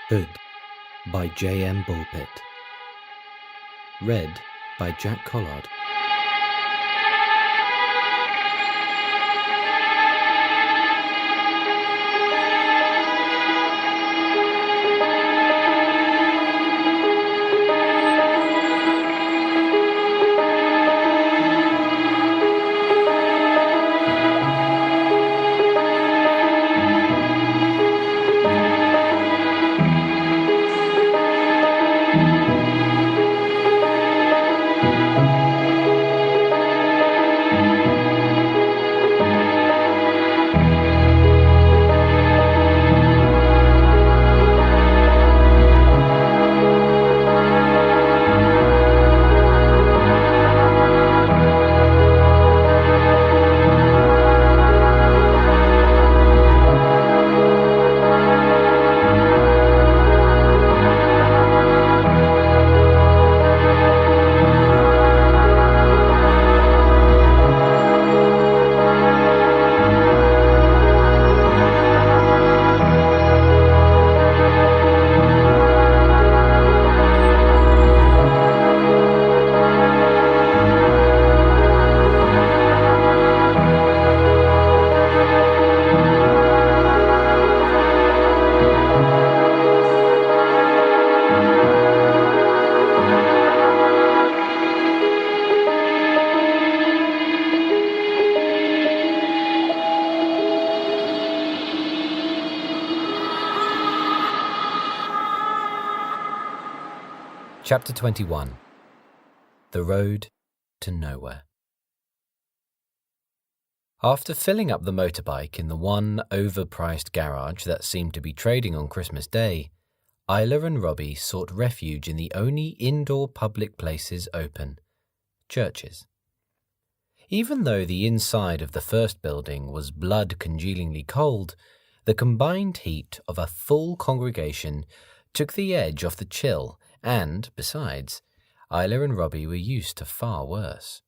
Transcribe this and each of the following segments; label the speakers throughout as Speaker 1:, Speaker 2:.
Speaker 1: Hood by J.M. Bulpett. Read by Jack Collard.
Speaker 2: Chapter 21. The Road to Nowhere. After filling up the motorbike in the one overpriced garage that seemed to be trading on Christmas Day, Isla and Robbie sought refuge in the only indoor public places open, churches. Even though the inside of the first building was blood-congealingly cold, the combined heat of a full congregation took the edge off the chill. And, besides, Isla and Robbie were used to far worse.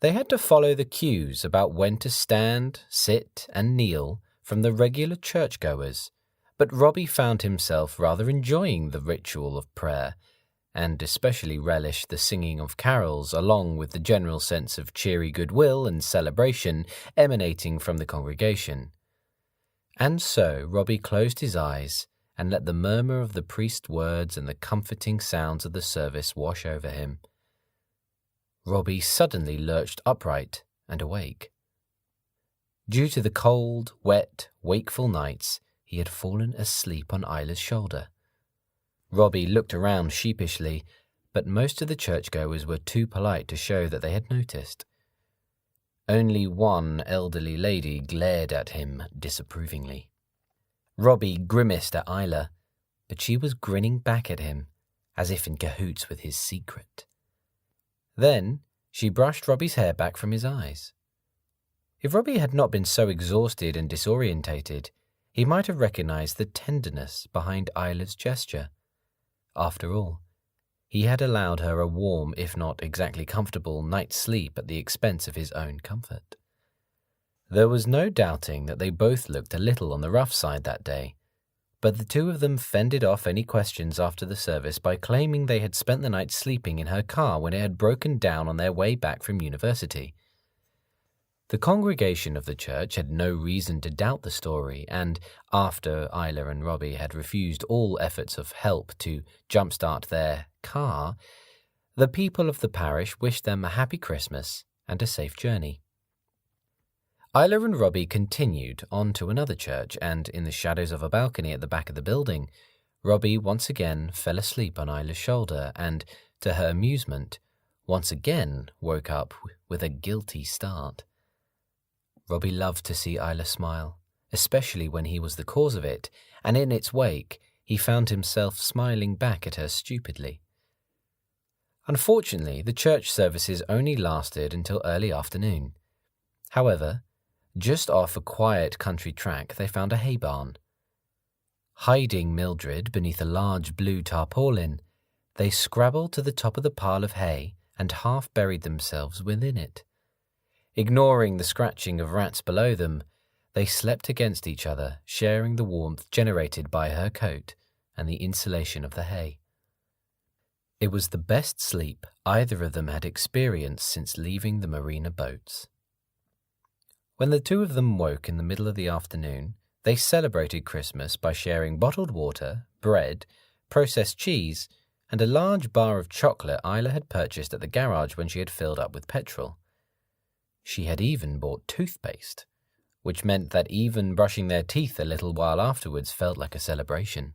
Speaker 2: They had to follow the cues about when to stand, sit, and kneel from the regular churchgoers, but Robbie found himself rather enjoying the ritual of prayer, and especially relished the singing of carols along with the general sense of cheery goodwill and celebration emanating from the congregation. And so Robbie closed his eyes and let the murmur of the priest's words and the comforting sounds of the service wash over him. Robbie suddenly lurched upright and awake. Due to the cold, wet, wakeful nights, he had fallen asleep on Isla's shoulder. Robbie looked around sheepishly, but most of the churchgoers were too polite to show that they had noticed. Only one elderly lady glared at him disapprovingly. Robbie grimaced at Isla, but she was grinning back at him, as if in cahoots with his secret. Then she brushed Robbie's hair back from his eyes. If Robbie had not been so exhausted and disorientated, he might have recognized the tenderness behind Isla's gesture. After all, he had allowed her a warm, if not exactly comfortable, night's sleep at the expense of his own comfort. There was no doubting that they both looked a little on the rough side that day, but the two of them fended off any questions after the service by claiming they had spent the night sleeping in her car when it had broken down on their way back from university. The congregation of the church had no reason to doubt the story, and after Isla and Robbie had refused all efforts of help to jumpstart their car, the people of the parish wished them a happy Christmas and a safe journey. Isla and Robbie continued on to another church, and in the shadows of a balcony at the back of the building, Robbie once again fell asleep on Isla's shoulder and, to her amusement, once again woke up with a guilty start. Robbie loved to see Isla smile, especially when he was the cause of it, and in its wake he found himself smiling back at her stupidly. Unfortunately, the church services only lasted until early afternoon. However, just off a quiet country track, they found a hay barn. Hiding Mildred beneath a large blue tarpaulin, they scrabbled to the top of the pile of hay and half buried themselves within it. Ignoring the scratching of rats below them, They slept against each other, sharing the warmth generated by her coat and the insulation of the hay. It was the best sleep either of them had experienced since leaving the marina boats. When the two of them woke in the middle of the afternoon, they celebrated Christmas by sharing bottled water, bread, processed cheese, and a large bar of chocolate Isla had purchased at the garage when she had filled up with petrol. She had even bought toothpaste, which meant that even brushing their teeth a little while afterwards felt like a celebration.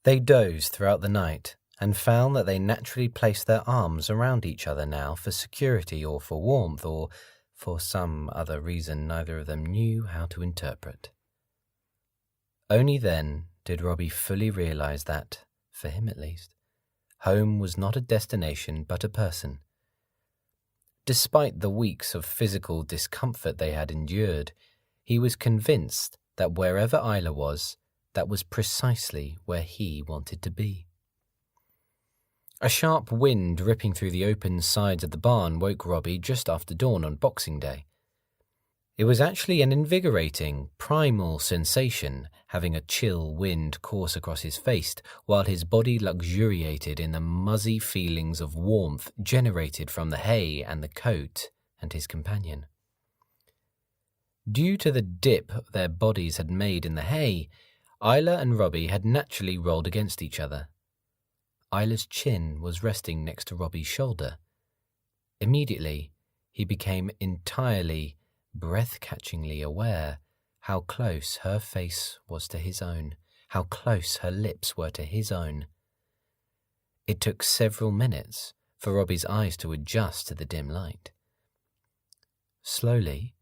Speaker 2: They dozed throughout the night and found that they naturally placed their arms around each other now for security or for warmth or for some other reason neither of them knew how to interpret. Only then did Robbie fully realize that, for him at least, home was not a destination but a person. Despite the weeks of physical discomfort they had endured, he was convinced that wherever Isla was, that was precisely where he wanted to be. A sharp wind ripping through the open sides of the barn woke Robbie just after dawn on Boxing Day. It was actually an invigorating, primal sensation, having a chill wind course across his face, while his body luxuriated in the muzzy feelings of warmth generated from the hay and the coat and his companion. Due to the dip their bodies had made in the hay, Isla and Robbie had naturally rolled against each other. Isla's chin was resting next to Robbie's shoulder. Immediately, he became entirely, breath-catchingly aware how close her face was to his own, how close her lips were to his own. It took several minutes for Robbie's eyes to adjust to the dim light. Slowly,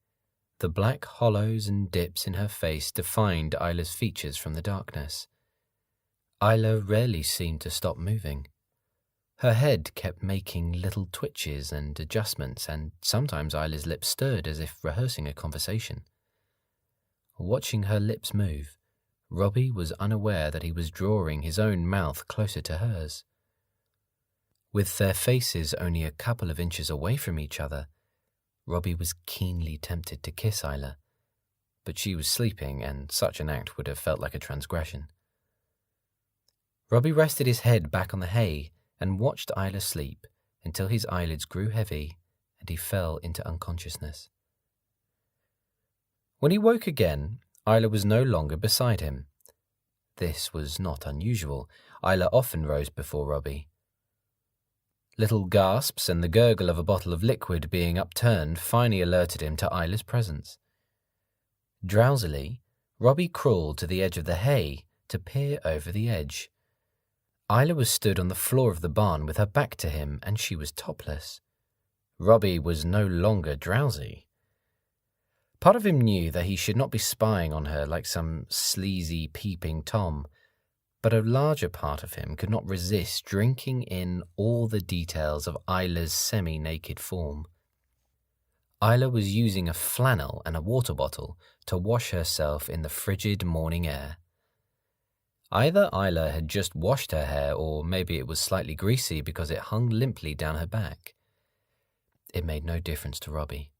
Speaker 2: the black hollows and dips in her face defined Isla's features from the darkness. Isla rarely seemed to stop moving. Her head kept making little twitches and adjustments, and sometimes Isla's lips stirred as if rehearsing a conversation. Watching her lips move, Robbie was unaware that he was drawing his own mouth closer to hers. With their faces only a couple of inches away from each other, Robbie was keenly tempted to kiss Isla, but she was sleeping, and such an act would have felt like a transgression. Robbie rested his head back on the hay and watched Isla sleep until his eyelids grew heavy and he fell into unconsciousness. When he woke again, Isla was no longer beside him. This was not unusual. Isla often rose before Robbie. Little gasps and the gurgle of a bottle of liquid being upturned finally alerted him to Isla's presence. Drowsily, Robbie crawled to the edge of the hay to peer over the edge. Isla was stood on the floor of the barn with her back to him, and she was topless. Robbie was no longer drowsy. Part of him knew that he should not be spying on her like some sleazy, peeping Tom, but a larger part of him could not resist drinking in all the details of Isla's semi-naked form. Isla was using a flannel and a water bottle to wash herself in the frigid morning air. Either Isla had just washed her hair, or maybe it was slightly greasy because it hung limply down her back. It made no difference to Robbie.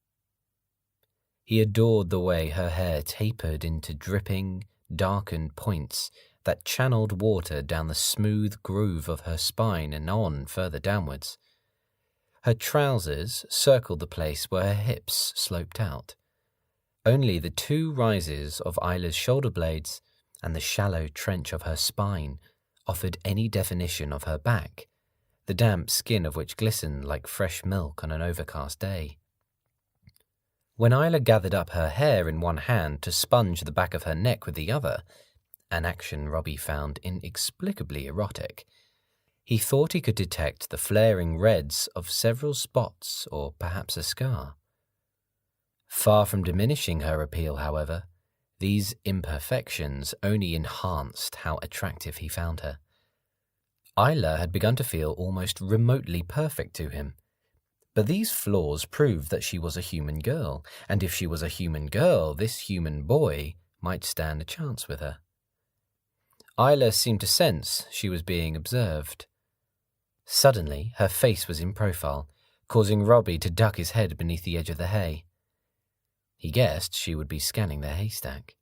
Speaker 2: He adored the way her hair tapered into dripping, darkened points that channeled water down the smooth groove of her spine and on further downwards. Her trousers circled the place where her hips sloped out. Only the two rises of Isla's shoulder blades and the shallow trench of her spine offered any definition of her back, the damp skin of which glistened like fresh milk on an overcast day. When Isla gathered up her hair in one hand to sponge the back of her neck with the other, an action Robbie found inexplicably erotic, he thought he could detect the flaring reds of several spots or perhaps a scar. Far from diminishing her appeal, however, these imperfections only enhanced how attractive he found her. Isla had begun to feel almost remotely perfect to him, but these flaws proved that she was a human girl, and if she was a human girl, this human boy might stand a chance with her. Isla seemed to sense she was being observed. Suddenly, her face was in profile, causing Robbie to duck his head beneath the edge of the hay. He guessed she would be scanning their haystack.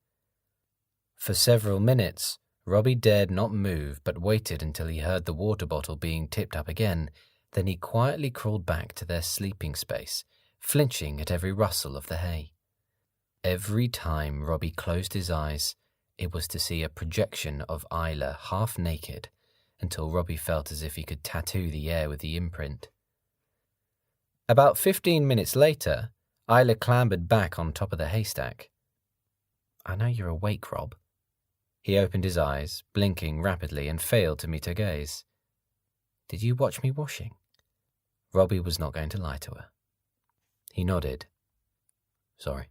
Speaker 2: For several minutes, Robbie dared not move but waited until he heard the water bottle being tipped up again. Then he quietly crawled back to their sleeping space, flinching at every rustle of the hay. Every time Robbie closed his eyes, it was to see a projection of Isla half naked, until Robbie felt as if he could tattoo the air with the imprint. About 15 minutes later, Isla clambered back on top of the haystack. "I know you're awake, Rob." He opened his eyes, blinking rapidly, and failed to meet her gaze. "Did you watch me washing?" Robbie was not going to lie to her. He nodded. "Sorry."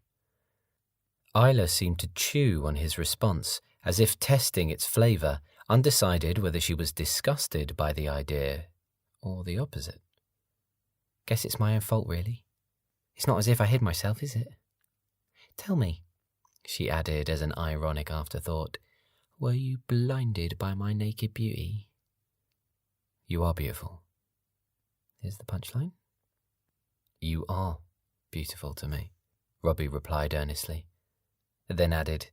Speaker 2: Isla seemed to chew on his response, as if testing its flavour, undecided whether she was disgusted by the idea or the opposite. "Guess it's my own fault, really. It's not as if I hid myself, is it? Tell me," she added as an ironic afterthought, "were you blinded by my naked beauty?" "You are beautiful." Is the punchline? "You are beautiful to me," Robbie replied earnestly, then added,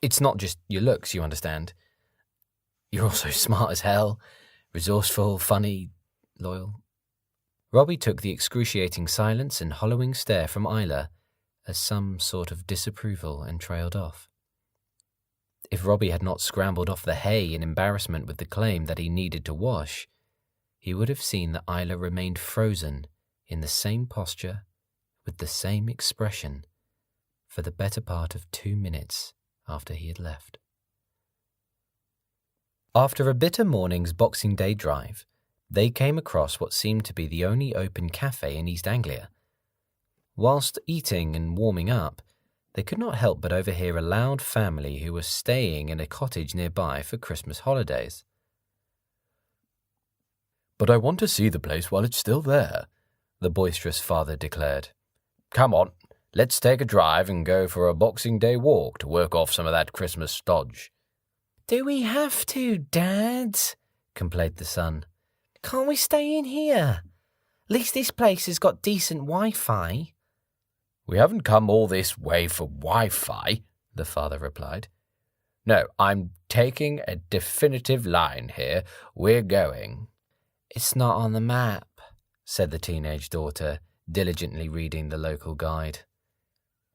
Speaker 2: "It's not just your looks, you understand. You're also smart as hell, resourceful, funny, loyal." Robbie took the excruciating silence and hollowing stare from Isla as some sort of disapproval and trailed off. If Robbie had not scrambled off the hay in embarrassment with the claim that he needed to wash, he would have seen that Isla remained frozen in the same posture, with the same expression, for the better part of 2 minutes after he had left. After a bitter morning's Boxing Day drive, they came across what seemed to be the only open cafe in East Anglia. Whilst eating and warming up, they could not help but overhear a loud family who was staying in a cottage nearby for Christmas holidays. "But I want to see the place while it's still there," the boisterous father declared. "Come on, let's take a drive and go for a Boxing Day walk to work off some of that Christmas stodge." "Do we have to, Dad?" complained the son. "Can't we stay in here? At least this place has got decent Wi-Fi." "We haven't come all this way for Wi-Fi," the father replied. "No, I'm taking a definitive line here. We're going." "It's not on the map," said the teenage daughter, diligently reading the local guide.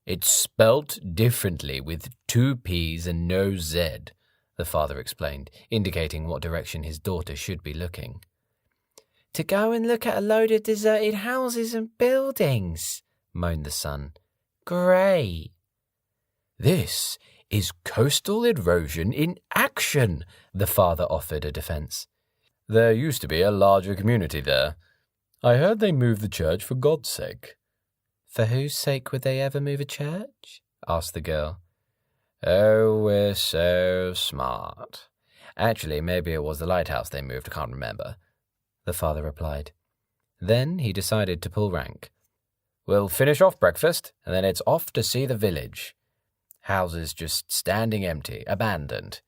Speaker 2: "It's spelt differently with 2 P's and no Z," the father explained, indicating what direction his daughter should be looking. "To go and look at a load of deserted houses and buildings," moaned the son. "Great." "This is coastal erosion in action," the father offered a defense. "There used to be a larger community there. I heard they moved the church for God's sake." "For whose sake would they ever move a church?" asked the girl. "Oh, we're so smart. Actually, maybe it was the lighthouse they moved, I can't remember," the father replied. Then he decided to pull rank. "We'll finish off breakfast, and then it's off to see the village. Houses just standing empty, abandoned.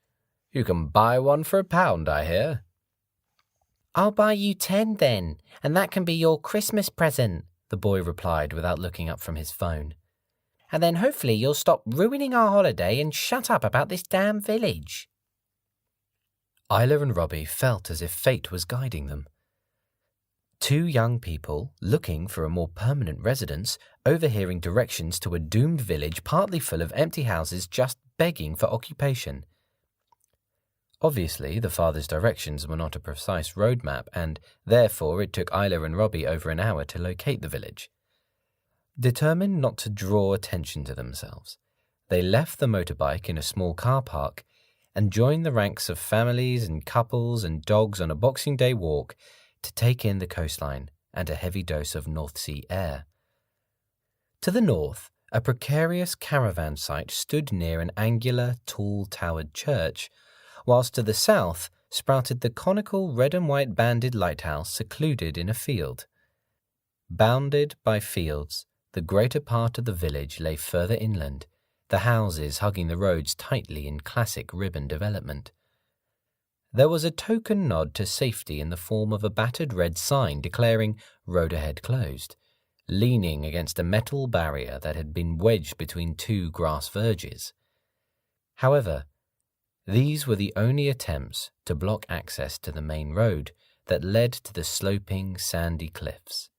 Speaker 2: You can buy one for £1, I hear." "I'll buy you 10 then, and that can be your Christmas present," the boy replied without looking up from his phone. "And then hopefully you'll stop ruining our holiday and shut up about this damn village." Isla and Robbie felt as if fate was guiding them. 2 young people, looking for a more permanent residence, overhearing directions to a doomed village partly full of empty houses just begging for occupation. Obviously, the father's directions were not a precise roadmap, and therefore it took Isla and Robbie over an hour to locate the village. Determined not to draw attention to themselves, they left the motorbike in a small car park and joined the ranks of families and couples and dogs on a Boxing Day walk to take in the coastline and a heavy dose of North Sea air. To the north, a precarious caravan site stood near an angular, tall-towered church, whilst to the south sprouted the conical red and white banded lighthouse secluded in a field. Bounded by fields, the greater part of the village lay further inland, the houses hugging the roads tightly in classic ribbon development. There was a token nod to safety in the form of a battered red sign declaring "Road ahead closed," leaning against a metal barrier that had been wedged between two grass verges. However, these were the only attempts to block access to the main road that led to the sloping, sandy cliffs.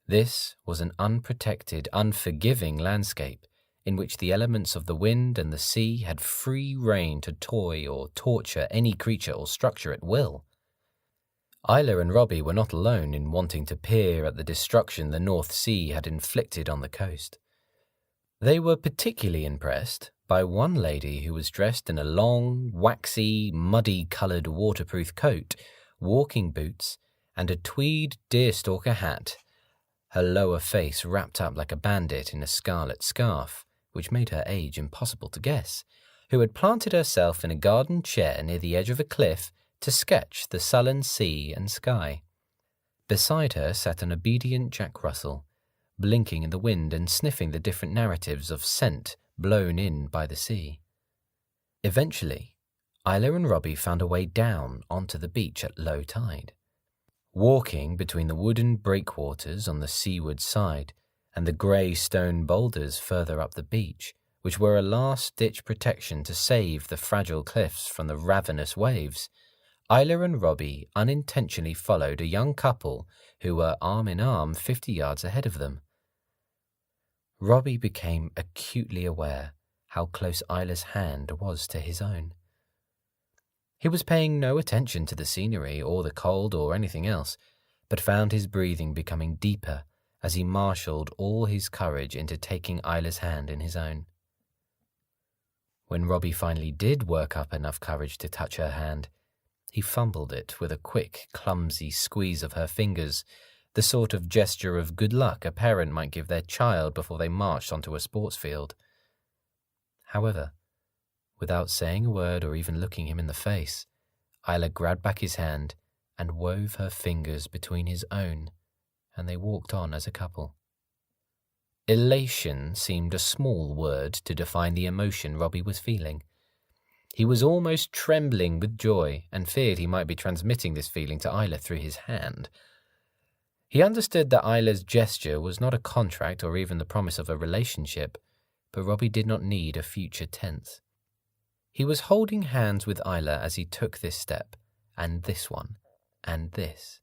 Speaker 2: This was an unprotected, unforgiving landscape in which the elements of the wind and the sea had free rein to toy or torture any creature or structure at will. Isla and Robbie were not alone in wanting to peer at the destruction the North Sea had inflicted on the coast. They were particularly impressed by one lady who was dressed in a long, waxy, muddy-coloured waterproof coat, walking boots, and a tweed deerstalker hat, her lower face wrapped up like a bandit in a scarlet scarf, which made her age impossible to guess, who had planted herself in a garden chair near the edge of a cliff to sketch the sullen sea and sky. Beside her sat an obedient Jack Russell, blinking in the wind and sniffing the different narratives of scent blown in by the sea. Eventually, Isla and Robbie found a way down onto the beach at low tide. Walking between the wooden breakwaters on the seaward side and the grey stone boulders further up the beach, which were a last-ditch protection to save the fragile cliffs from the ravenous waves, Isla and Robbie unintentionally followed a young couple who were arm in arm 50 yards ahead of them. Robbie became acutely aware how close Isla's hand was to his own. He was paying no attention to the scenery or the cold or anything else, but found his breathing becoming deeper as he marshalled all his courage into taking Isla's hand in his own. When Robbie finally did work up enough courage to touch her hand, he fumbled it with a quick, clumsy squeeze of her fingers, the sort of gesture of good luck a parent might give their child before they marched onto a sports field. However, without saying a word or even looking him in the face, Isla grabbed back his hand and wove her fingers between his own, and they walked on as a couple. Elation seemed a small word to define the emotion Robbie was feeling. He was almost trembling with joy and feared he might be transmitting this feeling to Isla through his hand. He understood that Isla's gesture was not a contract or even the promise of a relationship, but Robbie did not need a future tense. He was holding hands with Isla as he took this step, and this one, and this.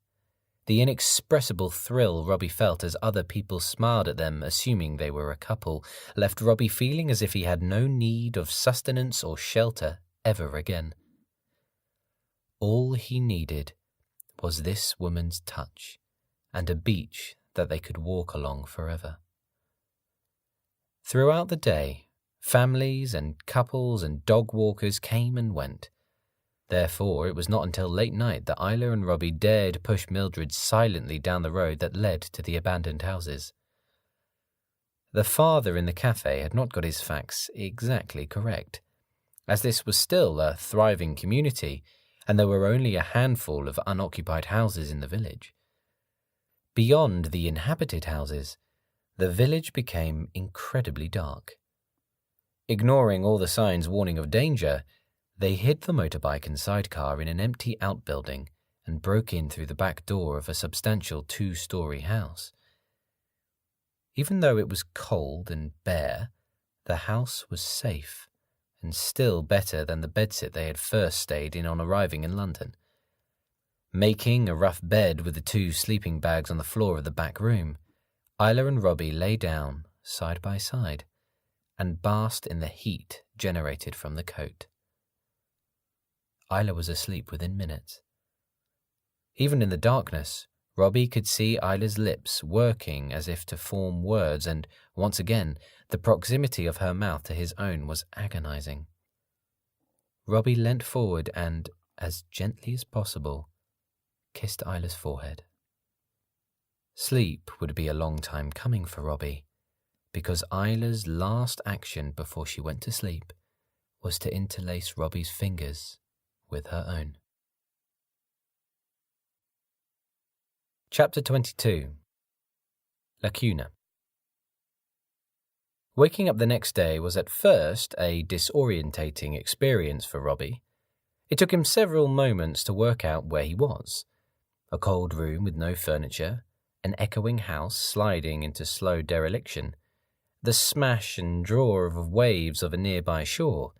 Speaker 2: The inexpressible thrill Robbie felt as other people smiled at them, assuming they were a couple, left Robbie feeling as if he had no need of sustenance or shelter ever again. All he needed was this woman's touch, and a beach that they could walk along forever. Throughout the day, families and couples and dog walkers came and went. Therefore, it was not until late night that Isla and Robbie dared push Mildred silently down the road that led to the abandoned houses. The father in the cafe had not got his facts exactly correct, as this was still a thriving community, and there were only a handful of unoccupied houses in the village. Beyond the inhabited houses, the village became incredibly dark. Ignoring all the signs warning of danger, they hid the motorbike and sidecar in an empty outbuilding and broke in through the back door of a substantial 2-story house. Even though it was cold and bare, the house was safe, and still better than the bedsit they had first stayed in on arriving in London. Making a rough bed with the 2 sleeping bags on the floor of the back room, Isla and Robbie lay down, side by side, and basked in the heat generated from the coat. Isla was asleep within minutes. Even in the darkness, Robbie could see Isla's lips working as if to form words, and once again, the proximity of her mouth to his own was agonizing. Robbie leant forward and, as gently as possible, kissed Isla's forehead. Sleep would be a long time coming for Robbie, because Isla's last action before she went to sleep was to interlace Robbie's fingers with her own. Chapter 22. Lacuna. Waking up the next day was at first a disorientating experience for Robbie. It took him several moments to work out where he was. A cold room with no furniture, an echoing house sliding into slow dereliction, the smash and draw of waves of a nearby shore.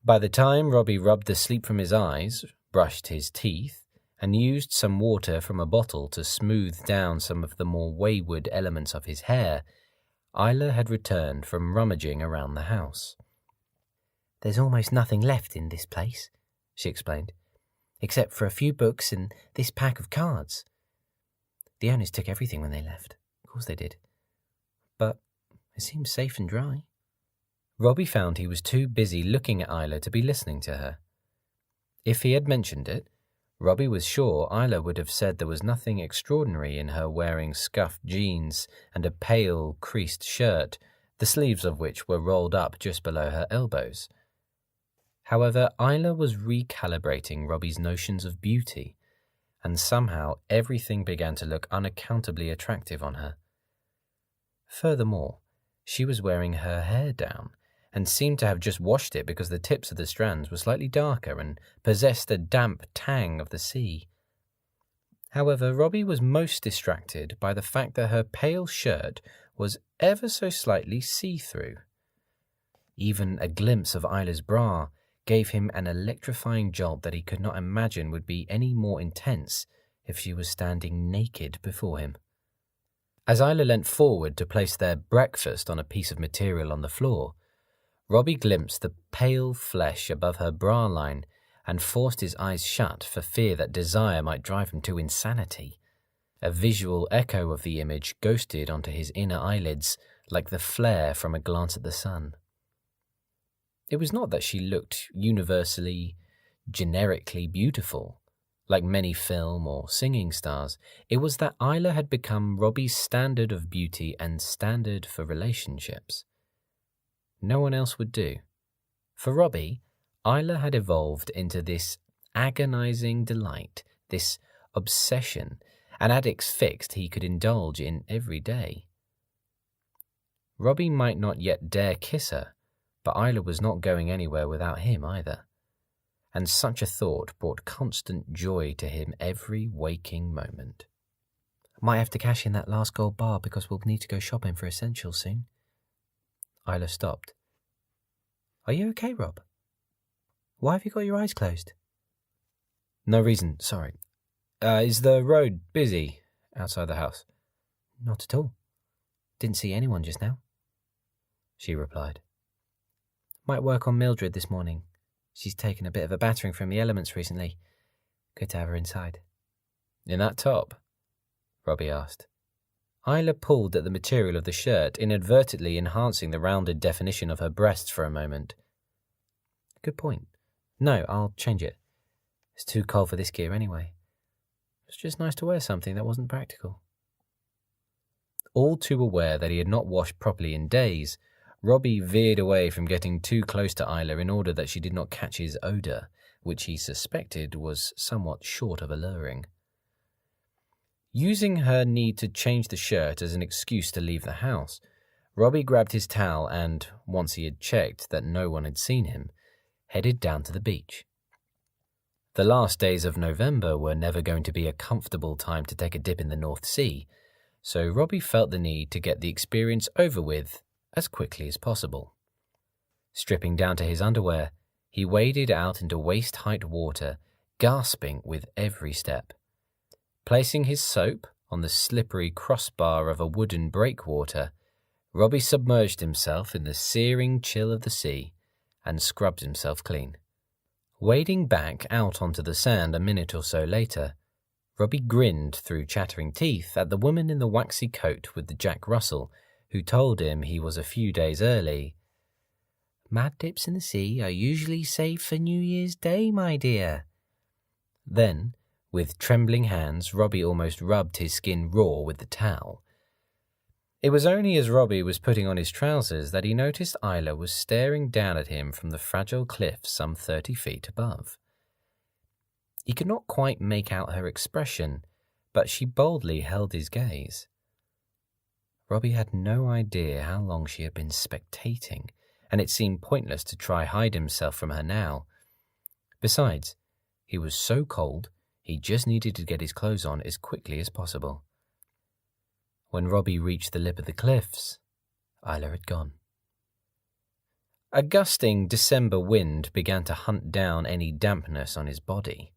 Speaker 2: By the time Robbie rubbed the sleep from his eyes, brushed his teeth, and used some water from a bottle to smooth down some of the more wayward elements of his hair, Isla had returned from rummaging around the house. "There's almost nothing left in this place," she explained, "except for a few books and this pack of cards. The owners took everything when they left. Of course they did. But it seems safe and dry." Robbie found he was too busy looking at Isla to be listening to her. If he had mentioned it, Robbie was sure Isla would have said there was nothing extraordinary in her wearing scuffed jeans and a pale, creased shirt, the sleeves of which were rolled up just below her elbows. However, Isla was recalibrating Robbie's notions of beauty, and somehow everything began to look unaccountably attractive on her. Furthermore, she was wearing her hair down, and seemed to have just washed it because the tips of the strands were slightly darker and possessed a damp tang of the sea. However, Robbie was most distracted by the fact that her pale shirt was ever so slightly see-through. Even a glimpse of Isla's bra gave him an electrifying jolt that he could not imagine would be any more intense if she was standing naked before him. As Isla leant forward to place their breakfast on a piece of material on the floor, Robbie glimpsed the pale flesh above her bra line and forced his eyes shut for fear that desire might drive him to insanity. A visual echo of the image ghosted onto his inner eyelids like the flare from a glance at the sun. It was not that she looked universally, generically beautiful, like many film or singing stars. It was that Isla had become Robbie's standard of beauty and standard for relationships. No one else would do. For Robbie, Isla had evolved into this agonizing delight, this obsession, an addict's fix he could indulge in every day. Robbie might not yet dare kiss her, but Isla was not going anywhere without him either. And such a thought brought constant joy to him every waking moment. "Might have to cash in that last gold bar because we'll need to go shopping for essentials soon." Isla stopped. "Are you okay, Rob? Why have you got your eyes closed?" "No reason, sorry. Is the road busy outside the house?" "Not at all. Didn't see anyone just now," she replied. "Might work on Mildred this morning. She's taken a bit of a battering from the elements recently. Good to have her inside." "In that top?" Robbie asked. Isla pulled at the material of the shirt, inadvertently enhancing the rounded definition of her breasts for a moment. "Good point. No, I'll change it. It's too cold for this gear anyway. It's just nice to wear something that wasn't practical." All too aware that he had not washed properly in days, Robbie veered away from getting too close to Isla in order that she did not catch his odour, which he suspected was somewhat short of alluring. Using her need to change the shirt as an excuse to leave the house, Robbie grabbed his towel and, once he had checked that no one had seen him, headed down to the beach. The last days of November were never going to be a comfortable time to take a dip in the North Sea, so Robbie felt the need to get the experience over with as quickly as possible. Stripping down to his underwear, he waded out into waist-height water, gasping with every step. Placing his soap on the slippery crossbar of a wooden breakwater, Robbie submerged himself in the searing chill of the sea and scrubbed himself clean. Wading back out onto the sand a minute or so later, Robbie grinned through chattering teeth at the woman in the waxy coat with the Jack Russell, who told him he was a few days early. "Mad dips in the sea are usually saved for New Year's Day, my dear." Then, with trembling hands, Robbie almost rubbed his skin raw with the towel. It was only as Robbie was putting on his trousers that he noticed Isla was staring down at him from the fragile cliff some 30 feet above. He could not quite make out her expression, but she boldly held his gaze. Robbie had no idea how long she had been spectating, and it seemed pointless to try hide himself from her now. Besides, he was so cold, he just needed to get his clothes on as quickly as possible. When Robbie reached the lip of the cliffs, Isla had gone. A gusting December wind began to hunt down any dampness on his body.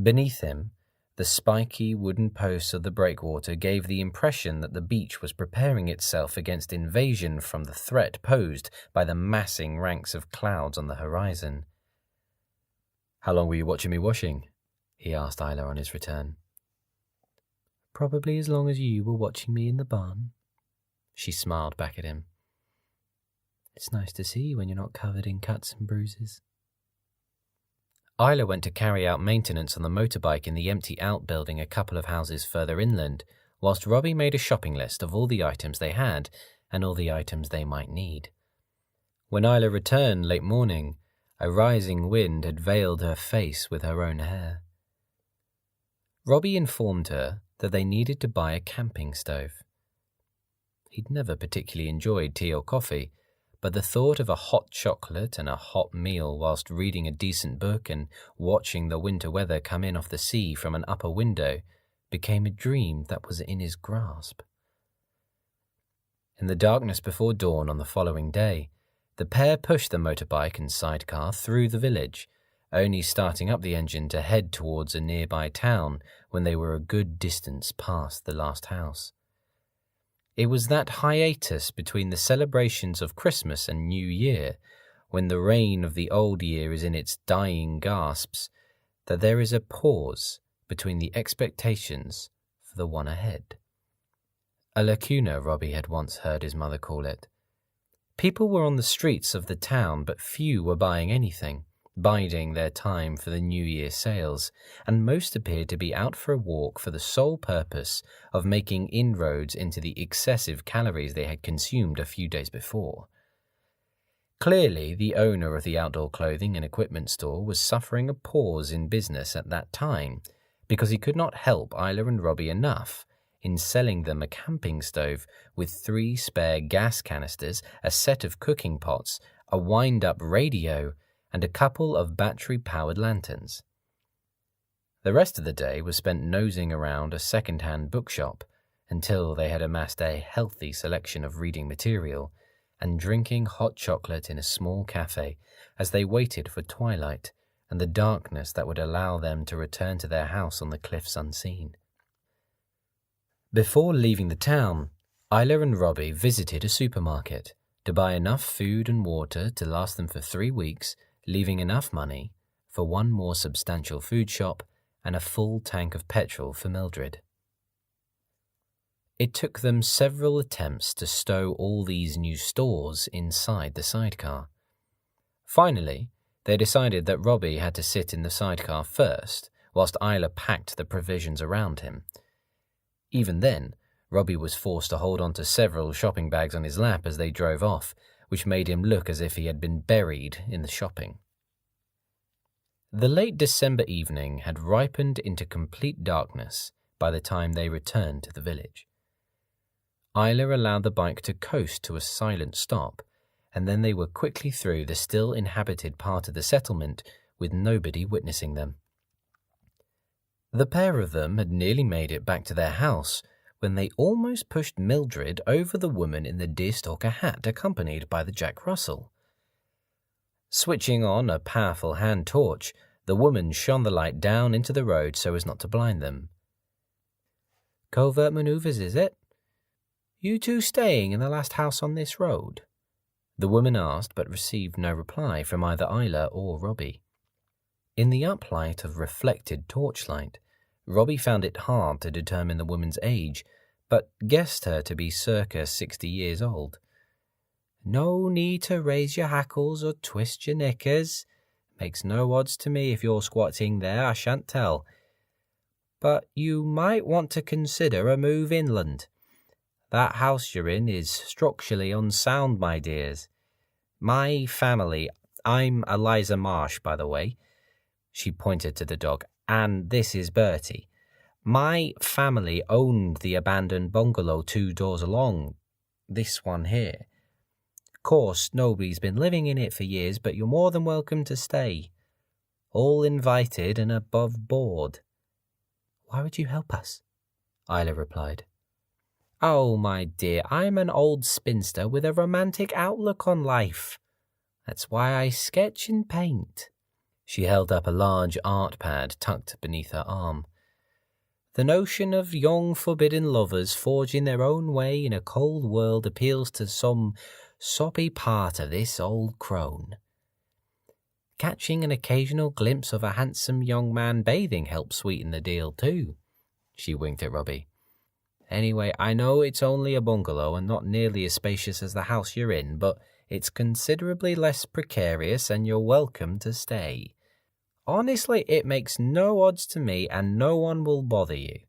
Speaker 2: Beneath him, the spiky wooden posts of the breakwater gave the impression that the beach was preparing itself against invasion from the threat posed by the massing ranks of clouds on the horizon. "How long were you watching me washing?" he asked Isla on his return. "Probably as long as you were watching me in the barn." She smiled back at him. "It's nice to see you when you're not covered in cuts and bruises." Isla went to carry out maintenance on the motorbike in the empty outbuilding a couple of houses further inland, whilst Robbie made a shopping list of all the items they had and all the items they might need. When Isla returned late morning, a rising wind had veiled her face with her own hair. Robbie informed her that they needed to buy a camping stove. He'd never particularly enjoyed tea or coffee, but the thought of a hot chocolate and a hot meal whilst reading a decent book and watching the winter weather come in off the sea from an upper window became a dream that was in his grasp. In the darkness before dawn on the following day, the pair pushed the motorbike and sidecar through the village, only starting up the engine to head towards a nearby town when they were a good distance past the last house. It was that hiatus between the celebrations of Christmas and New Year, when the reign of the old year is in its dying gasps, that there is a pause between the expectations for the one ahead. A lacuna, Robbie had once heard his mother call it. People were on the streets of the town, but few were buying anything, biding their time for the New Year sales, and most appeared to be out for a walk for the sole purpose of making inroads into the excessive calories they had consumed a few days before. Clearly, the owner of the outdoor clothing and equipment store was suffering a pause in business at that time, because he could not help Isla and Robbie enough in selling them a camping stove with 3 spare gas canisters, a set of cooking pots, a wind-up radio, and a couple of battery-powered lanterns. The rest of the day was spent nosing around a second-hand bookshop until they had amassed a healthy selection of reading material and drinking hot chocolate in a small cafe as they waited for twilight and the darkness that would allow them to return to their house on the cliffs unseen. Before leaving the town, Isla and Robbie visited a supermarket to buy enough food and water to last them for 3 weeks, leaving enough money for one more substantial food shop and a full tank of petrol for Mildred. It took them several attempts to stow all these new stores inside the sidecar. Finally, they decided that Robbie had to sit in the sidecar first, whilst Isla packed the provisions around him. Even then, Robbie was forced to hold on to several shopping bags on his lap as they drove off, which made him look as if he had been buried in the shopping. The late December evening had ripened into complete darkness by the time they returned to the village. Isla allowed the bike to coast to a silent stop, and then they were quickly through the still inhabited part of the settlement with nobody witnessing them. The pair of them had nearly made it back to their house when they almost pushed Mildred over the woman in the deerstalker hat accompanied by the Jack Russell. Switching on a powerful hand torch, the woman shone the light down into the road so as not to blind them. "Covert manoeuvres, is it? You two staying in the last house on this road?" The woman asked, but received no reply from either Isla or Robbie. In the uplight of reflected torchlight, Robbie found it hard to determine the woman's age, but guessed her to be circa 60 years old. "No need to raise your hackles or twist your knickers. Makes no odds to me if you're squatting there, I shan't tell. But you might want to consider a move inland. That house you're in is structurally unsound, my dears. My family, I'm Eliza Marsh, by the way." She pointed to the dog. "And this is Bertie. My family owned the abandoned bungalow 2 doors along, this one here. Course, nobody's been living in it for years, but you're more than welcome to stay. All invited and above board." "Why would you help us?" Isla replied. Oh, my dear, I'm an old spinster with a romantic outlook on life. That's why I sketch and paint. She held up a large art pad tucked beneath her arm. The notion of young forbidden lovers forging their own way in a cold world appeals to some soppy part of this old crone. Catching an occasional glimpse of a handsome young man bathing helps sweeten the deal too. She winked at Robbie. Anyway, I know it's only a bungalow and not nearly as spacious as the house you're in, but it's considerably less precarious and you're welcome to stay. Honestly, it makes no odds to me and no one will bother you.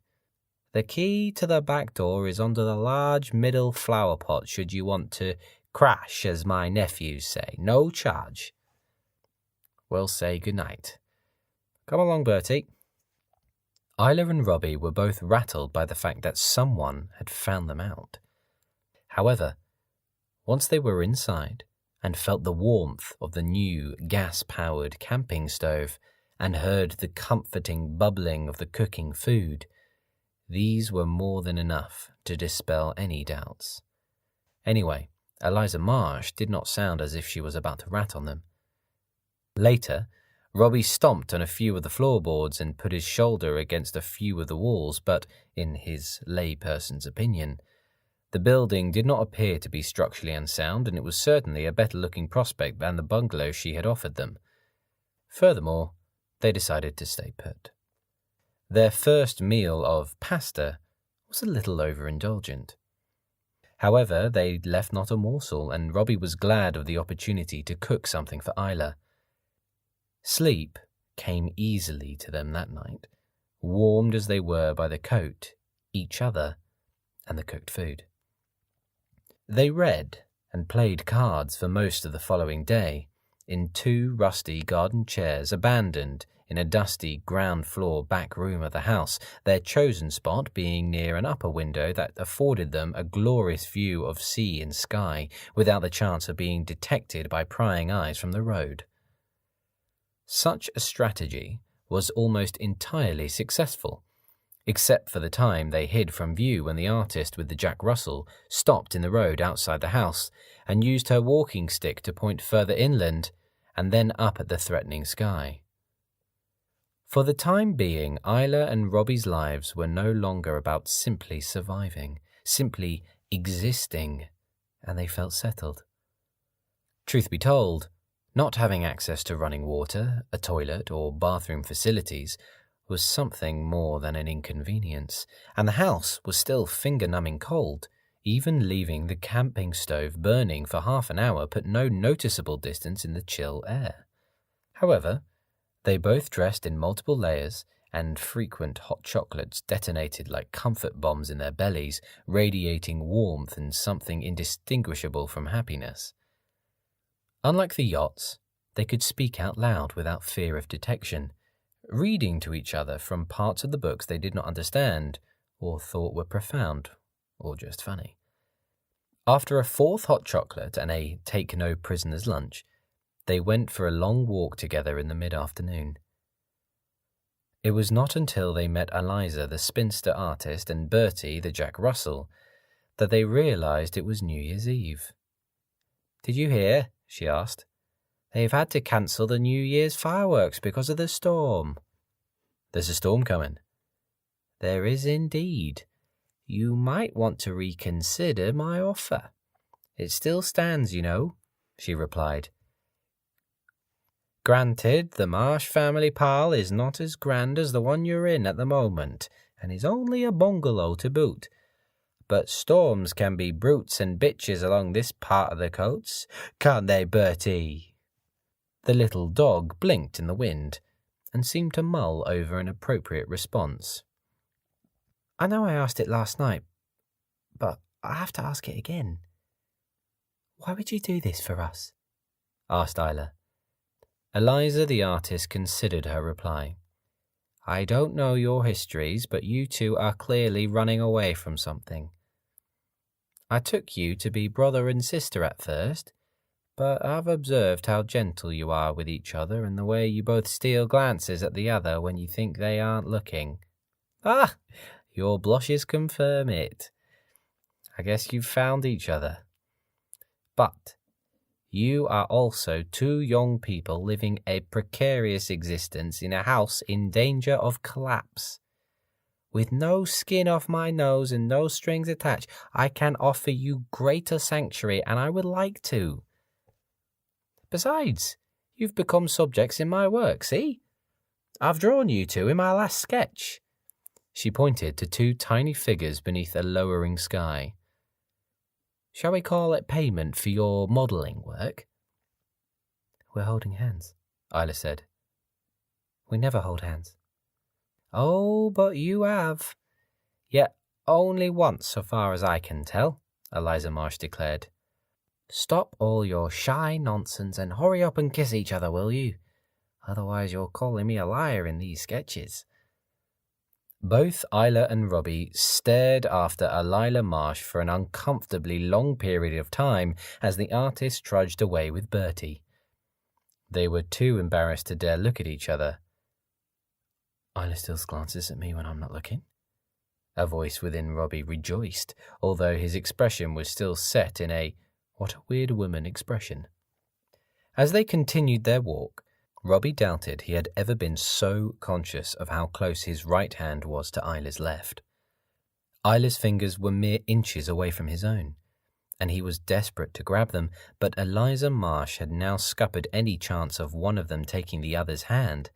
Speaker 2: The key to the back door is under the large middle flower pot should you want to crash, as my nephews say. No charge. We'll say goodnight. Come along, Bertie. Isla and Robbie were both rattled by the fact that someone had found them out. However, once they were inside and felt the warmth of the new gas-powered camping stove and heard the comforting bubbling of the cooking food, these were more than enough to dispel any doubts. Anyway, Eliza Marsh did not sound as if she was about to rat on them. Later, Robbie stomped on a few of the floorboards and put his shoulder against a few of the walls, but, in his layperson's opinion, the building did not appear to be structurally unsound, and it was certainly a better-looking prospect than the bungalow she had offered them. Furthermore, they decided to stay put. Their first meal of pasta was a little overindulgent. However, they left not a morsel, and Robbie was glad of the opportunity to cook something for Isla. Sleep came easily to them that night, warmed as they were by the coat, each other, and the cooked food. They read and played cards for most of the following day, in 2 rusty garden chairs abandoned in a dusty ground-floor back room of the house, their chosen spot being near an upper window that afforded them a glorious view of sea and sky without the chance of being detected by prying eyes from the road. Such a strategy was almost entirely successful, except for the time they hid from view when the artist with the Jack Russell stopped in the road outside the house and used her walking stick to point further inland and then up at the threatening sky. For the time being, Isla and Robbie's lives were no longer about simply surviving, simply existing, and they felt settled. Truth be told, not having access to running water, a toilet, or bathroom facilities was something more than an inconvenience, and the house was still finger-numbing cold. Even leaving the camping stove burning for half an hour put no noticeable distance in the chill air. However, they both dressed in multiple layers, and frequent hot chocolates detonated like comfort bombs in their bellies, radiating warmth and something indistinguishable from happiness. Unlike the yachts, they could speak out loud without fear of detection, reading to each other from parts of the books they did not understand, or thought were profound, or just funny. After a 4th hot chocolate and a take-no-prisoners lunch, they went for a long walk together in the mid-afternoon. It was not until they met Eliza, the spinster artist, and Bertie, the Jack Russell, that they realized it was New Year's Eve. "Did you hear?" she asked. "They've had to cancel the New Year's fireworks because of the storm." "There's a storm coming." "There is indeed. You might want to reconsider my offer. It still stands, you know," she replied. "Granted, the Marsh family pile is not as grand as the one you're in at the moment, and is only a bungalow to boot. But storms can be brutes and bitches along this part of the coast, can't they, Bertie?" The little dog blinked in the wind and seemed to mull over an appropriate response. "I know I asked it last night, but I have to ask it again. Why would you do this for us?" asked Isla. Eliza the artist considered her reply. "I don't know your histories, but you two are clearly running away from something. I took you to be brother and sister at first, but I've observed how gentle you are with each other and the way you both steal glances at the other when you think they aren't looking. Ah, your blushes confirm it. I guess you've found each other. But you are also two young people living a precarious existence in a house in danger of collapse. With no skin off my nose and no strings attached, I can offer you greater sanctuary, and I would like to. Besides, you've become subjects in my work, see? I've drawn you two in my last sketch. She pointed to two tiny figures beneath a lowering sky. Shall we call it payment for your modelling work? We're holding hands, Isla said. We never hold hands. Oh, but you have. Yet only once, so far as I can tell, Eliza Marsh declared. Stop all your shy nonsense and hurry up and kiss each other, will you? Otherwise you're calling me a liar in these sketches. Both Isla and Robbie stared after Eliza Marsh for an uncomfortably long period of time as the artist trudged away with Bertie. They were too embarrassed to dare look at each other. Isla still glances at me when I'm not looking. A voice within Robbie rejoiced, although his expression was still set in a "what a weird woman" expression. As they continued their walk, Robbie doubted he had ever been so conscious of how close his right hand was to Isla's left. Isla's fingers were mere inches away from his own, and he was desperate to grab them, but Eliza Marsh had now scuppered any chance of one of them taking the other's hand,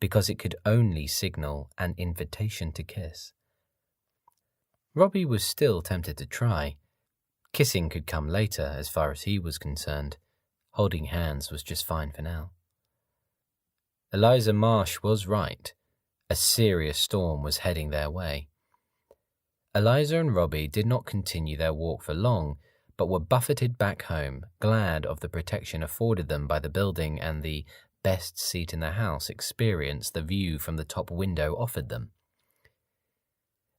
Speaker 2: because it could only signal an invitation to kiss. Robbie was still tempted to try. Kissing could come later, as far as he was concerned. Holding hands was just fine for now. Eliza Marsh was right. A serious storm was heading their way. Eliza and Robbie did not continue their walk for long, but were buffeted back home, glad of the protection afforded them by the building and the best seat in the house experience the view from the top window offered them.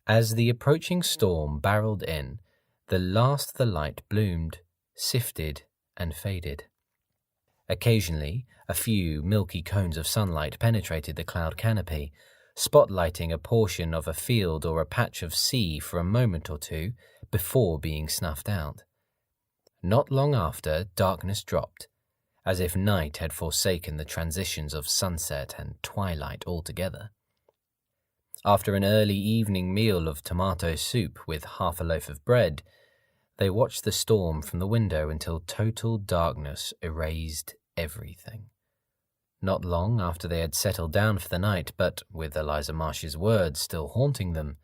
Speaker 2: As the approaching storm barreled in, the last of the light bloomed, sifted, and faded. Occasionally, a few milky cones of sunlight penetrated the cloud canopy, spotlighting a portion of a field or a patch of sea for a moment or two before being snuffed out. Not long after, darkness dropped, as if night had forsaken the transitions of sunset and twilight altogether. After an early evening meal of tomato soup with half a loaf of bread, they watched the storm from the window until total darkness erased everything. Not long after they had settled down for the night, but with Eliza Marsh's words still haunting them,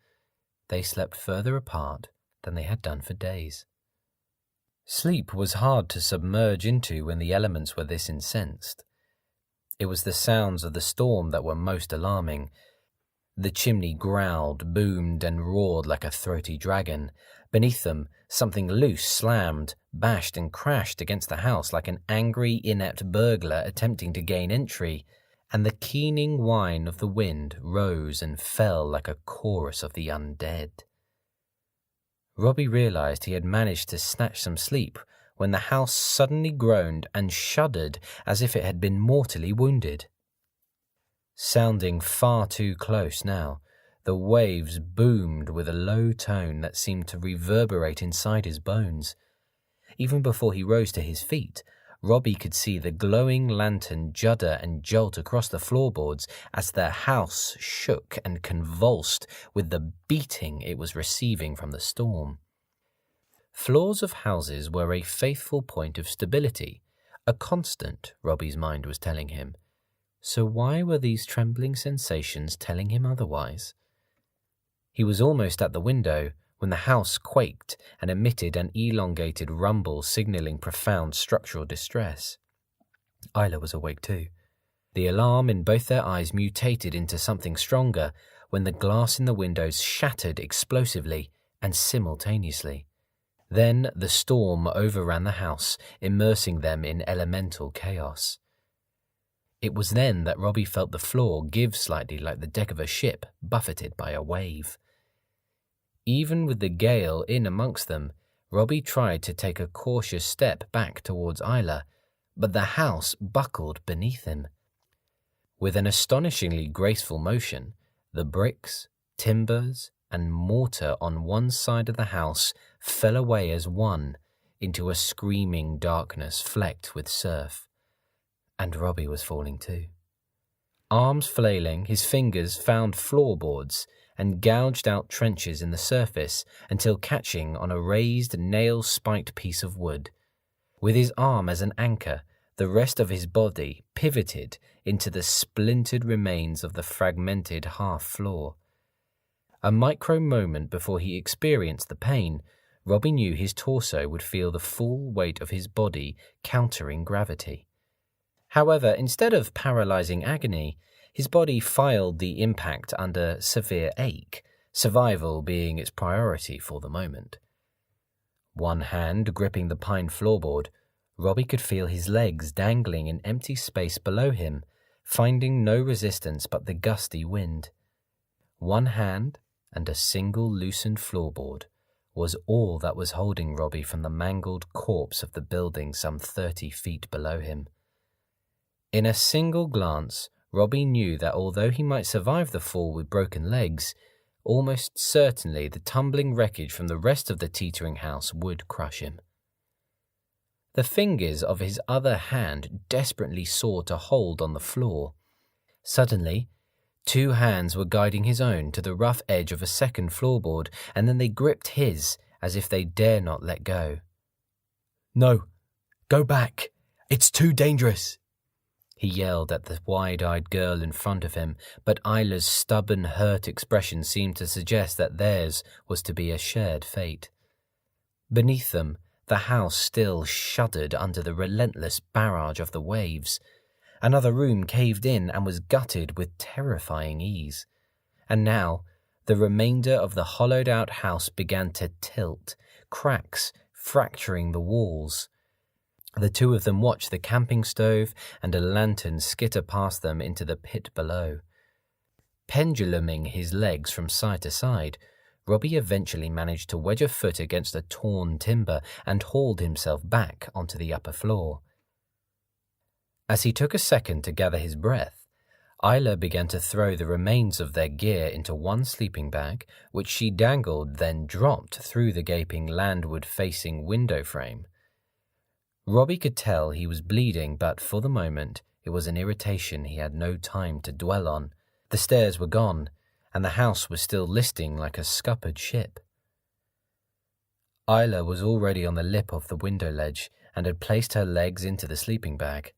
Speaker 2: they slept further apart than they had done for days. Sleep was hard to submerge into when the elements were this incensed. It was the sounds of the storm that were most alarming. The chimney growled, boomed, and roared like a throaty dragon. Beneath them, something loose slammed, bashed, and crashed against the house like an angry, inept burglar attempting to gain entry, and the keening whine of the wind rose and fell like a chorus of the undead. Robbie realized he had managed to snatch some sleep when the house suddenly groaned and shuddered as if it had been mortally wounded. Sounding far too close now, the waves boomed with a low tone that seemed to reverberate inside his bones. Even before he rose to his feet, Robbie could see the glowing lantern judder and jolt across the floorboards as the house shook and convulsed with the beating it was receiving from the storm. Floors of houses were a faithful point of stability, a constant, Robbie's mind was telling him. So why were these trembling sensations telling him otherwise? He was almost at the window when the house quaked and emitted an elongated rumble signaling profound structural distress. Isla was awake too. The alarm in both their eyes mutated into something stronger when the glass in the windows shattered explosively and simultaneously. Then the storm overran the house, immersing them in elemental chaos. It was then that Robbie felt the floor give slightly like the deck of a ship buffeted by a wave. Even with the gale in amongst them, Robbie tried to take a cautious step back towards Isla, but the house buckled beneath him. With an astonishingly graceful motion, the bricks, timbers, and mortar on one side of the house fell away as one into a screaming darkness flecked with surf. And Robbie was falling too. Arms flailing, his fingers found floorboards and gouged out trenches in the surface until catching on a raised, nail-spiked piece of wood. With his arm as an anchor, the rest of his body pivoted into the splintered remains of the fragmented half-floor. A micro moment before he experienced the pain, Robbie knew his torso would feel the full weight of his body countering gravity. However, instead of paralyzing agony, his body filed the impact under severe ache, survival being its priority for the moment. One hand gripping the pine floorboard, Robbie could feel his legs dangling in empty space below him, finding no resistance but the gusty wind. One hand and a single loosened floorboard was all that was holding Robbie from the mangled corpse of the building some 30 feet below him. In a single glance, Robbie knew that although he might survive the fall with broken legs, almost certainly the tumbling wreckage from the rest of the teetering house would crush him. The fingers of his other hand desperately sought a hold on the floor. Suddenly, 2 hands were guiding his own to the rough edge of a second floorboard, and then they gripped his as if they dare not let go. "No, go back. It's too dangerous," he yelled at the wide-eyed girl in front of him, but Isla's stubborn, hurt expression seemed to suggest that theirs was to be a shared fate. Beneath them, the house still shuddered under the relentless barrage of the waves. Another room caved in and was gutted with terrifying ease. And now, the remainder of the hollowed-out house began to tilt, cracks fracturing the walls. The two of them watched the camping stove and a lantern skitter past them into the pit below. Penduluming his legs from side to side, Robbie eventually managed to wedge a foot against the torn timber and hauled himself back onto the upper floor. As he took a second to gather his breath, Isla began to throw the remains of their gear into one sleeping bag, which she dangled then dropped through the gaping landward-facing window frame. Robbie could tell he was bleeding, but for the moment it was an irritation he had no time to dwell on. The stairs were gone, and the house was still listing like a scuppered ship. Isla was already on the lip of the window ledge and had placed her legs into the sleeping bag.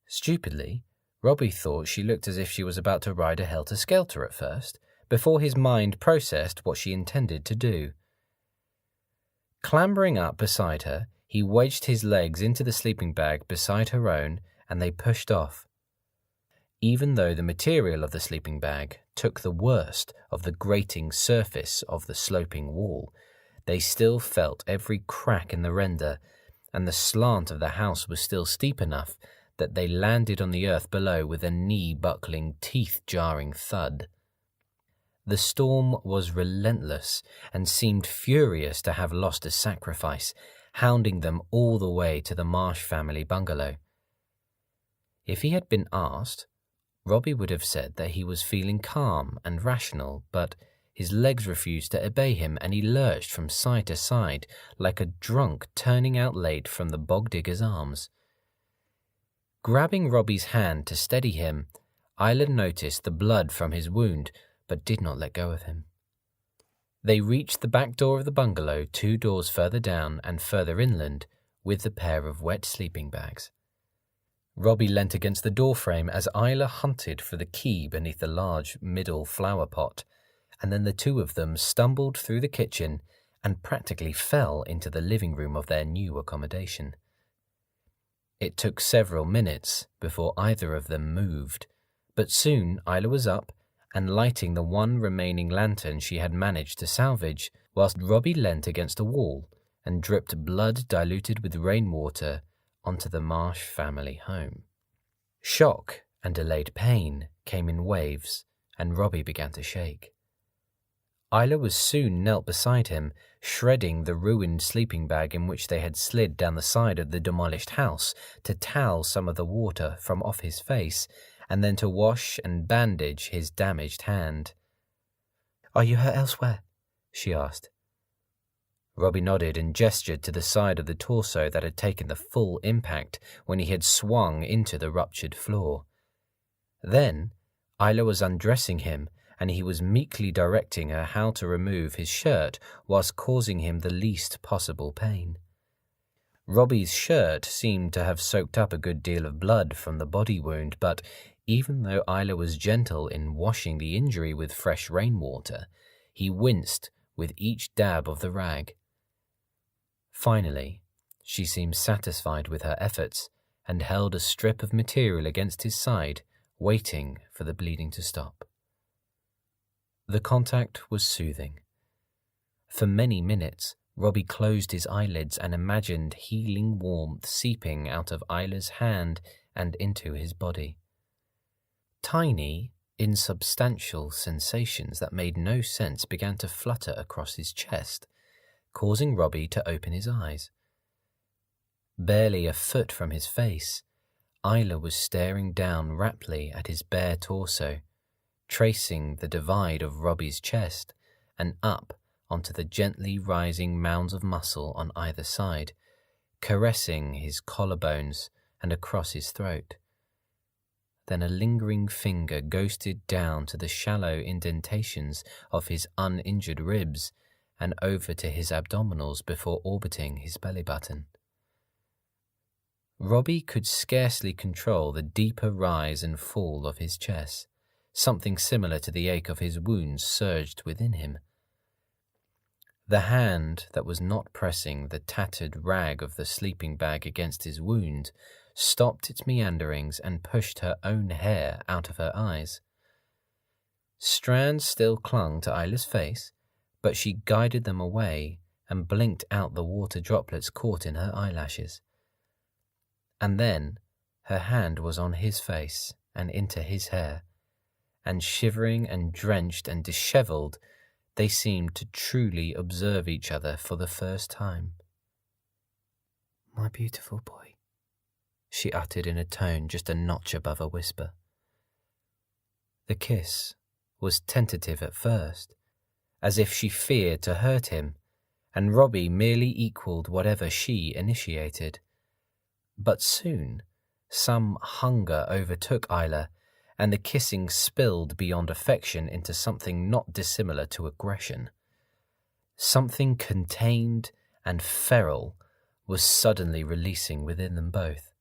Speaker 2: Stupidly, Robbie thought she looked as if she was about to ride a helter-skelter at first, before his mind processed what she intended to do. Clambering up beside her, he wedged his legs into the sleeping bag beside her own, and they pushed off. Even though the material of the sleeping bag took the worst of the grating surface of the sloping wall, they still felt every crack in the render, and the slant of the house was still steep enough that they landed on the earth below with a knee-buckling, teeth-jarring thud. The storm was relentless and seemed furious to have lost a sacrifice, hounding them all the way to the Marsh family bungalow. If he had been asked, Robbie would have said that he was feeling calm and rational, but his legs refused to obey him and he lurched from side to side like a drunk turning out late from the bog digger's arms. Grabbing Robbie's hand to steady him, Isla noticed the blood from his wound, but did not let go of him. They reached the back door of the bungalow 2 doors further down and further inland with the pair of wet sleeping bags. Robbie leant against the doorframe as Isla hunted for the key beneath the large middle flower pot, and then the two of them stumbled through the kitchen and practically fell into the living room of their new accommodation. It took several minutes before either of them moved, but soon Isla was up and lighting the one remaining lantern she had managed to salvage, whilst Robbie leant against a wall and dripped blood diluted with rainwater onto the Marsh family home. Shock and delayed pain came in waves, and Robbie began to shake. Isla was soon knelt beside him, shredding the ruined sleeping bag in which they had slid down the side of the demolished house to towel some of the water from off his face, and then to wash and bandage his damaged hand. "Are you hurt elsewhere?" she asked. Robbie nodded and gestured to the side of the torso that had taken the full impact when he had swung into the ruptured floor. Then, Isla was undressing him, and he was meekly directing her how to remove his shirt whilst causing him the least possible pain. Robbie's shirt seemed to have soaked up a good deal of blood from the body wound, but even though Isla was gentle in washing the injury with fresh rainwater, he winced with each dab of the rag. Finally, she seemed satisfied with her efforts and held a strip of material against his side, waiting for the bleeding to stop. The contact was soothing. For many minutes, Robbie closed his eyelids and imagined healing warmth seeping out of Isla's hand and into his body. Tiny, insubstantial sensations that made no sense began to flutter across his chest, causing Robbie to open his eyes. Barely a foot from his face, Isla was staring down raptly at his bare torso, tracing the divide of Robbie's chest and up onto the gently rising mounds of muscle on either side, caressing his collarbones and across his throat. Then a lingering finger ghosted down to the shallow indentations of his uninjured ribs and over to his abdominals before orbiting his belly button. Robbie could scarcely control the deeper rise and fall of his chest. Something similar to the ache of his wounds surged within him. The hand that was not pressing the tattered rag of the sleeping bag against his wound stopped its meanderings and pushed her own hair out of her eyes. Strands still clung to Isla's face, but she guided them away and blinked out the water droplets caught in her eyelashes. And then her hand was on his face and into his hair, and shivering and drenched and dishevelled, they seemed to truly observe each other for the first time. "My beautiful boy," she uttered in a tone just a notch above a whisper. The kiss was tentative at first, as if she feared to hurt him, and Robbie merely equalled whatever she initiated. But soon, some hunger overtook Isla, and the kissing spilled beyond affection into something not dissimilar to aggression. Something contained and feral was suddenly releasing within them both,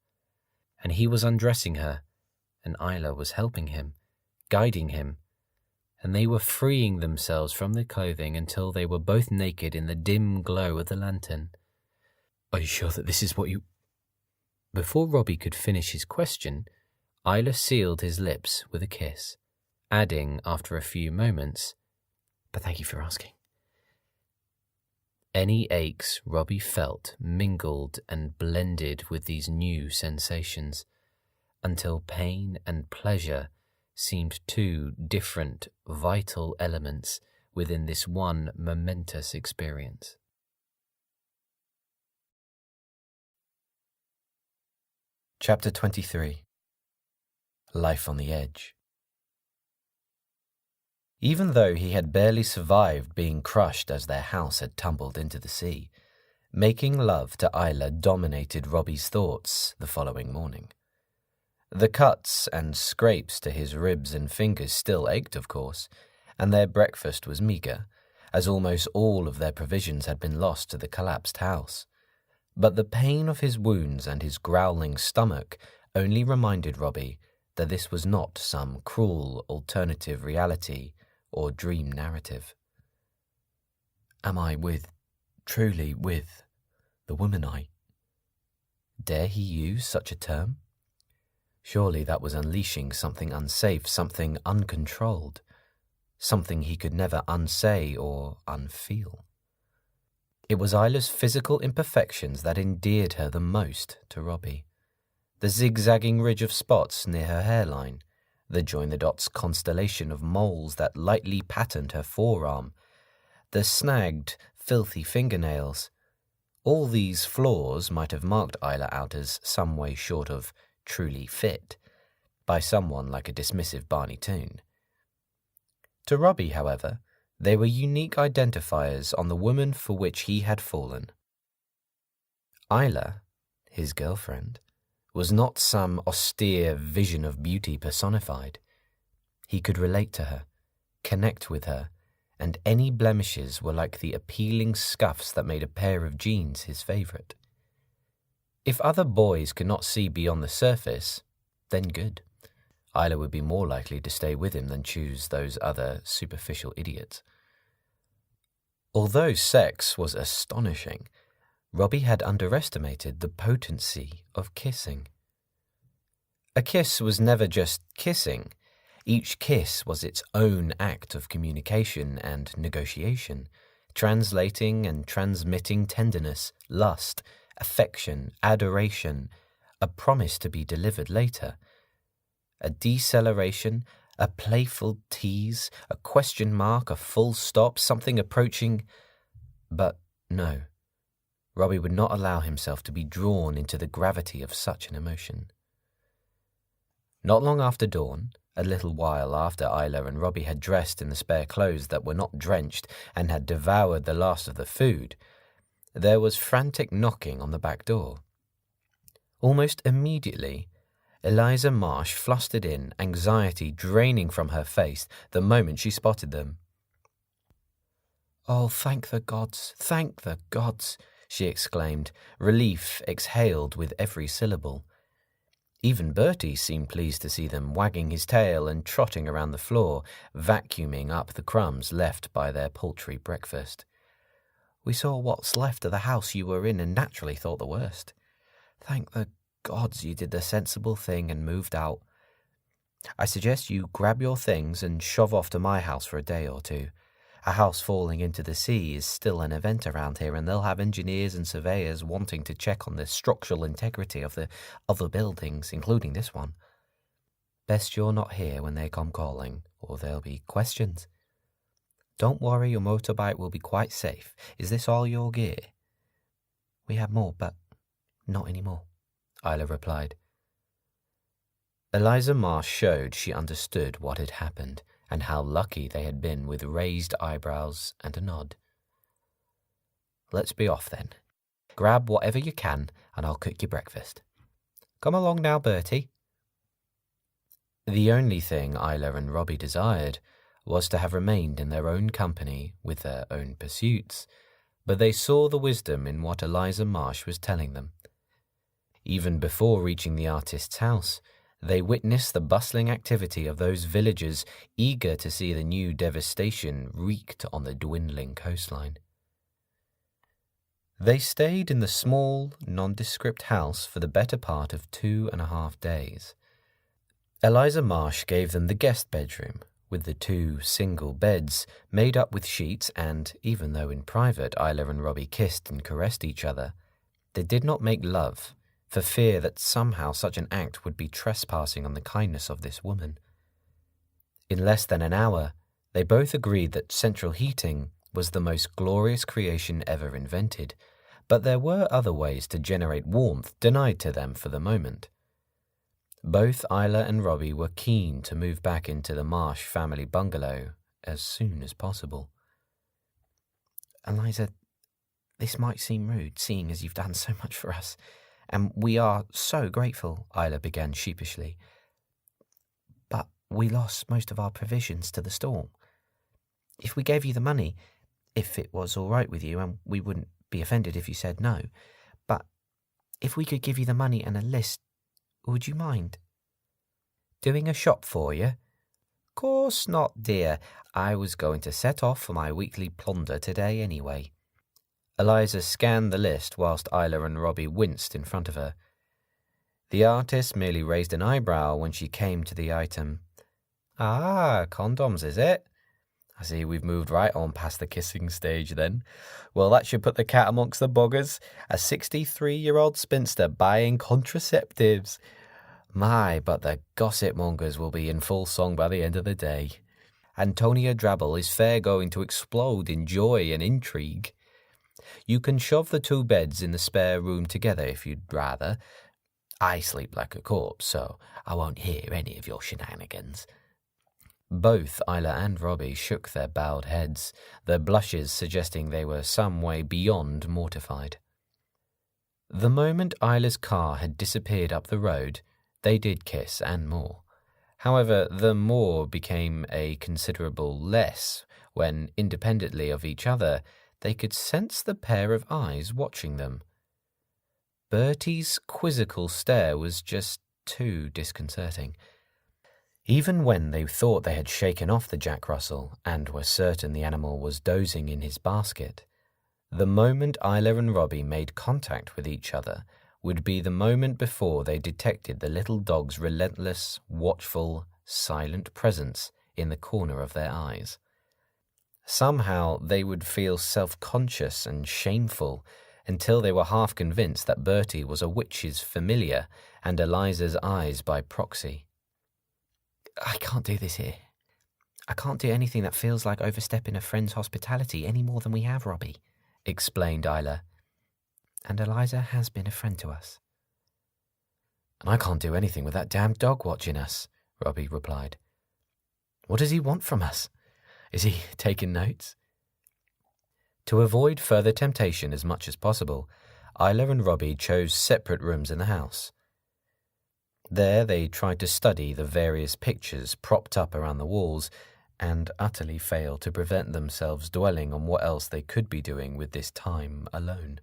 Speaker 2: and he was undressing her, and Isla was helping him, guiding him, and they were freeing themselves from their clothing until they were both naked in the dim glow of the lantern. "Are you sure that this is what you—" Before Robbie could finish his question, Isla sealed his lips with a kiss, adding after a few moments, "But thank you for asking." Any aches Robbie felt mingled and blended with these new sensations, until pain and pleasure seemed two different, vital elements within this one momentous experience. Chapter 23. Life on the Edge. Even though he had barely survived being crushed as their house had tumbled into the sea, making love to Isla dominated Robbie's thoughts the following morning. The cuts and scrapes to his ribs and fingers still ached, of course, and their breakfast was meagre, as almost all of their provisions had been lost to the collapsed house. But the pain of his wounds and his growling stomach only reminded Robbie that this was not some cruel alternative reality or dream narrative. Am I truly with, the woman Dare he use such a term? Surely that was unleashing something unsafe, something uncontrolled, something he could never unsay or unfeel. It was Isla's physical imperfections that endeared her the most to Robbie. The zigzagging ridge of spots near her hairline, the join-the-dots constellation of moles that lightly patterned her forearm, the snagged, filthy fingernails. All these flaws might have marked Isla out as some way short of truly fit by someone like a dismissive Barney Toon. To Robbie, however, They were unique identifiers on the woman for which he had fallen. Isla, his girlfriend, was not some austere vision of beauty personified. He could relate to her, connect with her, and any blemishes were like the appealing scuffs that made a pair of jeans his favorite. If other boys could not see beyond the surface, then good. Isla would be more likely to stay with him than choose those other superficial idiots. Although sex was astonishing, Robbie had underestimated the potency of kissing. A kiss was never just kissing. Each kiss was its own act of communication and negotiation, translating and transmitting tenderness, lust, affection, adoration, a promise to be delivered later, a deceleration, a playful tease, a question mark, a full stop, something approaching. But no, Robbie would not allow himself to be drawn into the gravity of such an emotion. Not long after dawn, a little while after Isla and Robbie had dressed in the spare clothes that were not drenched and had devoured the last of the food, there was frantic knocking on the back door. Almost immediately, Eliza Marsh flustered in, anxiety draining from her face the moment she spotted them. "Oh, thank the gods, she exclaimed, relief exhaled with every syllable. Even Bertie seemed pleased to see them, wagging his tail and trotting around the floor, vacuuming up the crumbs left by their paltry breakfast. "We saw what's left of the house you were in and naturally thought the worst. Thank the gods you did the sensible thing and moved out. I suggest you grab your things and shove off to my house for a day or two. A house falling into the sea is still an event around here, and they'll have engineers and surveyors wanting to check on the structural integrity of the other buildings, including this one. Best you're not here when they come calling, or there'll be questions. Don't worry, your motorbike will be quite safe. Is this all your gear?" "We have more, but not anymore," Isla replied. Eliza Marsh showed she understood what had happened, and how lucky they had been, with raised eyebrows and a nod. "Let's be off then. Grab whatever you can, and I'll cook you breakfast. Come along now, Bertie." The only thing Isla and Robbie desired was to have remained in their own company with their own pursuits, but they saw the wisdom in what Eliza Marsh was telling them. Even before reaching the artist's house, they witnessed the bustling activity of those villagers eager to see the new devastation wreaked on the dwindling coastline. They stayed in the small, nondescript house for the better part of 2.5 days. Eliza Marsh gave them the guest bedroom, with the 2 single beds made up with sheets, and, even though in private Isla and Robbie kissed and caressed each other, they did not make love, for fear that somehow such an act would be trespassing on the kindness of this woman. In less than an hour, they both agreed that central heating was the most glorious creation ever invented, but there were other ways to generate warmth denied to them for the moment. Both Isla and Robbie were keen to move back into the Marsh family bungalow as soon as possible. "Eliza, this might seem rude, seeing as you've done so much for us, and we are so grateful," Isla began sheepishly. "But we lost most of our provisions to the storm. If we gave you the money, if it was all right with you, and we wouldn't be offended if you said no, but if we could give you the money and a list, would you mind?" "Doing a shop for you?" "Course not, dear. I was going to set off for my weekly plunder today anyway." Eliza scanned the list whilst Isla and Robbie winced in front of her. The artist merely raised an eyebrow when she came to the item. "Ah, condoms, is it? I see we've moved right on past the kissing stage then. Well, that should put the cat amongst the buggers. A 63-year-old spinster buying contraceptives. My, but the gossip mongers will be in full song by the end of the day. Antonia Drabble is fair going to explode in joy and intrigue. You can shove the 2 beds in the spare room together if you'd rather. I sleep like a corpse, so I won't hear any of your shenanigans. Both Isla and Robbie shook their bowed heads, their blushes suggesting they were some way beyond mortified. The moment Isla's car had disappeared up the road, they did kiss and more. However, the more became a considerable less when, independently of each other, they could sense the pair of eyes watching them. Bertie's quizzical stare was just too disconcerting. Even when they thought they had shaken off the Jack Russell and were certain the animal was dozing in his basket, the moment Isla and Robbie made contact with each other would be the moment before they detected the little dog's relentless, watchful, silent presence in the corner of their eyes. Somehow they would feel self-conscious and shameful until they were half convinced that Bertie was a witch's familiar and Eliza's eyes by proxy. "I can't do this here. I can't do anything that feels like overstepping a friend's hospitality any more than we have, Robbie," explained Isla. "And Eliza has been a friend to us." "And I can't do anything with that damned dog watching us," Robbie replied. "What does he want from us? Is he taking notes?" To avoid further temptation as much as possible, Isla and Robbie chose separate rooms in the house. There they tried to study the various pictures propped up around the walls and utterly failed to prevent themselves dwelling on what else they could be doing with this time alone.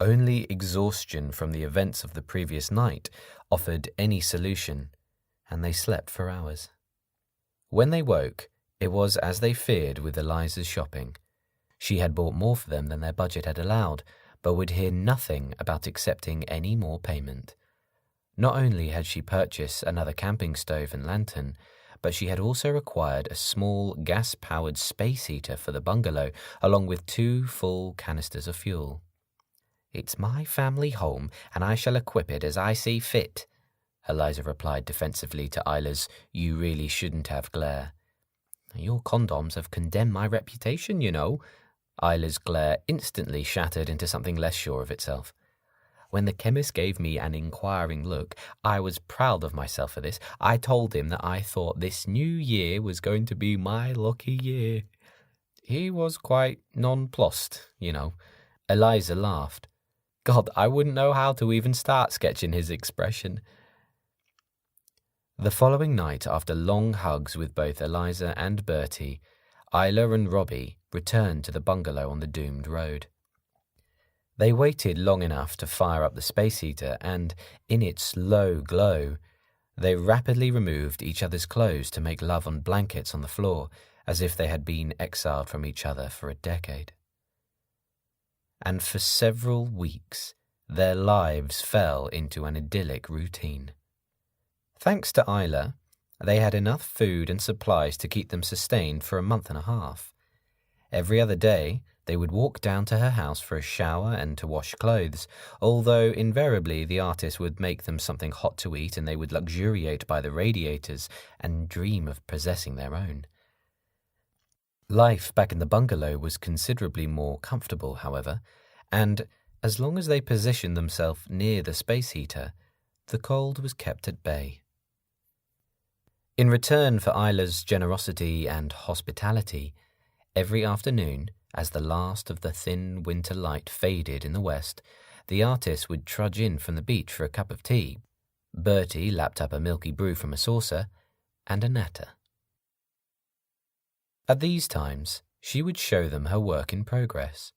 Speaker 2: Only exhaustion from the events of the previous night offered any solution, and they slept for hours. When they woke, it was as they feared with Eliza's shopping. She had bought more for them than their budget had allowed, but would hear nothing about accepting any more payment. Not only had she purchased another camping stove and lantern, but she had also required a small gas-powered space heater for the bungalow, along with 2 full canisters of fuel. "It's my family home, and I shall equip it as I see fit," Eliza replied defensively to Isla's "you really shouldn't have" glare. "Your condoms have condemned my reputation, you know." Isla's glare instantly shattered into something less sure of itself. "When the chemist gave me an inquiring look, I was proud of myself for this. I told him that I thought this new year was going to be my lucky year." He was quite nonplussed, you know. Eliza laughed. God, I wouldn't know how to even start sketching his expression. The following night, after long hugs with both Eliza and Bertie, Isla and Robbie returned to the bungalow on the doomed road. They waited long enough to fire up the space heater, and, in its low glow, they rapidly removed each other's clothes to make love on blankets on the floor, as if they had been exiled from each other for a decade. And for several weeks, their lives fell into an idyllic routine. Thanks to Isla, they had enough food and supplies to keep them sustained for a month and a half. Every other day, they would walk down to her house for a shower and to wash clothes, although invariably the artist would make them something hot to eat and they would luxuriate by the radiators and dream of possessing their own. Life back in the bungalow was considerably more comfortable, however, and as long as they positioned themselves near the space heater, the cold was kept at bay. In return for Isla's generosity and hospitality, every afternoon, as the last of the thin winter light faded in the west, the artist would trudge in from the beach for a cup of tea. Bertie lapped up a milky brew from a saucer, and a natter. At these times, she would show them her work in progress.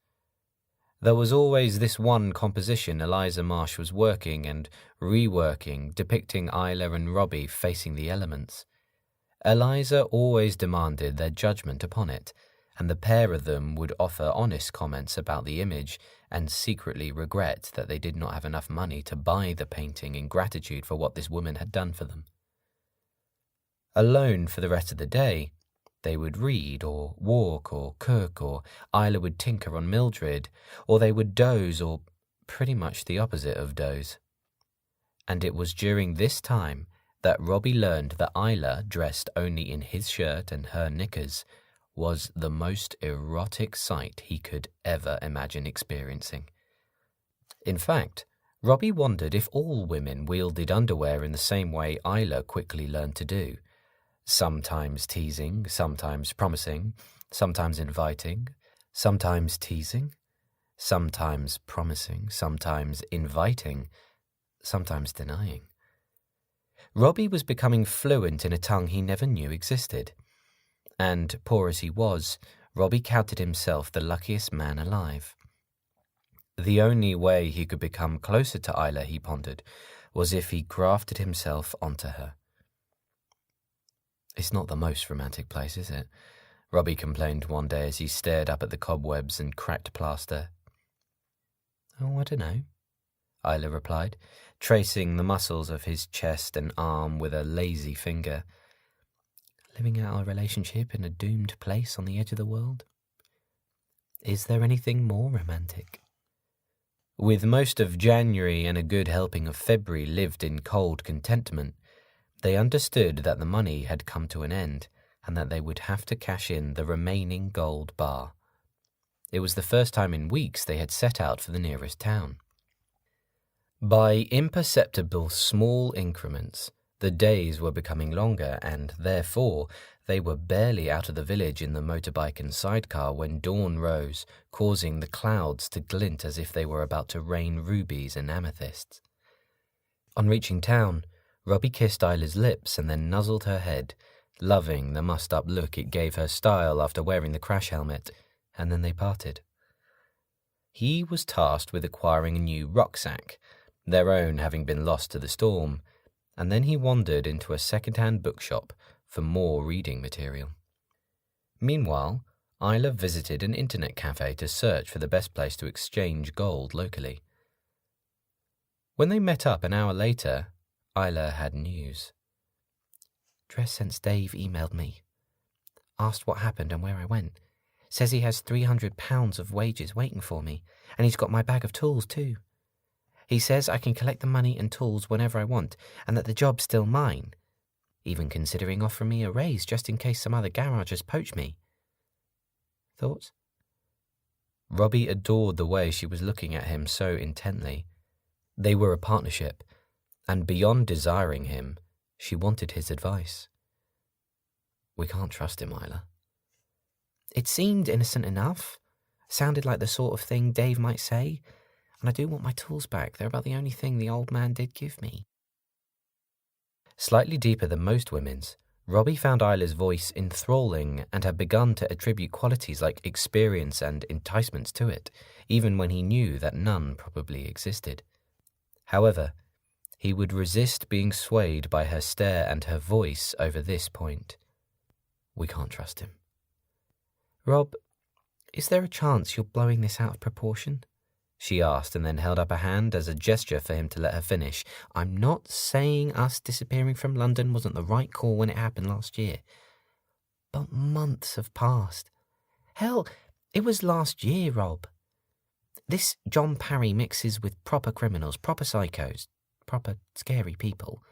Speaker 2: There was always this one composition Eliza Marsh was working and reworking, depicting Isla and Robbie facing the elements. Eliza always demanded their judgment upon it, and the pair of them would offer honest comments about the image and secretly regret that they did not have enough money to buy the painting in gratitude for what this woman had done for them. Alone for the rest of the day, they would read or walk or cook, or Isla would tinker on Mildred, or they would doze, or pretty much the opposite of doze. And it was during this time that Robbie learned that Isla, dressed only in his shirt and her knickers, was the most erotic sight he could ever imagine experiencing. In fact, Robbie wondered if all women wielded underwear in the same way Isla quickly learned to do. Sometimes teasing, sometimes promising, sometimes inviting, sometimes teasing, sometimes promising, sometimes inviting, sometimes denying. Robbie was becoming fluent in a tongue he never knew existed. And, poor as he was, Robbie counted himself the luckiest man alive. The only way he could become closer to Isla, he pondered, was if he grafted himself onto her. "It's not the most romantic place, is it?" Robbie complained one day as he stared up at the cobwebs and cracked plaster. "Oh, I don't know," Isla replied, tracing the muscles of his chest and arm with a lazy finger. "Living out our relationship in a doomed place on the edge of the world? Is there anything more romantic?" With most of January and a good helping of February lived in cold contentment, they understood that the money had come to an end and that they would have to cash in the remaining gold bar. It was the first time in weeks they had set out for the nearest town. By imperceptible small increments, the days were becoming longer and, therefore, they were barely out of the village in the motorbike and sidecar when dawn rose, causing the clouds to glint as if they were about to rain rubies and amethysts. On reaching town, Robbie kissed Isla's lips and then nuzzled her head, loving the mussed-up look it gave her style after wearing the crash helmet, and then they parted. He was tasked with acquiring a new rucksack, their own having been lost to the storm, and then he wandered into a second-hand bookshop for more reading material. Meanwhile, Isla visited an internet cafe to search for the best place to exchange gold locally. When they met up an hour later, Isla had news. "Dress Sense Dave emailed me. Asked what happened and where I went. Says he has £300 of wages waiting for me, and he's got my bag of tools too. He says I can collect the money and tools whenever I want, and that the job's still mine. Even considering offering me a raise just in case some other garages poach me. Thoughts?" Robbie adored the way she was looking at him so intently. They were a partnership, and beyond desiring him, she wanted his advice. "We can't trust him, Isla." "It seemed innocent enough. Sounded like the sort of thing Dave might say. And I do want my tools back. They're about the only thing the old man did give me." Slightly deeper than most women's, Robbie found Isla's voice enthralling and had begun to attribute qualities like experience and enticements to it, even when he knew that none probably existed. However, he would resist being swayed by her stare and her voice over this point. "We can't trust him." "Rob, is there a chance you're blowing this out of proportion?" she asked, and then held up a hand as a gesture for him to let her finish. "I'm not saying us disappearing from London wasn't the right call when it happened last year. But months have passed. Hell, it was last year, Rob. This John Parry mixes with proper criminals, proper psychos, proper scary people.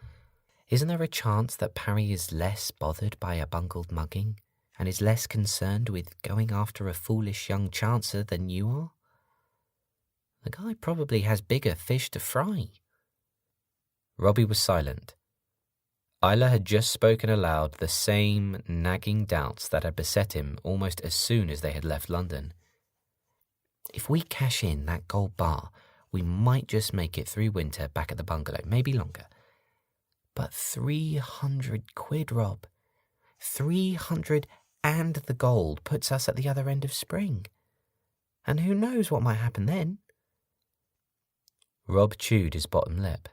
Speaker 2: Isn't there a chance that Parry is less bothered by a bungled mugging and is less concerned with going after a foolish young chancer than you are? The guy probably has bigger fish to fry." Robbie was silent. Isla had just spoken aloud the same nagging doubts that had beset him almost as soon as they had left London. "If we cash in that gold bar, we might just make it through winter back at the bungalow, maybe longer. But 300 quid, Rob. 300 and the gold puts us at the other end of spring. And who knows what might happen then?" Rob chewed his bottom lip.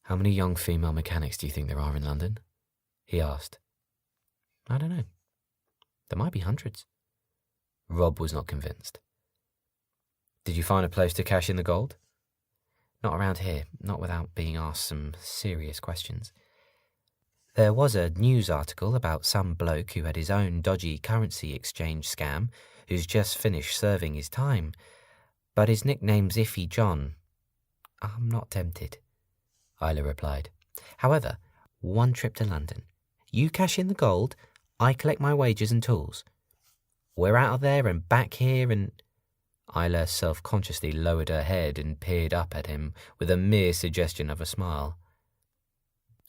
Speaker 2: "How many young female mechanics do you think there are in London?" he asked. "I don't know. There might be hundreds." Rob was not convinced. "Did you find a place to cash in the gold?" "Not around here, not without being asked some serious questions. There was a news article about some bloke who had his own dodgy currency exchange scam who's just finished serving his time. But his nickname's Iffy John. I'm not tempted," Isla replied. "However, one trip to London. You cash in the gold, I collect my wages and tools. We're out of there and back here and—" Isla self-consciously lowered her head and peered up at him with a mere suggestion of a smile.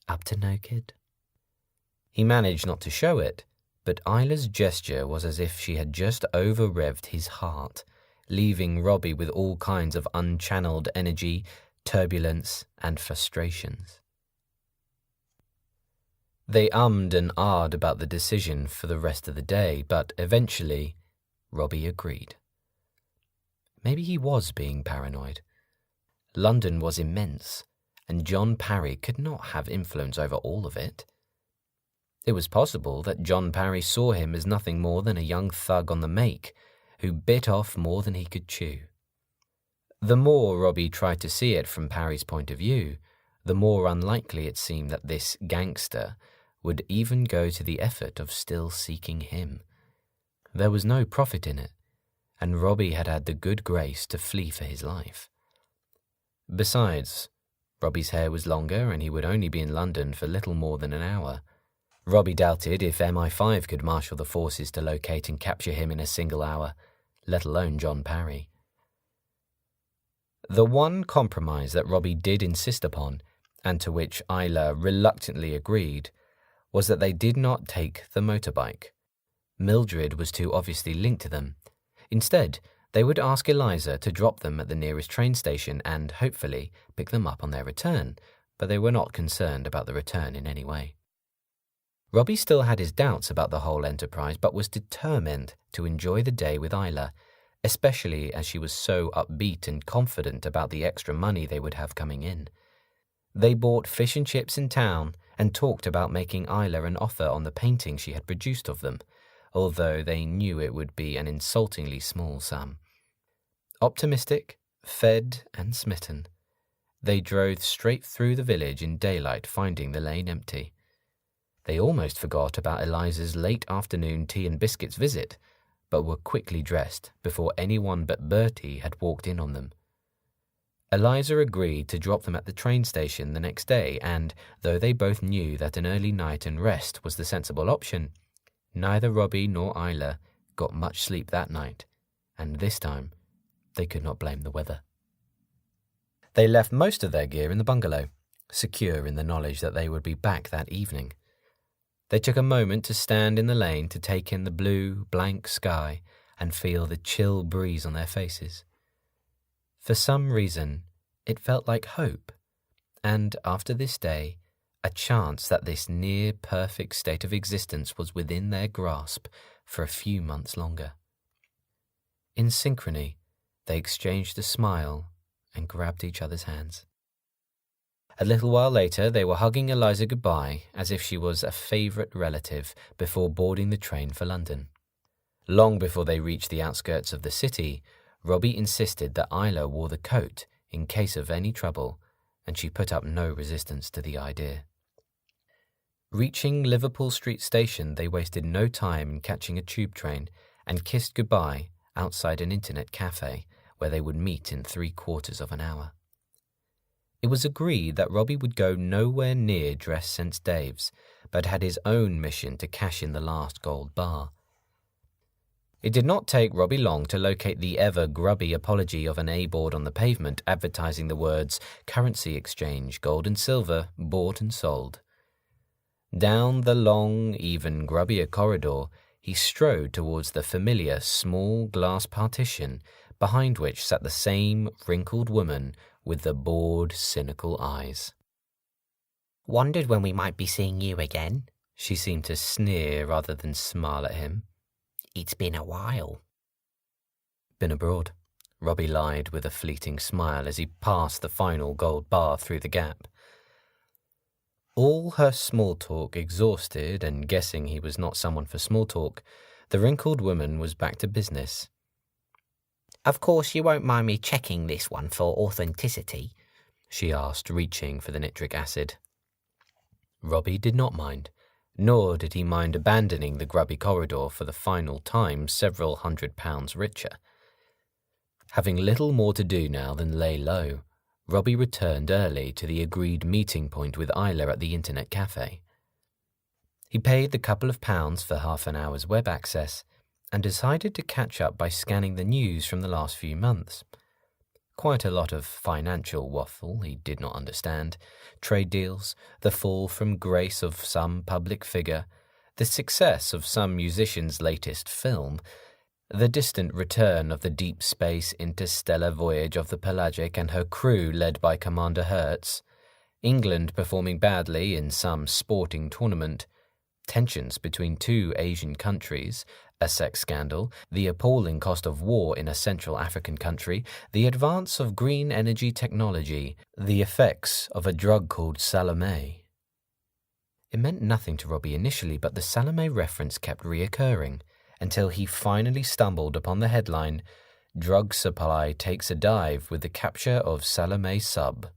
Speaker 2: "Up to no good?" He managed not to show it, but Isla's gesture was as if she had just over-revved his heart, leaving Robbie with all kinds of unchanneled energy, turbulence, and frustrations. They ummed and ahed about the decision for the rest of the day, but eventually, Robbie agreed. Maybe he was being paranoid. London was immense, and John Parry could not have influence over all of it. It was possible that John Parry saw him as nothing more than a young thug on the make, who bit off more than he could chew. The more Robbie tried to see it from Parry's point of view, the more unlikely it seemed that this gangster would even go to the effort of still seeking him. There was no profit in it, and Robbie had had the good grace to flee for his life. Besides, Robbie's hair was longer and he would only be in London for little more than an hour. Robbie doubted if MI5 could marshal the forces to locate and capture him in a single hour, let alone John Parry. The one compromise that Robbie did insist upon, and to which Isla reluctantly agreed, was that they did not take the motorbike. Mildred was too obviously linked to them. Instead, they would ask Eliza to drop them at the nearest train station and, hopefully, pick them up on their return, but they were not concerned about the return in any way. Robbie still had his doubts about the whole enterprise, but was determined to enjoy the day with Isla, especially as she was so upbeat and confident about the extra money they would have coming in. They bought fish and chips in town and talked about making Isla an offer on the painting she had produced of them, although they knew it would be an insultingly small sum. Optimistic, fed, and smitten, they drove straight through the village in daylight, finding the lane empty. They almost forgot about Eliza's late afternoon tea and biscuits visit, but were quickly dressed before anyone but Bertie had walked in on them. Eliza agreed to drop them at the train station the next day, and, though they both knew that an early night and rest was the sensible option, neither Robbie nor Isla got much sleep that night, and this time they could not blame the weather. They left most of their gear in the bungalow, secure in the knowledge that they would be back that evening. They took a moment to stand in the lane to take in the blue, blank sky and feel the chill breeze on their faces. For some reason, it felt like hope, and after this day, a chance that this near-perfect state of existence was within their grasp for a few months longer. In synchrony, they exchanged a smile and grabbed each other's hands. A little while later, they were hugging Eliza goodbye as if she was a favourite relative before boarding the train for London. Long before they reached the outskirts of the city, Robbie insisted that Isla wore the coat in case of any trouble, and she put up no resistance to the idea. Reaching Liverpool Street Station, they wasted no time in catching a tube train and kissed goodbye outside an internet cafe where they would meet in 3/4 of an hour. It was agreed that Robbie would go nowhere near Dress Sense Dave's, but had his own mission to cash in the last gold bar. It did not take Robbie long to locate the ever-grubby apology of an A-board on the pavement advertising the words "Currency Exchange, Gold and Silver, Bought and Sold." Down the long, even grubbier corridor, he strode towards the familiar small glass partition behind which sat the same wrinkled woman with the bored, cynical eyes.
Speaker 3: "Wondered when we might be seeing you again."
Speaker 2: She seemed to sneer rather than smile at him.
Speaker 3: "It's been a while."
Speaker 2: "Been abroad," Robbie lied with a fleeting smile as he passed the final gold bar through the gap. All her small talk exhausted and guessing he was not someone for small talk, the wrinkled woman was back to business.
Speaker 3: "Of course you won't mind me checking this one for authenticity?"
Speaker 2: she asked, reaching for the nitric acid. Robbie did not mind, nor did he mind abandoning the grubby corridor for the final time several £100 richer. Having little more to do now than lay low, Robbie returned early to the agreed meeting point with Isla at the internet cafe. He paid the couple of pounds for half an hour's web access and decided to catch up by scanning the news from the last few months. Quite a lot of financial waffle he did not understand, trade deals, the fall from grace of some public figure, the success of some musician's latest film, the distant return of the deep space interstellar voyage of the Pelagic and her crew led by Commander Hertz, England performing badly in some sporting tournament, tensions between two Asian countries, a sex scandal, the appalling cost of war in a Central African country, the advance of green energy technology, the effects of a drug called Salome. It meant nothing to Robbie initially, but the Salome reference kept reoccurring until he finally stumbled upon the headline, "Drug Supply Takes a Dive with the Capture of Salome Sub."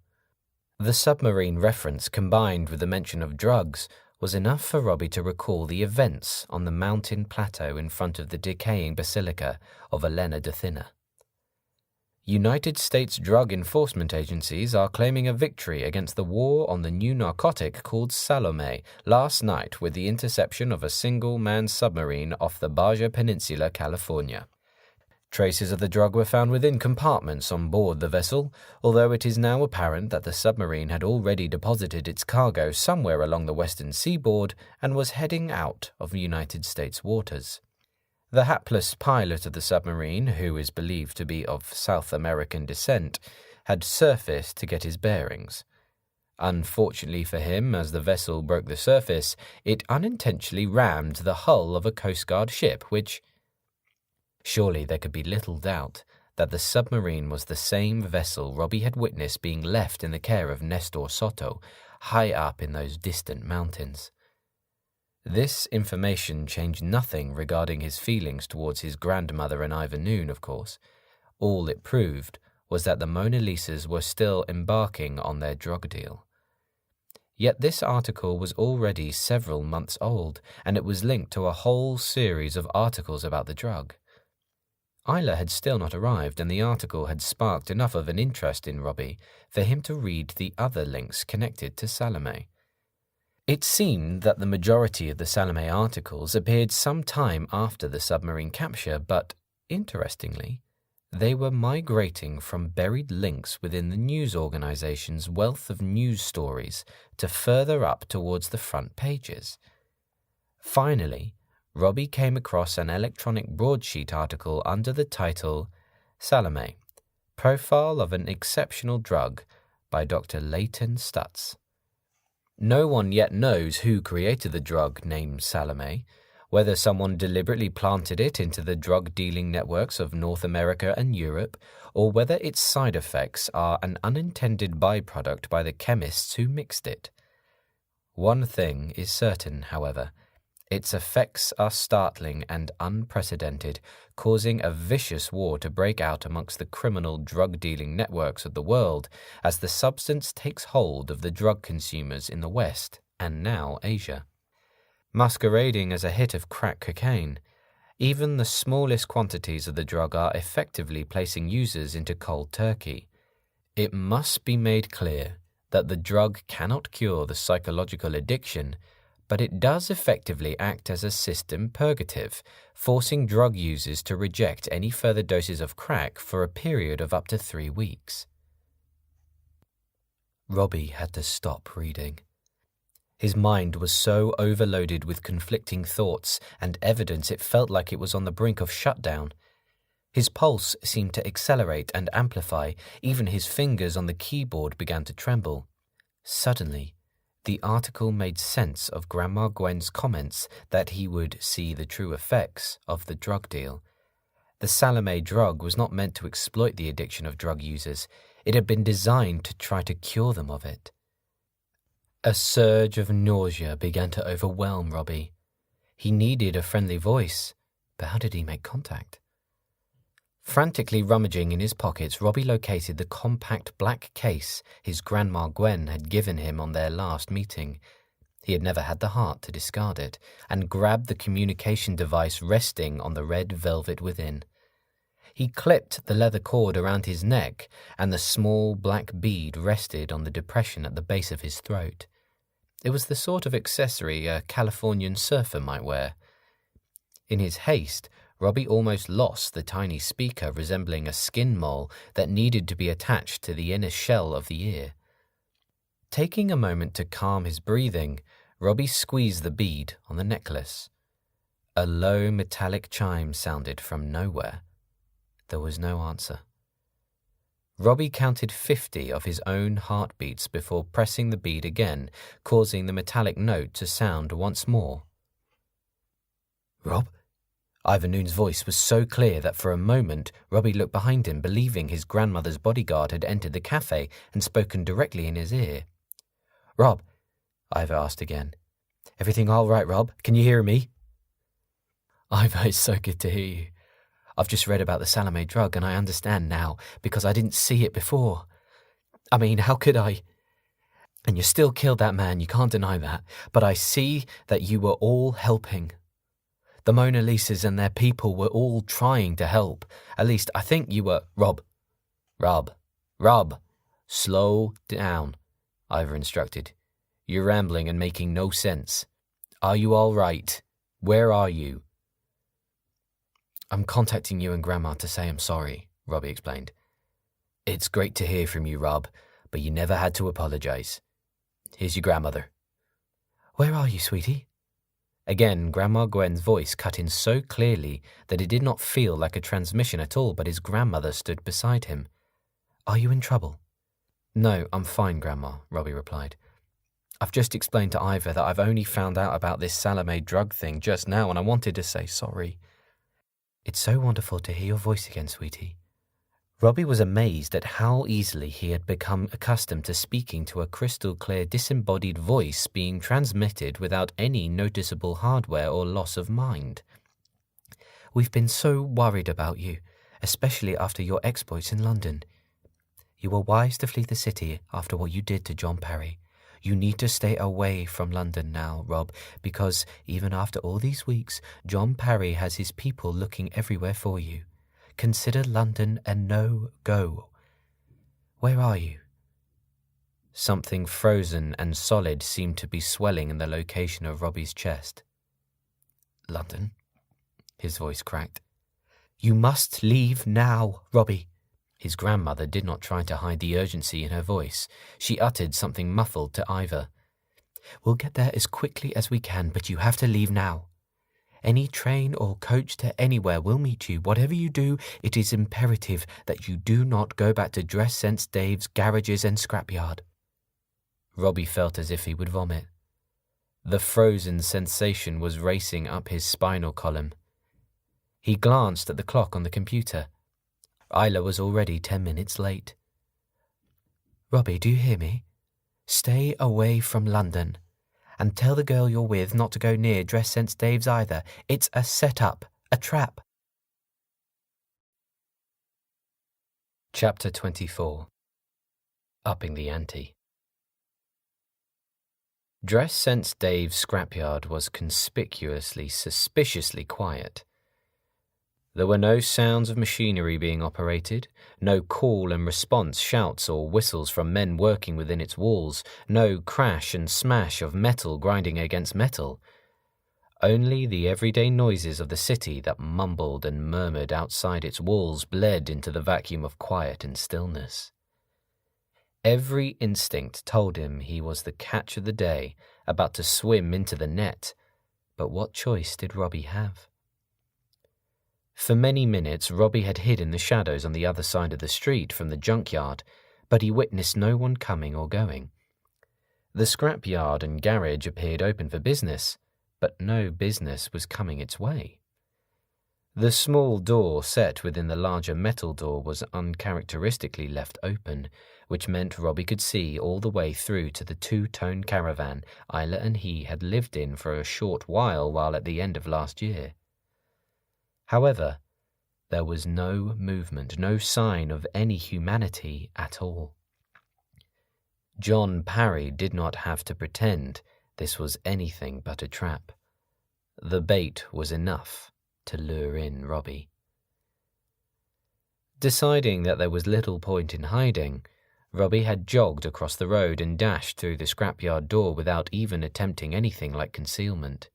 Speaker 2: The submarine reference, combined with the mention of drugs, was enough for Robbie to recall the events on the mountain plateau in front of the decaying basilica of Elena Dathina. United States drug enforcement agencies are claiming a victory against the war on the new narcotic called Salome last night with the interception of a single-man submarine off the Baja Peninsula, California. Traces of the drug were found within compartments on board the vessel, although it is now apparent that the submarine had already deposited its cargo somewhere along the western seaboard and was heading out of United States waters. The hapless pilot of the submarine, who is believed to be of South American descent, had surfaced to get his bearings. Unfortunately for him, as the vessel broke the surface, it unintentionally rammed the hull of a Coast Guard ship, which... Surely there could be little doubt that the submarine was the same vessel Robbie had witnessed being left in the care of Nestor Soto, high up in those distant mountains. This information changed nothing regarding his feelings towards his grandmother and Ivor Noon, of course. All it proved was that the Mona Lisas were still embarking on their drug deal. Yet this article was already several months old, and it was linked to a whole series of articles about the drug. Isla had still not arrived, and the article had sparked enough of an interest in Robbie for him to read the other links connected to Salome. It seemed that the majority of the Salome articles appeared some time after the submarine capture, but, interestingly, they were migrating from buried links within the news organization's wealth of news stories to further up towards the front pages. Finally, Robbie came across an electronic broadsheet article under the title Salome, Profile of an Exceptional Drug by Dr. Leighton Stutz. No one yet knows who created the drug named Salome, whether someone deliberately planted it into the drug-dealing networks of North America and Europe, or whether its side effects are an unintended byproduct by the chemists who mixed it. One thing is certain, however. Its effects are startling and unprecedented, causing a vicious war to break out amongst the criminal drug-dealing networks of the world as the substance takes hold of the drug consumers in the West and now Asia. Masquerading as a hit of crack cocaine, even the smallest quantities of the drug are effectively placing users into cold turkey. It must be made clear that the drug cannot cure the psychological addiction, but it does effectively act as a system purgative, forcing drug users to reject any further doses of crack for a period of up to 3 weeks. Robbie had to stop reading. His mind was so overloaded with conflicting thoughts and evidence it felt like it was on the brink of shutdown. His pulse seemed to accelerate and amplify, even his fingers on the keyboard began to tremble. Suddenly, the article made sense of Grandma Gwen's comments that he would see the true effects of the drug deal. The Salome drug was not meant to exploit the addiction of drug users. It had been designed to try to cure them of it. A surge of nausea began to overwhelm Robbie. He needed a friendly voice, but how did he make contact? Frantically rummaging in his pockets, Robbie located the compact black case his Grandma Gwen had given him on their last meeting. He had never had the heart to discard it, and grabbed the communication device resting on the red velvet within. He clipped the leather cord around his neck, and the small black bead rested on the depression at the base of his throat. It was the sort of accessory a Californian surfer might wear. In his haste, Robbie almost lost the tiny speaker resembling a skin mole that needed to be attached to the inner shell of the ear. Taking a moment to calm his breathing, Robbie squeezed the bead on the necklace. A low metallic chime sounded from nowhere. There was no answer. Robbie counted 50 of his own heartbeats before pressing the bead again, causing the metallic note to sound once more. "Rob?" Ivor Noon's voice was so clear that for a moment Robbie looked behind him, believing his grandmother's bodyguard had entered the cafe and spoken directly in his ear. "Rob?" Ivor asked again. "Everything all right, Rob? Can you hear me?" "Ivor, it's so good to hear you. I've just read about the Salome drug and I understand now because I didn't see it before. I mean, how could I? And you still killed that man, you can't deny that. But I see that you were all helping. The Mona Lisas and their people were all trying to help. At least I think you were." Rob, slow down," Ivor instructed. "You're rambling and making no sense. Are you all right? Where are you?" "I'm contacting you and Grandma to say I'm sorry," Robbie explained. "It's great to hear from you, Rob, but you never had to apologize. Here's your grandmother." "Where are you, sweetie?" Again, Grandma Gwen's voice cut in so clearly that it did not feel like a transmission at all, but his grandmother stood beside him. "Are you in trouble?" "No, I'm fine, Grandma," Robbie replied. "I've just explained to Ivor that I've only found out about this Salome drug thing just now and I wanted to say sorry." "It's so wonderful to hear your voice again, sweetie." Robbie was amazed at how easily he had become accustomed to speaking to a crystal-clear disembodied voice being transmitted without any noticeable hardware or loss of mind. "We've been so worried about you, especially after your exploits in London. You were wise to flee the city after what you did to John Parry. You need to stay away from London now, Rob, because even after all these weeks, John Parry has his people looking everywhere for you. Consider London a no-go. Where are you?" Something frozen and solid seemed to be swelling in the location of Robbie's chest. "London?" His voice cracked. "You must leave now, Robbie." His grandmother did not try to hide the urgency in her voice. She uttered something muffled to Ivor. "We'll get there as quickly as we can, but you have to leave now. Any train or coach to anywhere will meet you. Whatever you do, it is imperative that you do not go back to Dress Sense Dave's garages and scrapyard." Robbie felt as if he would vomit. The frozen sensation was racing up his spinal column. He glanced at the clock on the computer. Isla was already 10 minutes late. "Robbie, do you hear me? Stay away from London. And tell the girl you're with not to go near Dress Sense Dave's either. It's a setup, a trap." Chapter 24. Upping the Ante. Dress Sense Dave's scrapyard was conspicuously, suspiciously quiet. There were no sounds of machinery being operated, no call and response shouts or whistles from men working within its walls, no crash and smash of metal grinding against metal. Only the everyday noises of the city that mumbled and murmured outside its walls bled into the vacuum of quiet and stillness. Every instinct told him he was the catch of the day, about to swim into the net, but what choice did Robbie have? For many minutes, Robbie had hid in the shadows on the other side of the street from the junkyard, but he witnessed no one coming or going. The scrapyard and garage appeared open for business, but no business was coming its way. The small door set within the larger metal door was uncharacteristically left open, which meant Robbie could see all the way through to the two-tone caravan Isla and he had lived in for a short while at the end of last year. However, there was no movement, no sign of any humanity at all. John Parry did not have to pretend this was anything but a trap. The bait was enough to lure in Robbie. Deciding that there was little point in hiding, Robbie had jogged across the road and dashed through the scrapyard door without even attempting anything like concealment.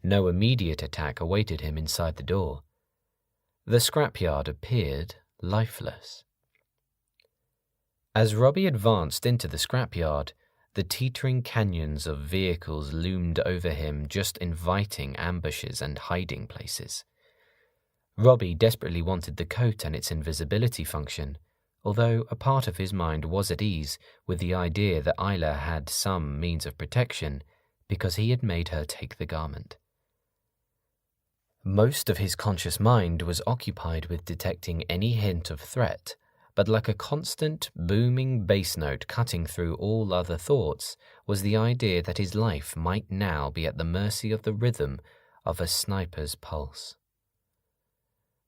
Speaker 2: No immediate attack awaited him inside the door. The scrapyard appeared lifeless. As Robbie advanced into the scrapyard, the teetering canyons of vehicles loomed over him, just inviting ambushes and hiding places. Robbie desperately wanted the coat and its invisibility function, although a part of his mind was at ease with the idea that Isla had some means of protection because he had made her take the garment. Most of his conscious mind was occupied with detecting any hint of threat, but like a constant, booming bass note cutting through all other thoughts was the idea that his life might now be at the mercy of the rhythm of a sniper's pulse.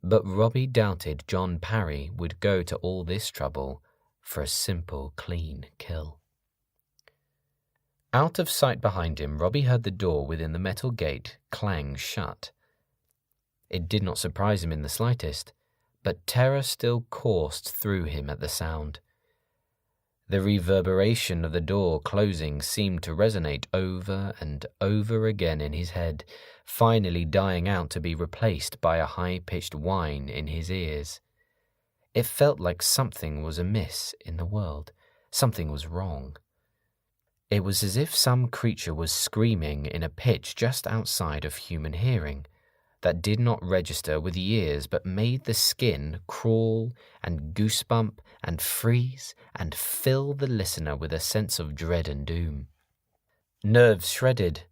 Speaker 2: But Robbie doubted John Parry would go to all this trouble for a simple, clean kill. Out of sight behind him, Robbie heard the door within the metal gate clang shut. It did not surprise him in the slightest, but terror still coursed through him at the sound. The reverberation of the door closing seemed to resonate over and over again in his head, finally dying out to be replaced by a high-pitched whine in his ears. It felt like something was amiss in the world. Something was wrong. It was as if some creature was screaming in a pitch just outside of human hearing, that did not register with the ears but made the skin crawl and goosebump and freeze and fill the listener with a sense of dread and doom. Nerves shredded,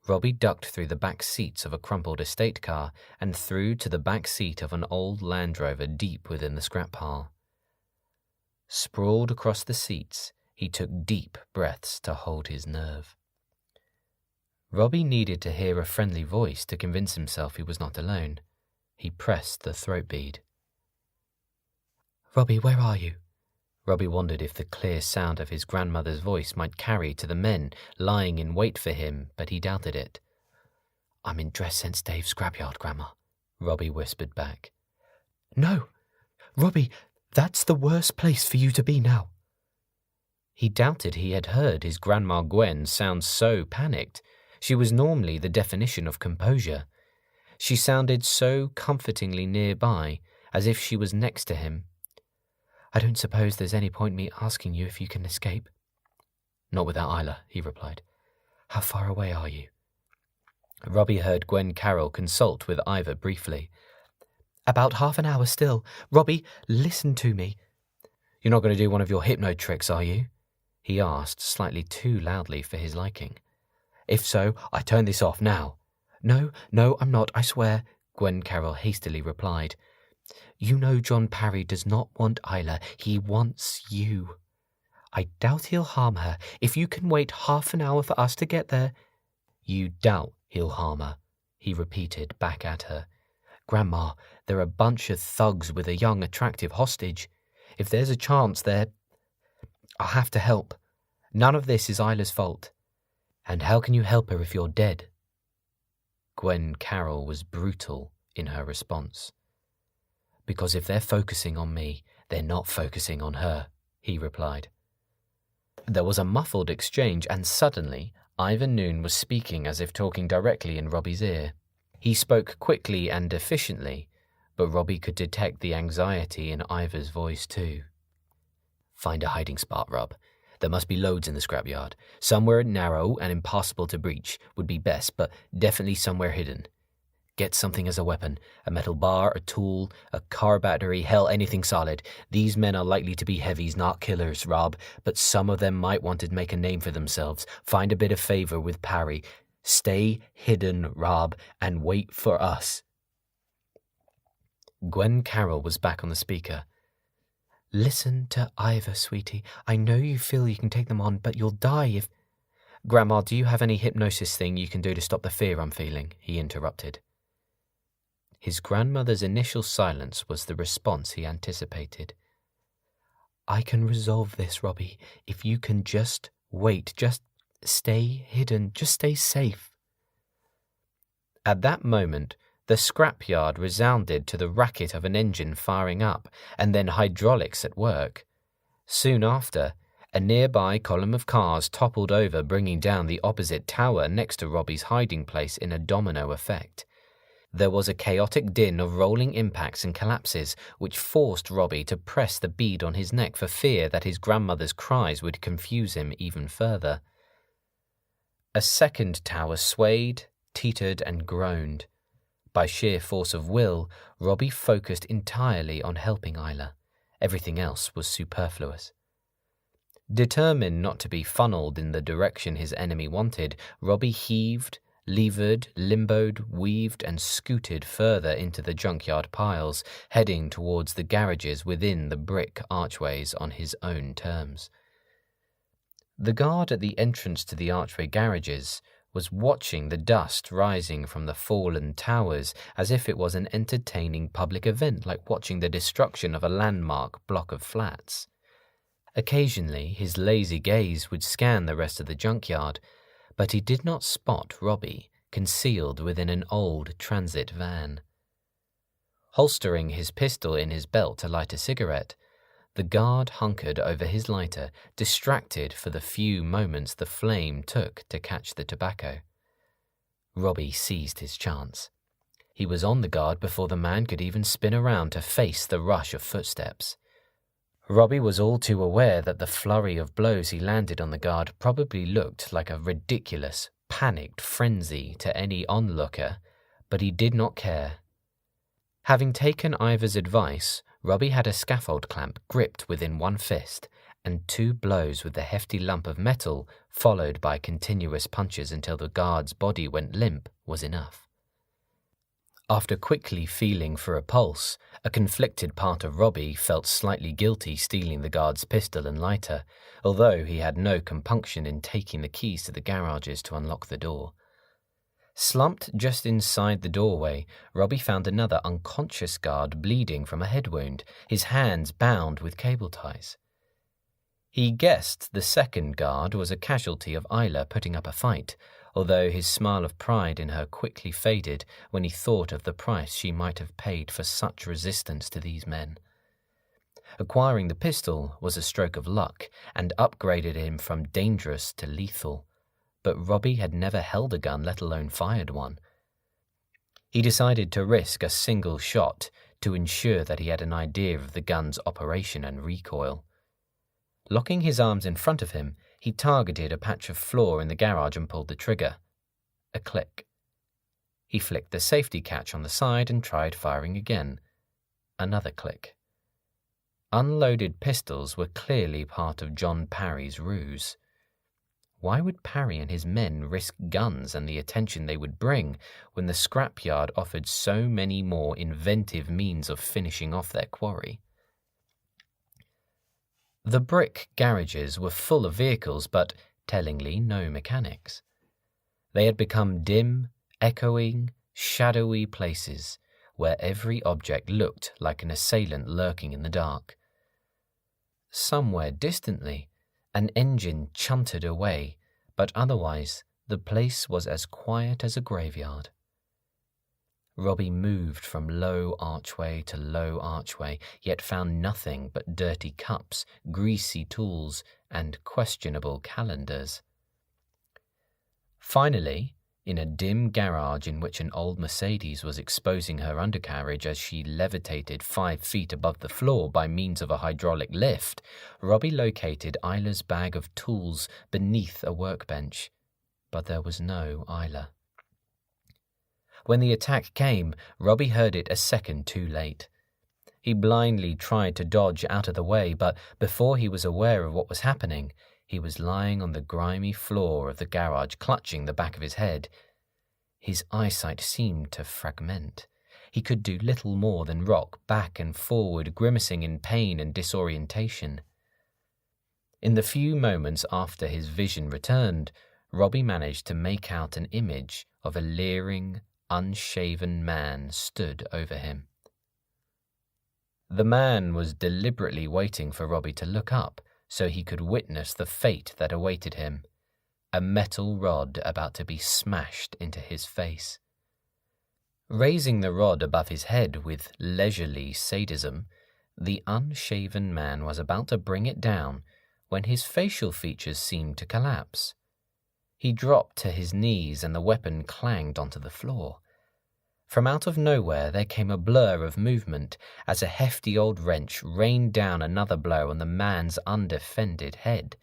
Speaker 2: Robbie ducked through the back seats of a crumpled estate car and through to the back seat of an old Land Rover deep within the scrap pile. Sprawled across the seats, he took deep breaths to hold his nerve. Robbie needed to hear a friendly voice to convince himself he was not alone. He pressed the throat bead. "Robbie, where are you?" Robbie wondered if the clear sound of his grandmother's voice might carry to the men lying in wait for him, but he doubted it. "I'm in Dress Sense Dave's scrapyard, Grandma," Robbie whispered back. "No! Robbie, that's the worst place for you to be now." He doubted he had heard his Grandma Gwen sound so panicked. She was normally the definition of composure. She sounded so comfortingly nearby, as if she was next to him. "I don't suppose there's any point me asking you if you can escape." "Not without Isla," he replied. "How far away are you?" Robbie heard Gwen Carroll consult with Ivor briefly. "About half an hour still. Robbie, listen to me." "You're not going to do one of your hypno tricks, are you?" he asked, slightly too loudly for his liking. "If so, I turn this off now." No, I'm not, I swear," Gwen Carroll hastily replied. "You know John Parry does not want Isla. He wants you. I doubt he'll harm her. If you can wait half an hour for us to get there—" "You doubt he'll harm her," he repeated back at her. "Grandma, they're a bunch of thugs with a young, attractive hostage. If there's a chance I'll have to help. None of this is Isla's fault." "And how can you help her if you're dead?" Gwen Carroll was brutal in her response. "Because if they're focusing on me, they're not focusing on her," he replied. There was a muffled exchange, and suddenly Ivor Noon was speaking as if talking directly in Robbie's ear. He spoke quickly and efficiently, but Robbie could detect the anxiety in Ivor's voice too. "Find a hiding spot, Rob. There must be loads in the scrapyard. Somewhere narrow and impossible to breach would be best, but definitely somewhere hidden. Get something as a weapon, a metal bar, a tool, a car battery, hell, anything solid. These men are likely to be heavies, not killers, Rob, but some of them might want to make a name for themselves. Find a bit of favor with Parry. Stay hidden, Rob, and wait for us." Gwen Carroll was back on the speaker. "Listen to Ivor, sweetie. I know you feel you can take them on, but you'll die if—" "Grandma, do you have any hypnosis thing you can do to stop the fear I'm feeling?" he interrupted. His grandmother's initial silence was the response he anticipated. "I can resolve this, Robbie, if you can just wait, just stay hidden, just stay safe." At that moment, the scrapyard resounded to the racket of an engine firing up, and then hydraulics at work. Soon after, A nearby column of cars toppled over, bringing down the opposite tower next to Robbie's hiding place in a domino effect. There was a chaotic din of rolling impacts and collapses, which forced Robbie to press the bead on his neck for fear that his grandmother's cries would confuse him even further. A second tower swayed, teetered, and groaned. By sheer force of will, Robbie focused entirely on helping Isla. Everything else was superfluous. Determined not to be funneled in the direction his enemy wanted, Robbie heaved, levered, limboed, weaved, and scooted further into the junkyard piles, heading towards the garages within the brick archways on his own terms. The guard at the entrance to the archway garages was watching the dust rising from the fallen towers as if it was an entertaining public event like watching the destruction of a landmark block of flats. Occasionally, his lazy gaze would scan the rest of the junkyard, but he did not spot Robbie, concealed within an old transit van. Holstering his pistol in his belt to light a cigarette, the guard hunkered over his lighter, distracted for the few moments the flame took to catch the tobacco. Robbie seized his chance. He was on the guard before the man could even spin around to face the rush of footsteps. Robbie was all too aware that the flurry of blows he landed on the guard probably looked like a ridiculous, panicked frenzy to any onlooker, but he did not care. Having taken Ivor's advice, Robbie had a scaffold clamp gripped within one fist, and 2 blows with the hefty lump of metal, followed by continuous punches until the guard's body went limp, was enough. After quickly feeling for a pulse, a conflicted part of Robbie felt slightly guilty stealing the guard's pistol and lighter, although he had no compunction in taking the keys to the garages to unlock the door. Slumped just inside the doorway, Robbie found another unconscious guard bleeding from a head wound, his hands bound with cable ties. He guessed the second guard was a casualty of Isla putting up a fight, although his smile of pride in her quickly faded when he thought of the price she might have paid for such resistance to these men. Acquiring the pistol was a stroke of luck and upgraded him from dangerous to lethal, but Robbie had never held a gun, let alone fired one. He decided to risk a single shot to ensure that he had an idea of the gun's operation and recoil. Locking his arms in front of him, he targeted a patch of floor in the garage and pulled the trigger. A click. He flicked the safety catch on the side and tried firing again. Another click. Unloaded pistols were clearly part of John Parry's ruse. Why would Parry and his men risk guns and the attention they would bring when the scrapyard offered so many more inventive means of finishing off their quarry? The brick garages were full of vehicles, but, tellingly, no mechanics. They had become dim, echoing, shadowy places where every object looked like an assailant lurking in the dark. Somewhere distantly, an engine chuntered away, but otherwise the place was as quiet as a graveyard. Robbie moved from low archway to low archway, yet found nothing but dirty cups, greasy tools, and questionable calendars. Finally, in a dim garage in which an old Mercedes was exposing her undercarriage as she levitated 5 feet above the floor by means of a hydraulic lift, Robbie located Isla's bag of tools beneath a workbench, but there was no Isla. When the attack came, Robbie heard it a second too late. He blindly tried to dodge out of the way, but before he was aware of what was happening, he was lying on the grimy floor of the garage, clutching the back of his head. His eyesight seemed to fragment. He could do little more than rock back and forward, grimacing in pain and disorientation. In the few moments after his vision returned, Robbie managed to make out an image of a leering, unshaven man stood over him. The man was deliberately waiting for Robbie to look up so he could witness the fate that awaited him, a metal rod about to be smashed into his face. Raising the rod above his head with leisurely sadism, the unshaven man was about to bring it down when his facial features seemed to collapse. He dropped to his knees and the weapon clanged onto the floor. From out of nowhere there came a blur of movement as a hefty old wrench rained down another blow on the man's undefended head.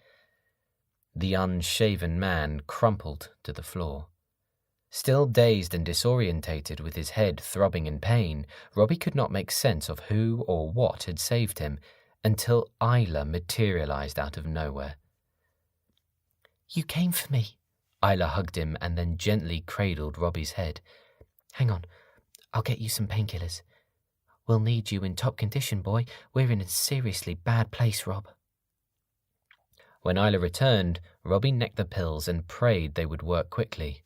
Speaker 2: The unshaven man crumpled to the floor. Still dazed and disorientated with his head throbbing in pain, Robbie could not make sense of who or what had saved him until Isla materialized out of nowhere.
Speaker 3: "You came for me."
Speaker 2: Isla hugged him and then gently cradled Robbie's head.
Speaker 3: "Hang on, I'll get you some painkillers. We'll need you in top condition, boy. We're in a seriously bad place, Rob."
Speaker 2: When Isla returned, Robbie necked the pills and prayed they would work quickly.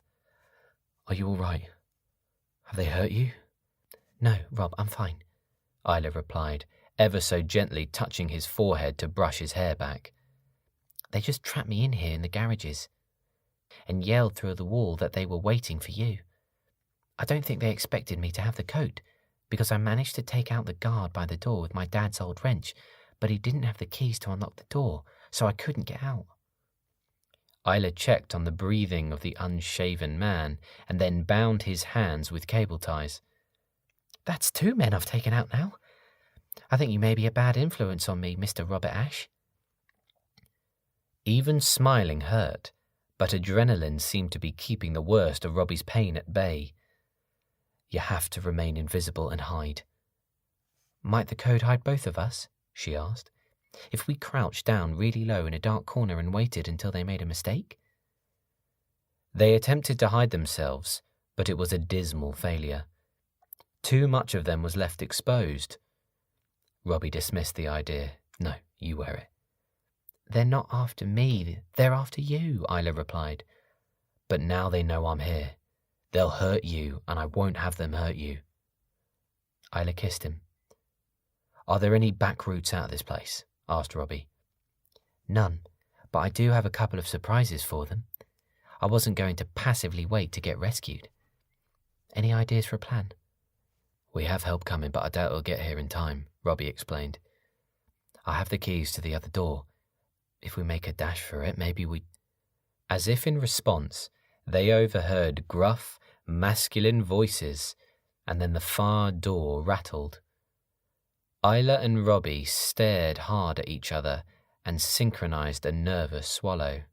Speaker 2: "Are you all right? Have they hurt you?"
Speaker 3: "No, Rob, I'm fine,"
Speaker 2: Isla replied, ever so gently touching his forehead to brush his hair back.
Speaker 3: "They just trapped me in here in the garages and yelled through the wall that they were waiting for you. I don't think they expected me to have the coat, because I managed to take out the guard by the door with my dad's old wrench, but he didn't have the keys to unlock the door, so I couldn't get out."
Speaker 2: Isla checked on the breathing of the unshaven man and then bound his hands with cable ties.
Speaker 3: "That's 2 men I've taken out now. I think you may be a bad influence on me, Mr. Robbie Ash."
Speaker 2: Even smiling hurt, but adrenaline seemed to be keeping the worst of Robbie's pain at bay.
Speaker 3: "You have to remain invisible and hide." "Might the code hide both of us?" she asked. "If we crouched down really low in a dark corner and waited until they made a mistake?"
Speaker 2: They attempted to hide themselves, but it was a dismal failure. Too much of them was left exposed. Robbie dismissed the idea. "No, you wear it."
Speaker 3: "They're not after me, they're after you," Isla replied.
Speaker 2: "But now they know I'm here. They'll hurt you, and I won't have them hurt you."
Speaker 3: Isla kissed him.
Speaker 2: "Are there any back routes out of this place?" asked Robbie.
Speaker 3: "None, but I do have a couple of surprises for them. I wasn't going to passively wait to get rescued. Any ideas for a plan?"
Speaker 2: "We have help coming, but I doubt it'll get here in time," Robbie explained. "I have the keys to the other door. If we make a dash for it, maybe we—" As if in response, they overheard gruff, masculine voices, and then the far door rattled. Isla and Robbie stared hard at each other and synchronized a nervous swallow.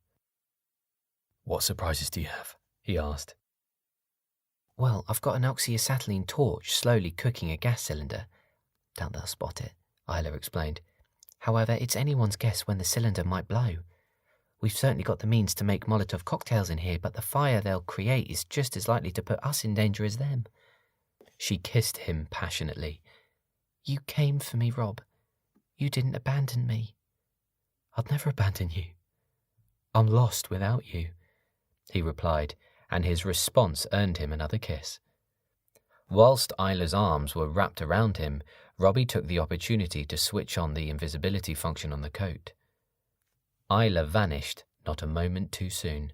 Speaker 2: "What surprises do you have?" he asked.
Speaker 3: "Well, I've got an oxyacetylene torch slowly cooking a gas cylinder. Doubt they'll spot it," Isla explained. "However, it's anyone's guess when the cylinder might blow. We've certainly got the means to make Molotov cocktails in here, but the fire they'll create is just as likely to put us in danger as them."
Speaker 2: She kissed him passionately.
Speaker 3: "You came for me, Rob. You didn't abandon me."
Speaker 2: "I'd never abandon you. I'm lost without you," he replied, and his response earned him another kiss. Whilst Isla's arms were wrapped around him, Robbie took the opportunity to switch on the invisibility function on the coat. Isla vanished not a moment too soon.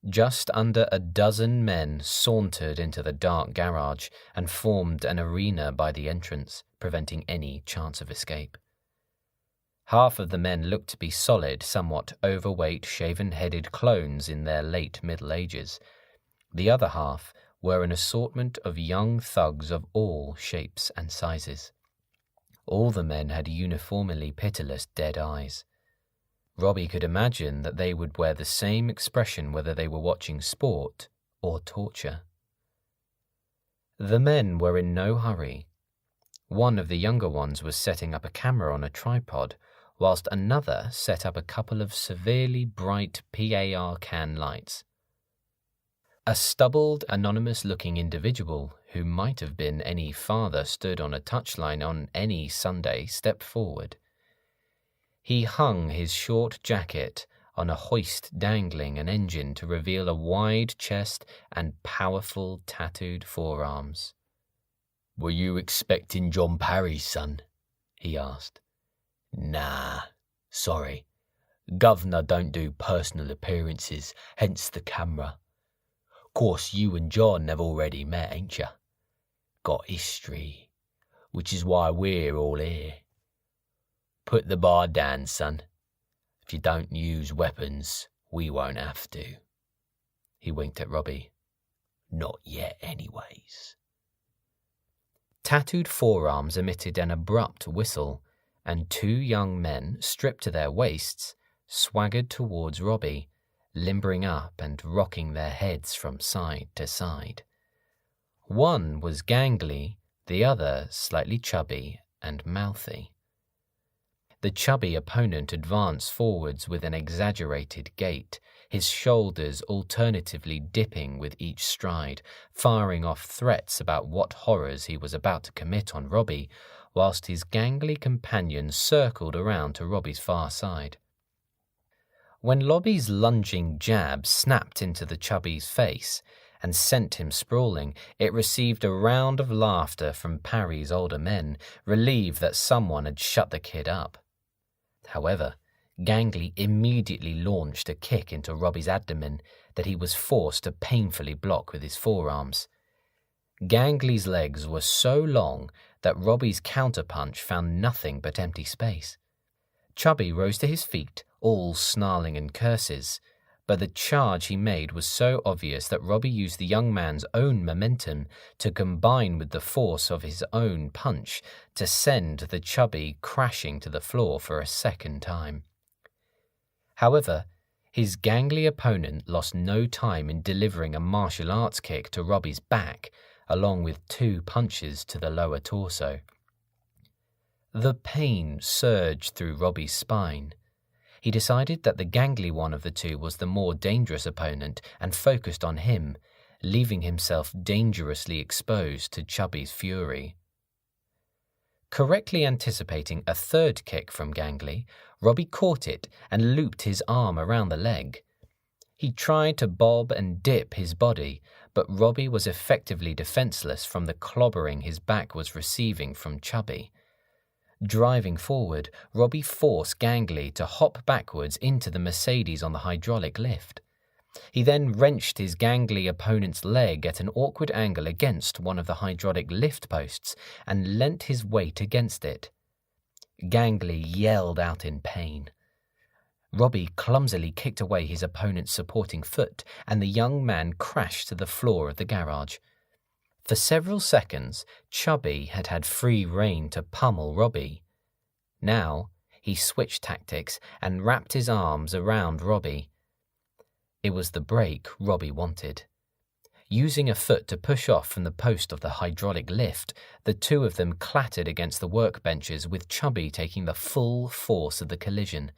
Speaker 2: Just under a dozen men sauntered into the dark garage and formed an arena by the entrance, preventing any chance of escape. Half of the men looked to be solid, somewhat overweight, shaven-headed clones in their late Middle Ages. The other half were an assortment of young thugs of all shapes and sizes. All the men had uniformly pitiless dead eyes. Robbie could imagine that they would wear the same expression whether they were watching sport or torture. The men were in no hurry. One of the younger ones was setting up a camera on a tripod, whilst another set up a couple of severely bright PAR can lights. A stubbled, anonymous-looking individual, who might have been any father stood on a touchline on any Sunday, stepped forward. He hung his short jacket on a hoist dangling an engine to reveal a wide chest and powerful tattooed forearms. "Were you expecting John Parry's son?" he asked. "Nah, sorry. Governor don't do personal appearances, hence the camera. Course you and John have already met, ain't ya? Got history, which is why we're all here. Put the bar down, son. If you don't use weapons, we won't have to. He winked at Robbie. Not yet, anyways. Tattooed forearms emitted an abrupt whistle, and two young men, stripped to their waists, swaggered towards Robbie, limbering up and rocking their heads from side to side. One was gangly, the other slightly chubby and mouthy. The chubby opponent advanced forwards with an exaggerated gait, his shoulders alternatively dipping with each stride, firing off threats about what horrors he was about to commit on Robbie, whilst his gangly companion circled around to Robbie's far side. When Robbie's lunging jab snapped into the chubby's face and sent him sprawling, it received a round of laughter from Parry's older men, relieved that someone had shut the kid up. However, Gangly immediately launched a kick into Robbie's abdomen that he was forced to painfully block with his forearms. Gangly's legs were so long that Robbie's counterpunch found nothing but empty space. Chubby rose to his feet, all snarling and curses, but the charge he made was so obvious that Robbie used the young man's own momentum to combine with the force of his own punch to send the Chubby crashing to the floor for a second time. However, his gangly opponent lost no time in delivering a martial arts kick to Robbie's back, along with two punches to the lower torso. The pain surged through Robbie's spine. He decided that the gangly one of the two was the more dangerous opponent and focused on him, leaving himself dangerously exposed to Chubby's fury. Correctly anticipating a third kick from Gangly, Robbie caught it and looped his arm around the leg. He tried to bob and dip his body, but Robbie was effectively defenseless from the clobbering his back was receiving from Chubby. Driving forward, Robbie forced Gangly to hop backwards into the Mercedes on the hydraulic lift. He then wrenched his gangly opponent's leg at an awkward angle against one of the hydraulic lift posts and leant his weight against it. Gangly yelled out in pain. Robbie clumsily kicked away his opponent's supporting foot, and the young man crashed to the floor of the garage. For several seconds, Chubby had had free rein to pummel Robbie. Now, he switched tactics and wrapped his arms around Robbie. It was the break Robbie wanted. Using a foot to push off from the post of the hydraulic lift, the two of them clattered against the workbenches, with Chubby taking the full force of the collision.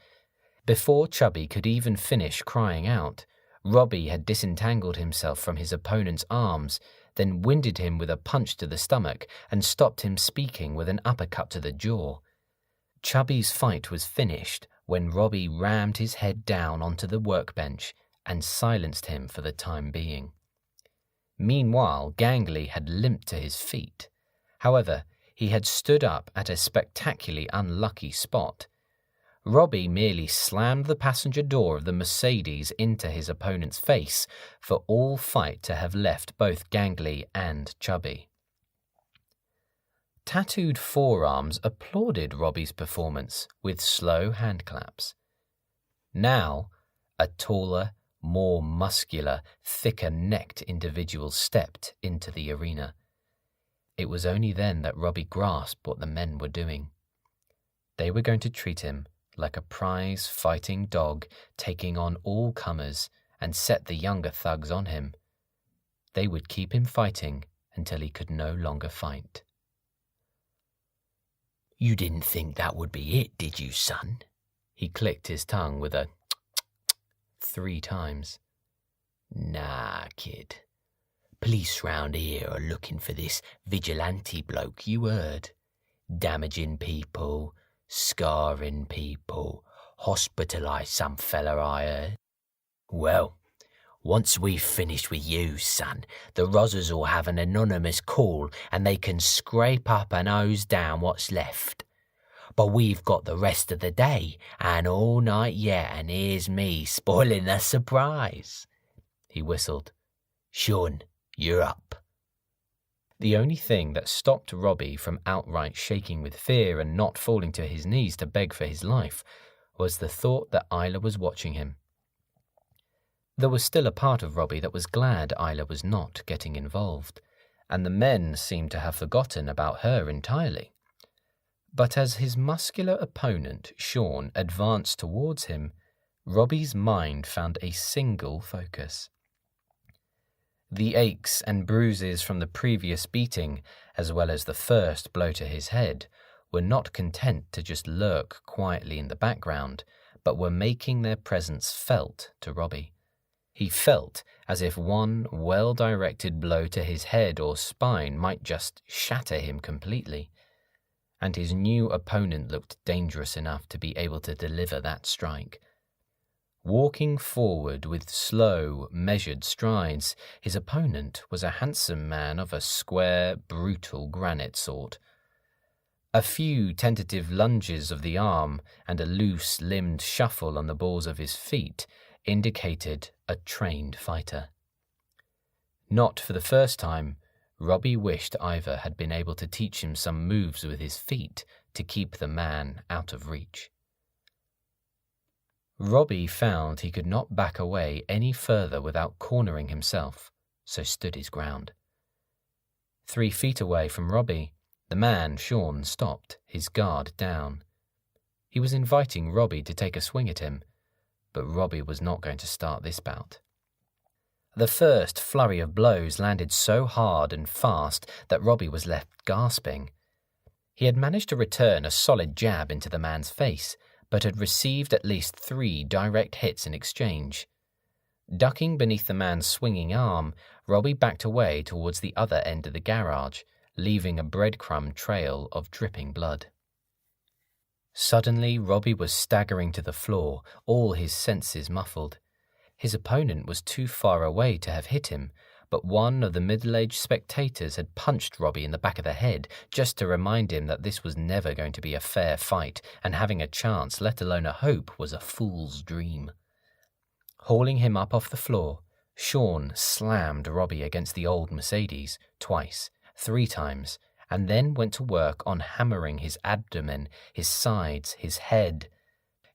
Speaker 2: Before Chubby could even finish crying out, Robbie had disentangled himself from his opponent's arms, then winded him with a punch to the stomach and stopped him speaking with an uppercut to the jaw. Chubby's fight was finished when Robbie rammed his head down onto the workbench and silenced him for the time being. Meanwhile, Gangly had limped to his feet. However, he had stood up at a spectacularly unlucky spot. Robbie merely slammed the passenger door of the Mercedes into his opponent's face for all fight to have left both Gangly and Chubby. Tattooed forearms applauded Robbie's performance with slow handclaps. Now, a taller, more muscular, thicker-necked individual stepped into the arena. It was only then that Robbie grasped what the men were doing. They were going to treat him like a prize-fighting dog, taking on all comers, and set the younger thugs on him. They would keep him fighting until he could no longer fight. "You didn't think that would be it, did you, son?" He clicked his tongue with a 3 times. "Nah, kid. Police round here are looking for this vigilante bloke you heard. Damaging people, scarring people, hospitalised some fella I heard. Well, once we've finished with you, son, the Rozzers will have an anonymous call and they can scrape up and hose down what's left. But we've got the rest of the day and all night yet, and here's me spoiling the surprise." He whistled. "Sean, you're up." The only thing that stopped Robbie from outright shaking with fear and not falling to his knees to beg for his life was the thought that Isla was watching him. There was still a part of Robbie that was glad Isla was not getting involved, and the men seemed to have forgotten about her entirely. But as his muscular opponent, Sean, advanced towards him, Robbie's mind found a single focus. The aches and bruises from the previous beating, as well as the first blow to his head, were not content to just lurk quietly in the background, but were making their presence felt to Robbie. He felt as if one well-directed blow to his head or spine might just shatter him completely, and his new opponent looked dangerous enough to be able to deliver that strike. Walking forward with slow, measured strides, his opponent was a handsome man of a square, brutal granite sort. A few tentative lunges of the arm and a loose-limbed shuffle on the balls of his feet indicated a trained fighter. Not for the first time, Robbie wished Ivor had been able to teach him some moves with his feet to keep the man out of reach. Robbie found he could not back away any further without cornering himself, so stood his ground. 3 feet away from Robbie, the man, Sean, stopped, his guard down. He was inviting Robbie to take a swing at him, but Robbie was not going to start this bout. The first flurry of blows landed so hard and fast that Robbie was left gasping. He had managed to return a solid jab into the man's face, but had received at least 3 direct hits in exchange. Ducking beneath the man's swinging arm, Robbie backed away towards the other end of the garage, leaving a breadcrumb trail of dripping blood. Suddenly, Robbie was staggering to the floor, all his senses muffled. His opponent was too far away to have hit him, but one of the middle-aged spectators had punched Robbie in the back of the head just to remind him that this was never going to be a fair fight, and having a chance, let alone a hope, was a fool's dream. Hauling him up off the floor, Sean slammed Robbie against the old Mercedes twice, 3 times, and then went to work on hammering his abdomen, his sides, his head.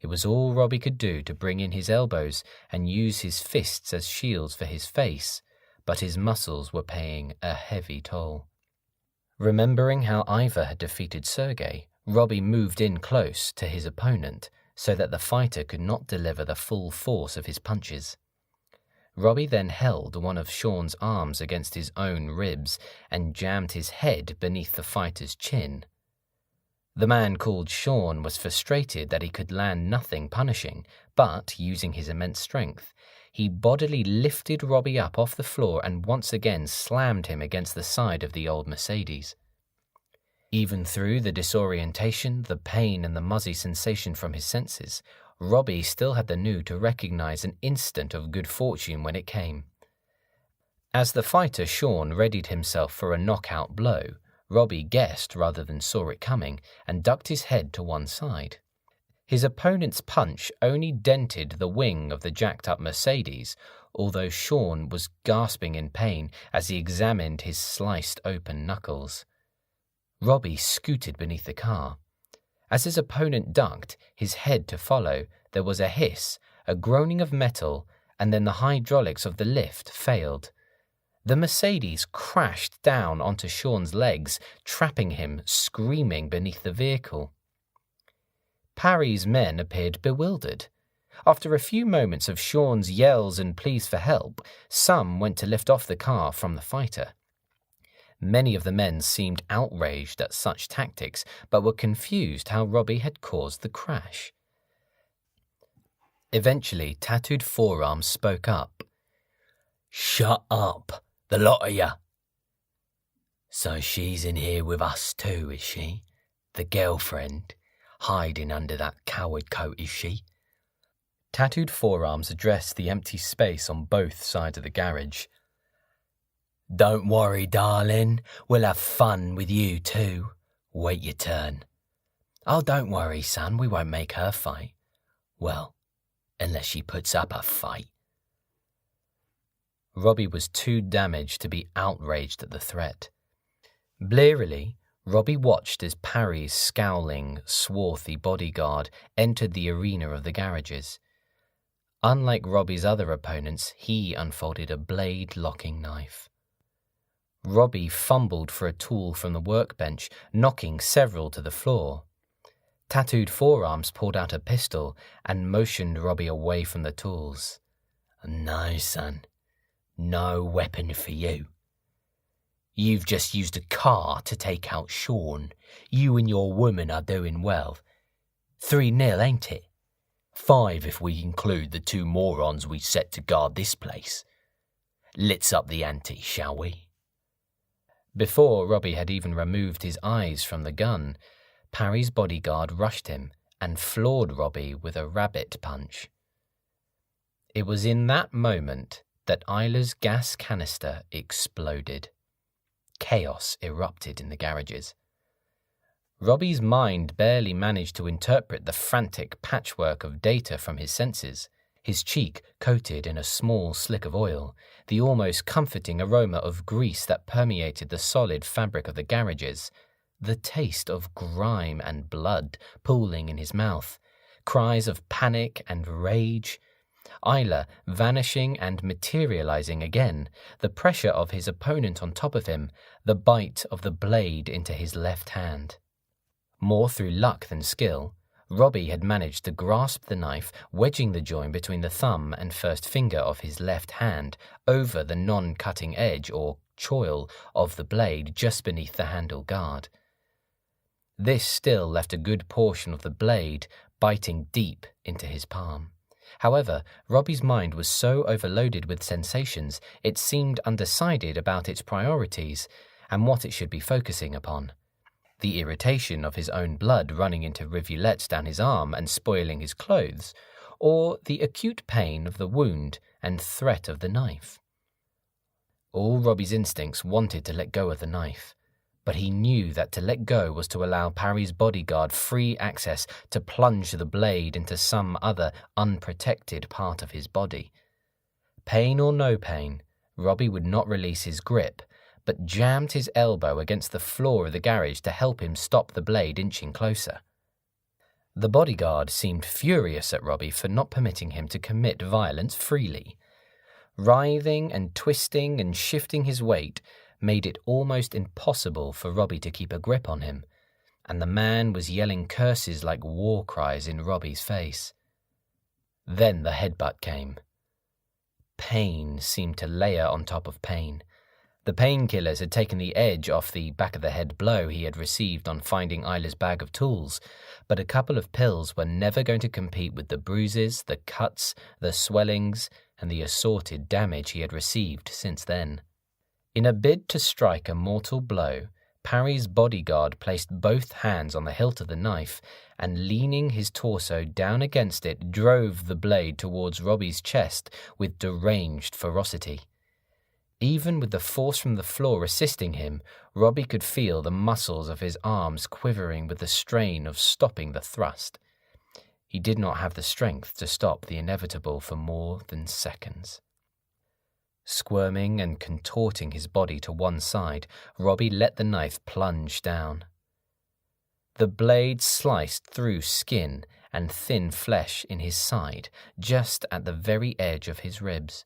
Speaker 2: It was all Robbie could do to bring in his elbows and use his fists as shields for his face, but his muscles were paying a heavy toll. Remembering how Ivor had defeated Sergei, Robbie moved in close to his opponent so that the fighter could not deliver the full force of his punches. Robbie then held one of Sean's arms against his own ribs and jammed his head beneath the fighter's chin. The man called Sean was frustrated that he could land nothing punishing, but, using his immense strength, he bodily lifted Robbie up off the floor and once again slammed him against the side of the old Mercedes. Even through the disorientation, the pain and the muzzy sensation from his senses, Robbie still had the nerve to recognize an instant of good fortune when it came. As the fighter Sean readied himself for a knockout blow, Robbie guessed rather than saw it coming and ducked his head to one side. His opponent's punch only dented the wing of the jacked-up Mercedes, although Sean was gasping in pain as he examined his sliced-open knuckles. Robbie scooted beneath the car. As his opponent ducked, his head to follow, there was a hiss, a groaning of metal, and then the hydraulics of the lift failed. The Mercedes crashed down onto Sean's legs, trapping him, screaming beneath the vehicle. Parry's men appeared bewildered. After a few moments of Sean's yells and pleas for help, some went to lift off the car from the fighter. Many of the men seemed outraged at such tactics, but were confused how Robbie had caused the crash. Eventually, Tattooed Forearms spoke up. "Shut up, the lot of ya." "So she's in here with us too, is she? The girlfriend? Hiding under that coward coat, is she?" Tattooed Forearms addressed the empty space on both sides of the garage. "Don't worry, darling. We'll have fun with you too. Wait your turn." "Oh, don't worry, son. We won't make her fight." "Well, unless she puts up a fight." Robbie was too damaged to be outraged at the threat. Blearily, Robbie watched as Parry's scowling, swarthy bodyguard entered the arena of the garages. Unlike Robbie's other opponents, he unfolded a blade-locking knife. Robbie fumbled for a tool from the workbench, knocking several to the floor. Tattooed Forearms pulled out a pistol and motioned Robbie away from the tools. "No, son. No weapon for you. You've just used a car to take out Sean. You and your woman are doing well. 3-0, ain't it? 5 if we include the 2 morons we set to guard this place. Let's up the ante, shall we?" Before Robbie had even removed his eyes from the gun, Parry's bodyguard rushed him and floored Robbie with a rabbit punch. It was in that moment that Isla's gas canister exploded. Chaos erupted in the garages. Robbie's mind barely managed to interpret the frantic patchwork of data from his senses, his cheek coated in a small slick of oil, the almost comforting aroma of grease that permeated the solid fabric of the garages, the taste of grime and blood pooling in his mouth, cries of panic and rage, Isla vanishing and materializing again, the pressure of his opponent on top of him, the bite of the blade into his left hand. More through luck than skill, Robbie had managed to grasp the knife, wedging the joint between the thumb and first finger of his left hand over the non-cutting edge or choil of the blade just beneath the handle guard. This still left a good portion of the blade biting deep into his palm. However, Robbie's mind was so overloaded with sensations it seemed undecided about its priorities and what it should be focusing upon. The irritation of his own blood running into rivulets down his arm and spoiling his clothes, or the acute pain of the wound and threat of the knife. All Robbie's instincts wanted to let go of the knife, but he knew that to let go was to allow Parry's bodyguard free access to plunge the blade into some other unprotected part of his body. Pain or no pain, Robbie would not release his grip, but jammed his elbow against the floor of the garage to help him stop the blade inching closer. The bodyguard seemed furious at Robbie for not permitting him to commit violence freely. Writhing and twisting and shifting his weight made it almost impossible for Robbie to keep a grip on him, and the man was yelling curses like war cries in Robbie's face. Then the headbutt came. Pain seemed to layer on top of pain. The painkillers had taken the edge off the back-of-the-head blow he had received on finding Isla's bag of tools, but a couple of pills were never going to compete with the bruises, the cuts, the swellings, and the assorted damage he had received since then. In a bid to strike a mortal blow, Parry's bodyguard placed both hands on the hilt of the knife and, leaning his torso down against it, drove the blade towards Robbie's chest with deranged ferocity. Even with the force from the floor assisting him, Robbie could feel the muscles of his arms quivering with the strain of stopping the thrust. He did not have the strength to stop the inevitable for more than seconds. Squirming and contorting his body to one side, Robbie let the knife plunge down. The blade sliced through skin and thin flesh in his side, just at the very edge of his ribs.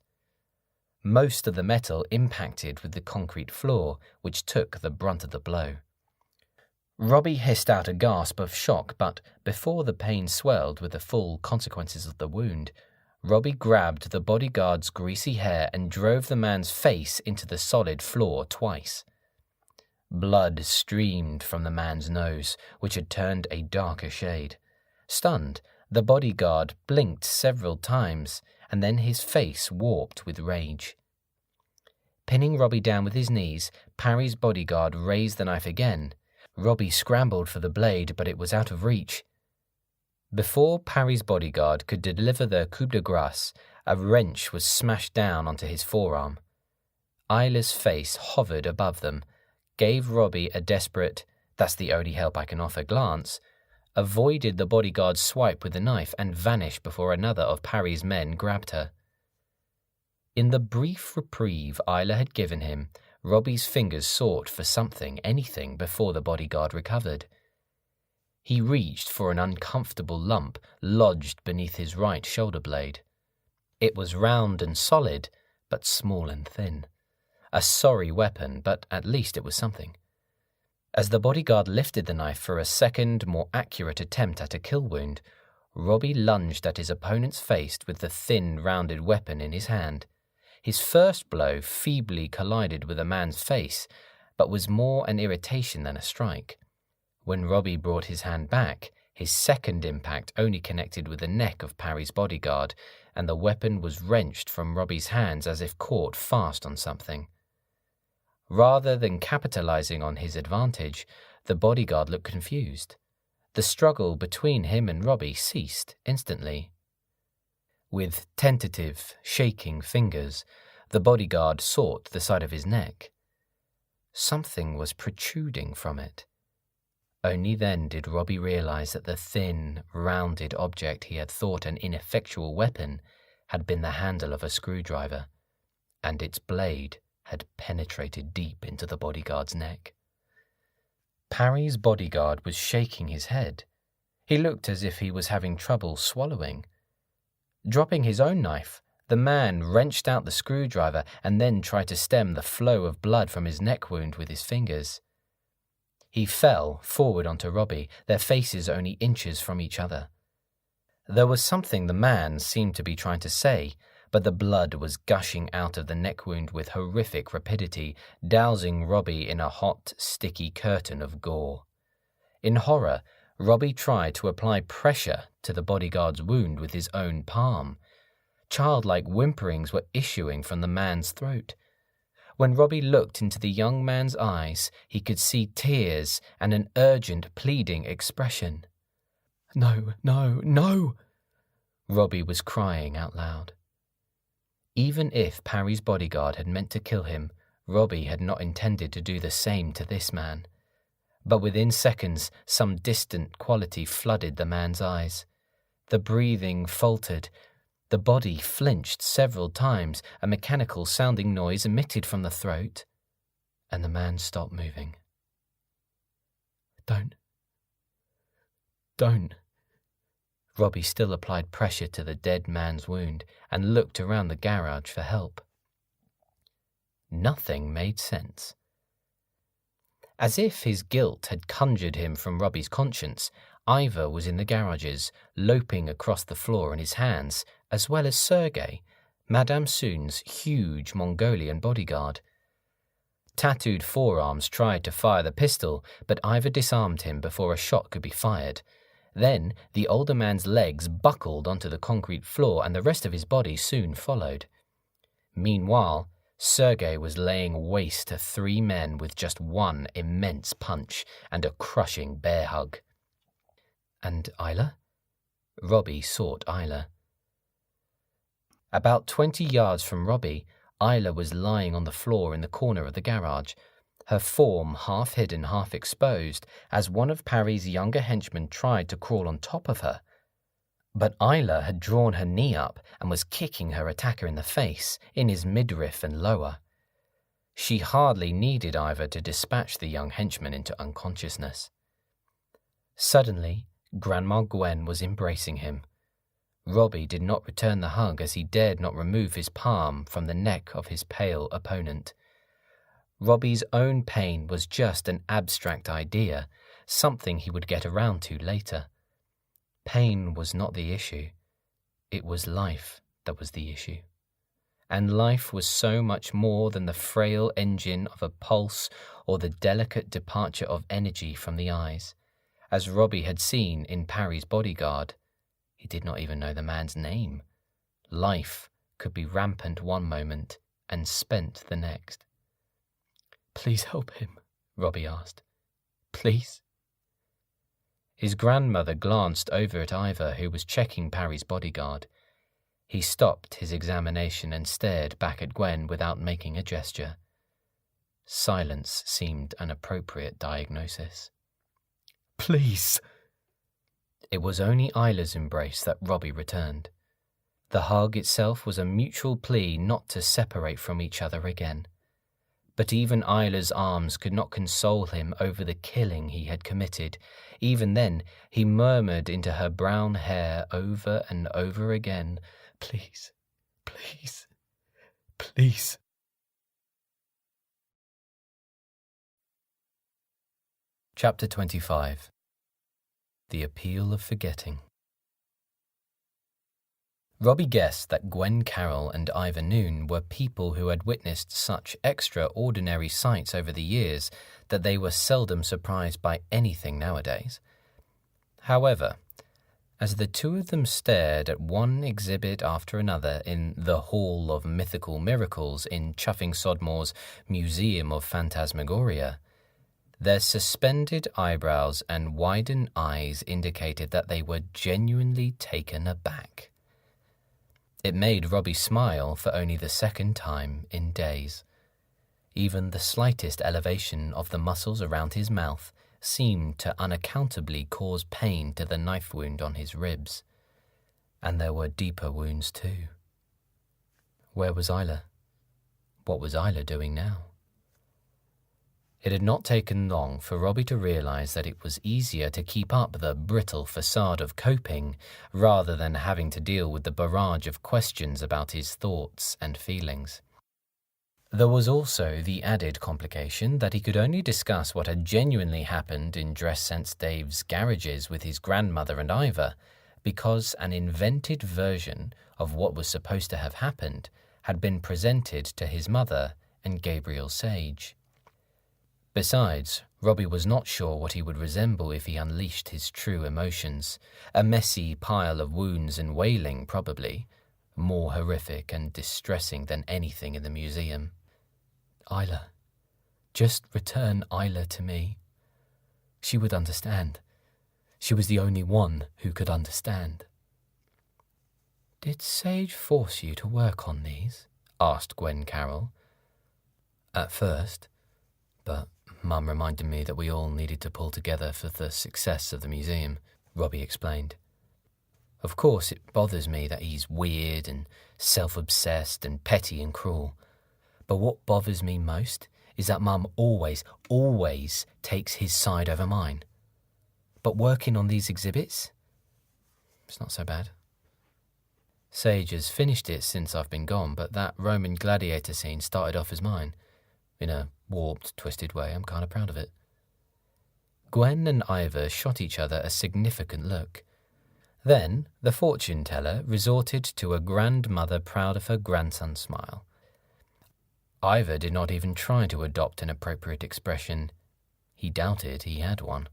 Speaker 2: Most of the metal impacted with the concrete floor, which took the brunt of the blow. Robbie hissed out a gasp of shock, but before the pain swelled with the full consequences of the wound, Robbie grabbed the bodyguard's greasy hair and drove the man's face into the solid floor twice. Blood streamed from the man's nose, which had turned a darker shade. Stunned, the bodyguard blinked several times, and then his face warped with rage. Pinning Robbie down with his knees, Parry's bodyguard raised the knife again. Robbie scrambled for the blade, but it was out of reach. Before Parry's bodyguard could deliver the coup de grace, a wrench was smashed down onto his forearm. Isla's face hovered above them, gave Robbie a desperate, "that's the only help I can offer" glance, avoided the bodyguard's swipe with the knife, and vanished before another of Parry's men grabbed her. In the brief reprieve Isla had given him, Robbie's fingers sought for something, anything, before the bodyguard recovered. He reached for an uncomfortable lump lodged beneath his right shoulder blade. It was round and solid, but small and thin. A sorry weapon, but at least it was something. As the bodyguard lifted the knife for a second, more accurate attempt at a kill wound, Robbie lunged at his opponent's face with the thin, rounded weapon in his hand. His first blow feebly collided with a man's face, but was more an irritation than a strike. When Robbie brought his hand back, his second impact only connected with the neck of Parry's bodyguard, and the weapon was wrenched from Robbie's hands as if caught fast on something. Rather than capitalizing on his advantage, the bodyguard looked confused. The struggle between him and Robbie ceased instantly. With tentative, shaking fingers, the bodyguard sought the side of his neck. Something was protruding from it. Only then did Robbie realize that the thin, rounded object he had thought an ineffectual weapon had been the handle of a screwdriver, and its blade had penetrated deep into the bodyguard's neck. Parry's bodyguard was shaking his head. He looked as if he was having trouble swallowing. Dropping his own knife, the man wrenched out the screwdriver and then tried to stem the flow of blood from his neck wound with his fingers. He fell forward onto Robbie, their faces only inches from each other. There was something the man seemed to be trying to say, but the blood was gushing out of the neck wound with horrific rapidity, dousing Robbie in a hot, sticky curtain of gore. In horror, Robbie tried to apply pressure to the bodyguard's wound with his own palm. Childlike whimperings were issuing from the man's throat. When Robbie looked into the young man's eyes, he could see tears and an urgent, pleading expression. "No, no, no!" Robbie was crying out loud. Even if Parry's bodyguard had meant to kill him, Robbie had not intended to do the same to this man. But within seconds, some distant quality flooded the man's eyes. The breathing faltered. The body flinched several times, a mechanical-sounding noise emitted from the throat, and the man stopped moving. Don't. Robbie still applied pressure to the dead man's wound and looked around the garage for help. Nothing made sense. As if his guilt had conjured him from Robbie's conscience, Ivor was in the garages, loping across the floor in his hands, as well as Sergei, Madame Soon's huge Mongolian bodyguard. Tattooed forearms tried to fire the pistol, but Ivor disarmed him before a shot could be fired. Then the older man's legs buckled onto the concrete floor and the rest of his body soon followed. Meanwhile, Sergei was laying waste to 3 men with just one immense punch and a crushing bear hug. And Isla? Robbie sought Isla. About 20 yards from Robbie, Isla was lying on the floor in the corner of the garage, her form half hidden, half exposed, as one of Parry's younger henchmen tried to crawl on top of her. But Isla had drawn her knee up and was kicking her attacker in the face, in his midriff and lower. She hardly needed Ivor to dispatch the young henchman into unconsciousness. Suddenly, Grandma Gwen was embracing him. Robbie did not return the hug as he dared not remove his palm from the neck of his pale opponent. Robbie's own pain was just an abstract idea, something he would get around to later. Pain was not the issue. It was life that was the issue. And life was so much more than the frail engine of a pulse or the delicate departure of energy from the eyes. As Robbie had seen in Parry's bodyguard, he did not even know the man's name. Life could be rampant one moment and spent the next. "Please help him," Robbie asked. "Please?" His grandmother glanced over at Ivor, who was checking Parry's bodyguard. He stopped his examination and stared back at Gwen without making a gesture. Silence seemed an appropriate diagnosis. "Please!" It was only Isla's embrace that Robbie returned. The hug itself was a mutual plea not to separate from each other again. But even Isla's arms could not console him over the killing he had committed. Even then, he murmured into her brown hair over and over again, "Please, please, please." Chapter 25. The Appeal of Forgetting. Robbie guessed that Gwen Carroll and Ivor Noon were people who had witnessed such extraordinary sights over the years that they were seldom surprised by anything nowadays. However, as the two of them stared at one exhibit after another in the Hall of Mythical Miracles in Chuffing Sodmore's Museum of Phantasmagoria, their suspended eyebrows and widened eyes indicated that they were genuinely taken aback. It made Robbie smile for only the second time in days. Even the slightest elevation of the muscles around his mouth seemed to unaccountably cause pain to the knife wound on his ribs. And there were deeper wounds too. Where was Isla? What was Isla doing now? It had not taken long for Robbie to realize that it was easier to keep up the brittle facade of coping rather than having to deal with the barrage of questions about his thoughts and feelings. There was also the added complication that he could only discuss what had genuinely happened in Dress Sense Dave's garages with his grandmother and Ivor, because an invented version of what was supposed to have happened had been presented to his mother and Gabriel Sage. Besides, Robbie was not sure what he would resemble if he unleashed his true emotions. A messy pile of wounds and wailing, probably, more horrific and distressing than anything in the museum. Isla. Just return Isla to me. She would understand. She was the only one who could understand. Did Sage force you to work on these? Asked Gwen Carroll. At first, but Mum reminded me that we all needed to pull together for the success of the museum, Robbie explained. Of course, it bothers me that he's weird and self-obsessed and petty and cruel. But what bothers me most is that Mum always takes his side over mine. But working on these exhibits, it's not so bad. Sage has finished it since I've been gone, but that Roman gladiator scene started off as mine. In a warped, twisted way, I'm kind of proud of it. Gwen and Ivor shot each other a significant look. Then the fortune-teller resorted to a grandmother proud of her grandson smile. Ivor did not even try to adopt an appropriate expression. He doubted he had one.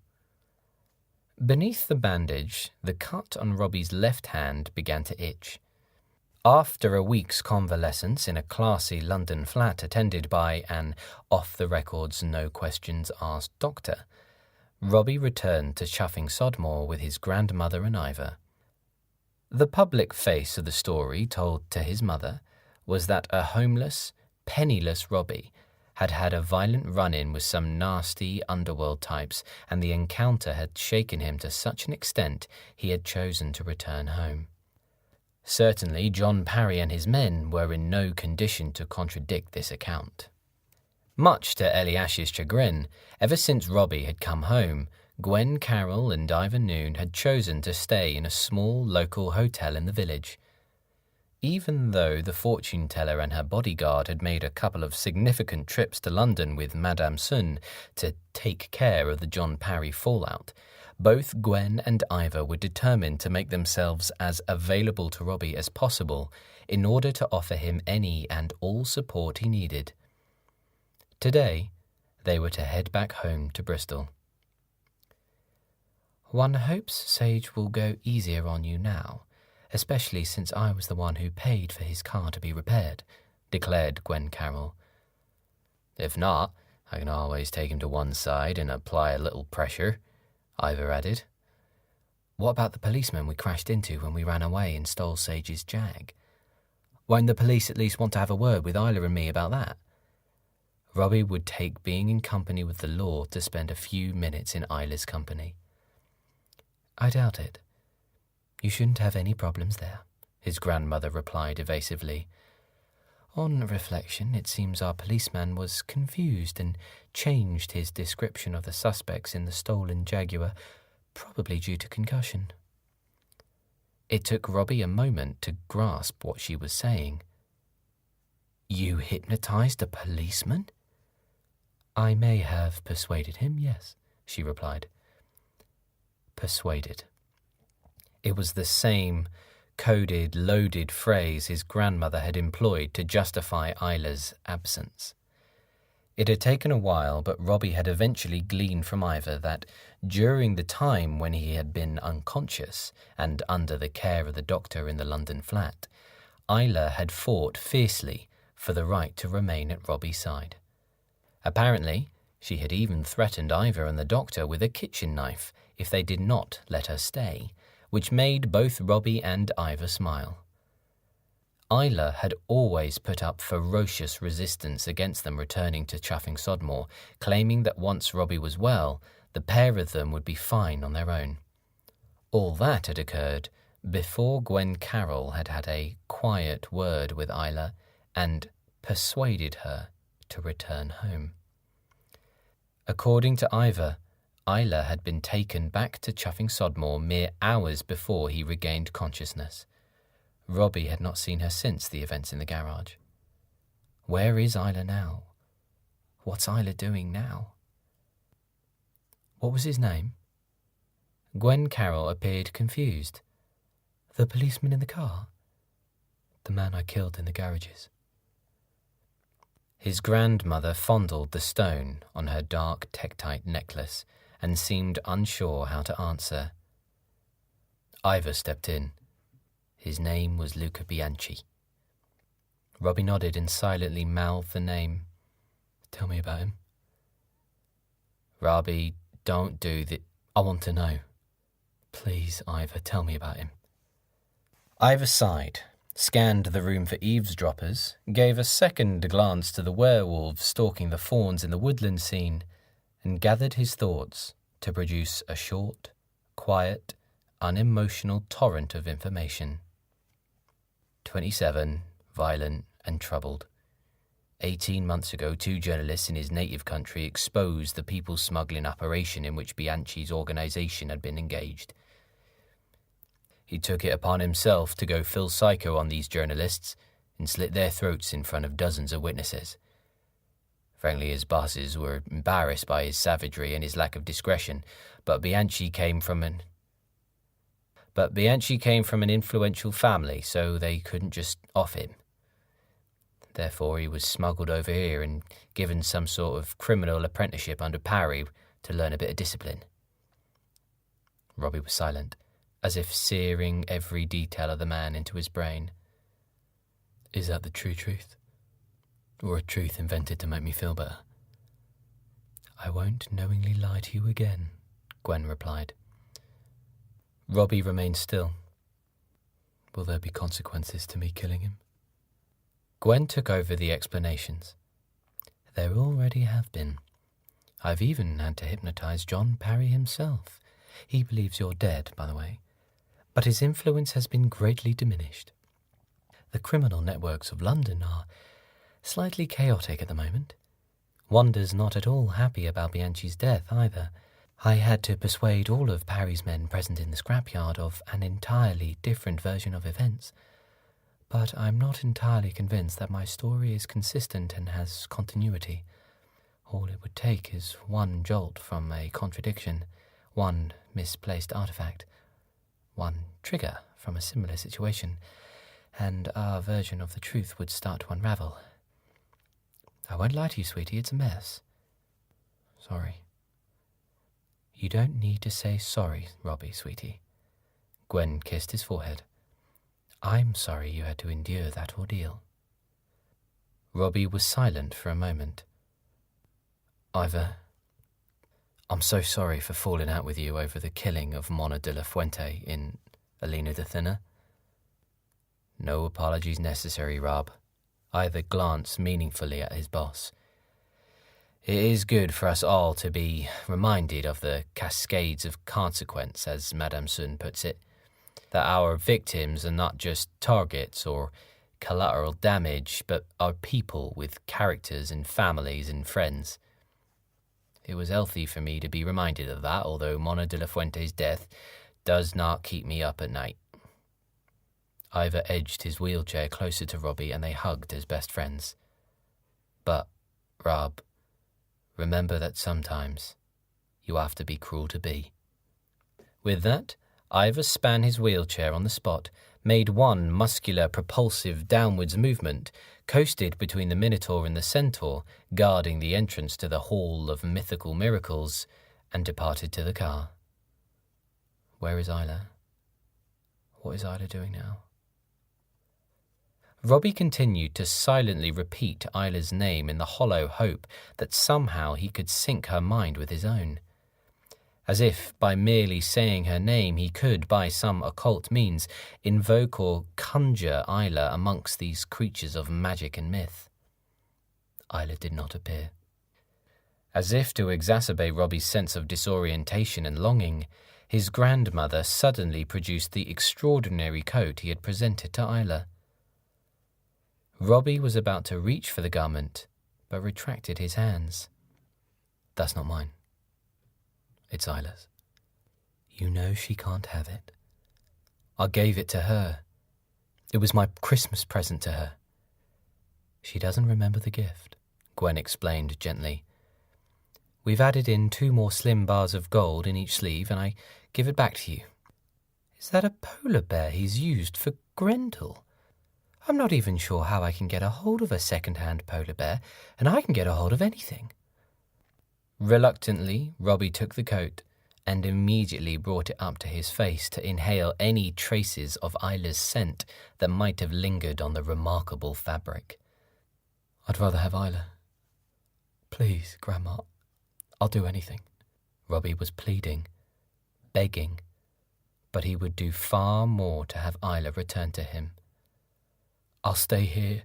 Speaker 2: Beneath the bandage, the cut on Robbie's left hand began to itch. After a week's convalescence in a classy London flat attended by an off-the-records, no-questions-asked doctor, Robbie returned to Chuffing Sodmore with his grandmother and Ivor. The public face of the story told to his mother was that a homeless, penniless Robbie had had a violent run-in with some nasty underworld types, and the encounter had shaken him to such an extent he had chosen to return home. Certainly, John Parry and his men were in no condition to contradict this account. Much to Ellie Ash's chagrin, ever since Robbie had come home, Gwen Carroll and Ivor Noon had chosen to stay in a small local hotel in the village. Even though the fortune-teller and her bodyguard had made a couple of significant trips to London with Madame Sun to take care of the John Parry fallout, both Gwen and Ivor were determined to make themselves as available to Robbie as possible in order to offer him any and all support he needed. Today, they were to head back home to Bristol. One hopes Sage will go easier on you now, especially since I was the one who paid for his car to be repaired, declared Gwen Carroll. If not, I can always take him to one side and apply a little pressure, Ivor added. What about the policeman we crashed into when we ran away and stole Sage's Jag? Won't the police at least want to have a word with Isla and me about that? Robbie would take being in company with the law to spend a few minutes in Isla's company. I doubt it. You shouldn't have any problems there, his grandmother replied evasively.
Speaker 3: On reflection, it seems our policeman was confused and changed his description of the suspects in the stolen Jaguar, probably due to concussion. It took Robbie a moment to grasp what she was saying. You hypnotized a policeman? I may have persuaded him, yes, she replied. Persuaded. It was the same coded, loaded phrase his grandmother had employed to justify Isla's absence. It had taken a while, but Robbie had eventually gleaned from Ivor that during the time when he had been unconscious and under the care of the doctor in the London flat, Isla had fought fiercely for the right to remain at Robbie's side. Apparently, she had even threatened Ivor and the doctor with a kitchen knife if they did not let her stay, which made both Robbie and Ivor smile. Isla had always put up ferocious resistance against them returning to Chaffing Sodmore, claiming that once Robbie was well, the pair of them would be fine on their own. All that had occurred before Gwen Carroll had had a quiet word with Isla and persuaded her to return home. According to Ivor, Isla had been taken back to Chaffing Sodmore mere hours before he regained consciousness. Robbie had not seen her since the events in the garage. Where is Isla now? What's Isla doing now? What was his name? Gwen Carroll appeared confused. The policeman in the car? The man I killed in the garages. His grandmother fondled the stone on her dark tektite necklace and seemed unsure how to answer. Ivor stepped in. His name was Luca Bianchi. Robbie nodded and silently mouthed the name. Tell me about him. Robbie, don't do that. I want to know. Please, Ivor, tell me about him. Ivor sighed, scanned the room for eavesdroppers, gave a second glance to the werewolves stalking the fawns in the woodland scene, and gathered his thoughts to produce a short, quiet, unemotional torrent of information. 27, violent and troubled. 18 months ago, 2 journalists in his native country exposed the people smuggling operation in which Bianchi's organisation had been engaged. He took it upon himself to go full psycho on these journalists and slit their throats in front of dozens of witnesses. Frankly, his bosses were embarrassed by his savagery and his lack of discretion, but Bianchi came from an influential family, so they couldn't just off him. Therefore, he was smuggled over here and given some sort of criminal apprenticeship under Parry to learn a bit of discipline. Robbie was silent, as if searing every detail of the man into his brain. Is that the true truth? Or a truth invented to make me feel better? I won't knowingly lie to you again, Gwen replied. Robbie remained still. Will there be consequences to me killing him? Gwen took over the explanations. There already have been. I've even had to hypnotize John Parry himself. He believes you're dead, by the way. But his influence has been greatly diminished. The criminal networks of London are slightly chaotic at the moment. Wanda's not at all happy about Bianchi's death either. I had to persuade all of Parry's men present in the scrapyard of an entirely different version of events. But I'm not entirely convinced that my story is consistent and has continuity. All it would take is one jolt from a contradiction, one misplaced artifact, one trigger from a similar situation, and our version of the truth would start to unravel. I won't lie to you, sweetie, it's a mess. Sorry. You don't need to say sorry, Robbie, sweetie. Gwen kissed his forehead. I'm sorry you had to endure that ordeal. Robbie was silent for a moment. Ivor, I'm so sorry for falling out with you over the killing of Mona de la Fuente in Alina the Thinner. No apologies necessary, Rob. Ivor glanced meaningfully at his boss. It is good for us all to be reminded of the cascades of consequence, as Madame Sun puts it, that our victims are not just targets or
Speaker 2: collateral damage, but are people with characters and families and friends. It was healthy for me to be reminded of that, although Mona de la Fuente's death does not keep me up at night. Ivor edged his wheelchair closer to Robbie and they hugged as best friends. But, Rob, remember that sometimes you have to be cruel to be. With that, Ivor span his wheelchair on the spot, made one muscular, propulsive downwards movement, coasted between the Minotaur and the Centaur, guarding the entrance to the Hall of Mythical Miracles, and departed to the car. Where is Isla? What is Isla doing now? Robbie continued to silently repeat Isla's name in the hollow hope that somehow he could sync her mind with his own. As if by merely saying her name he could, by some occult means, invoke or conjure Isla amongst these creatures of magic and myth. Isla did not appear. As if to exacerbate Robbie's sense of disorientation and longing, his grandmother suddenly produced the extraordinary coat he had presented to Isla. Robbie was about to reach for the garment, but retracted his hands. That's not mine. It's Isla's. You know she can't have it. I gave it to her. It was my Christmas present to her. She doesn't remember the gift, Gwen explained gently. We've added in 2 more slim bars of gold in each sleeve, and I give it back to you. Is that a polar bear he's used for Grendel? I'm not even sure how I can get a hold of a second-hand polar bear, and I can get a hold of anything. Reluctantly, Robbie took the coat and immediately brought it up to his face to inhale any traces of Isla's scent that might have lingered on the remarkable fabric. I'd rather have Isla. Please, Grandma, I'll do anything. Robbie was pleading, begging, but he would do far more to have Isla return to him. I'll stay here.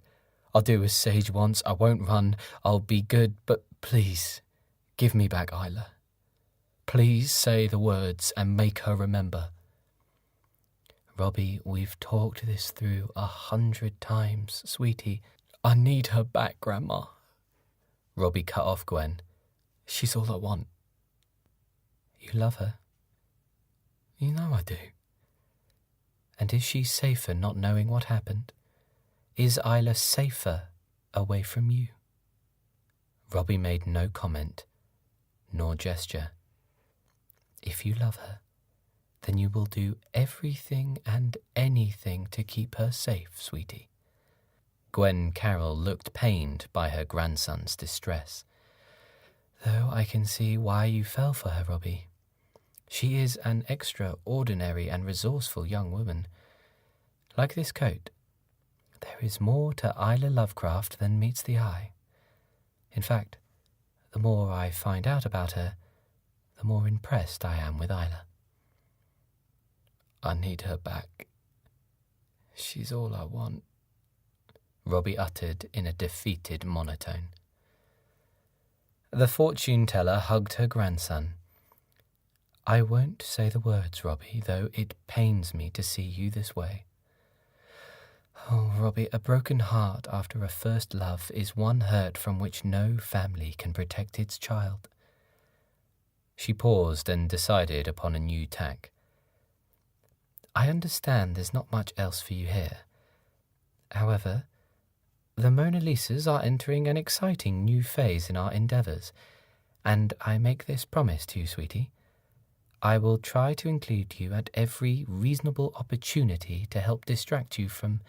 Speaker 2: I'll do as Sage wants. I won't run. I'll be good, but please, give me back Isla. Please say the words and make her remember. Robbie, we've talked this through 100 times, sweetie. I need her back, Grandma. Robbie cut off Gwen. She's all I want. You love her? You know I do. And is she safer not knowing what happened? Is Isla safer away from you? Robbie made no comment, nor gesture. If you love her, then you will do everything and anything to keep her safe, sweetie. Gwen Carroll looked pained by her grandson's distress. Though I can see why you fell for her, Robbie. She is an extraordinary and resourceful young woman. Like this coat, there is more to Isla Lovecraft than meets the eye. In fact, the more I find out about her, the more impressed I am with Isla. I need her back. She's all I want, Robbie uttered in a defeated monotone. The fortune-teller hugged her grandson. I won't say the words, Robbie, though it pains me to see you this way. Oh, Robbie, a broken heart after a first love is one hurt from which no family can protect its child. She paused and decided upon a new tack. I understand there's not much else for you here. However, the Mona Lisas are entering an exciting new phase in our endeavours, and I make this promise to you, sweetie. I will try to include you at every reasonable opportunity to help distract you from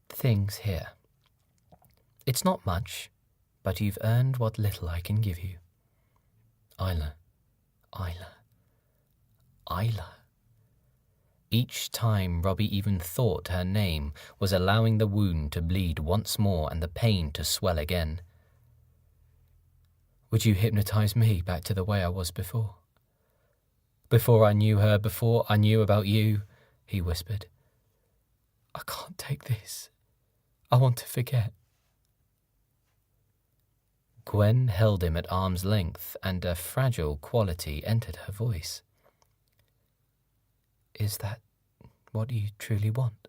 Speaker 2: things here. It's not much, but you've earned what little I can give you. Isla. Isla. Isla. Each time Robbie even thought her name was allowing the wound to bleed once more and the pain to swell again. Would you hypnotize me back to the way I was before? Before I knew her, before I knew about you, he whispered. I can't take this. I want to forget. Gwen held him at arm's length, and a fragile quality entered her voice. Is that what you truly want?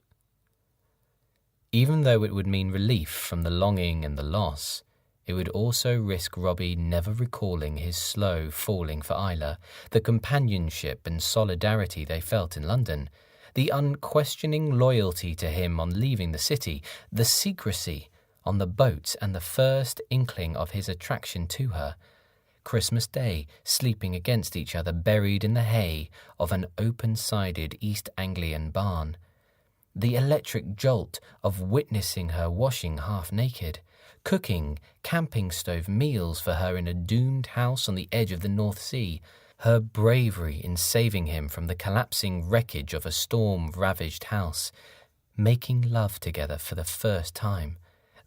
Speaker 2: Even though it would mean relief from the longing and the loss, it would also risk Robbie never recalling his slow falling for Isla, the companionship and solidarity they felt in London, the unquestioning loyalty to him on leaving the city, the secrecy on the boat and the first inkling of his attraction to her. Christmas Day, sleeping against each other, buried in the hay of an open-sided East Anglian barn. The electric jolt of witnessing her washing half-naked, cooking camping stove meals for her in a doomed house on the edge of the North Sea, her bravery in saving him from the collapsing wreckage of a storm-ravaged house, making love together for the first time,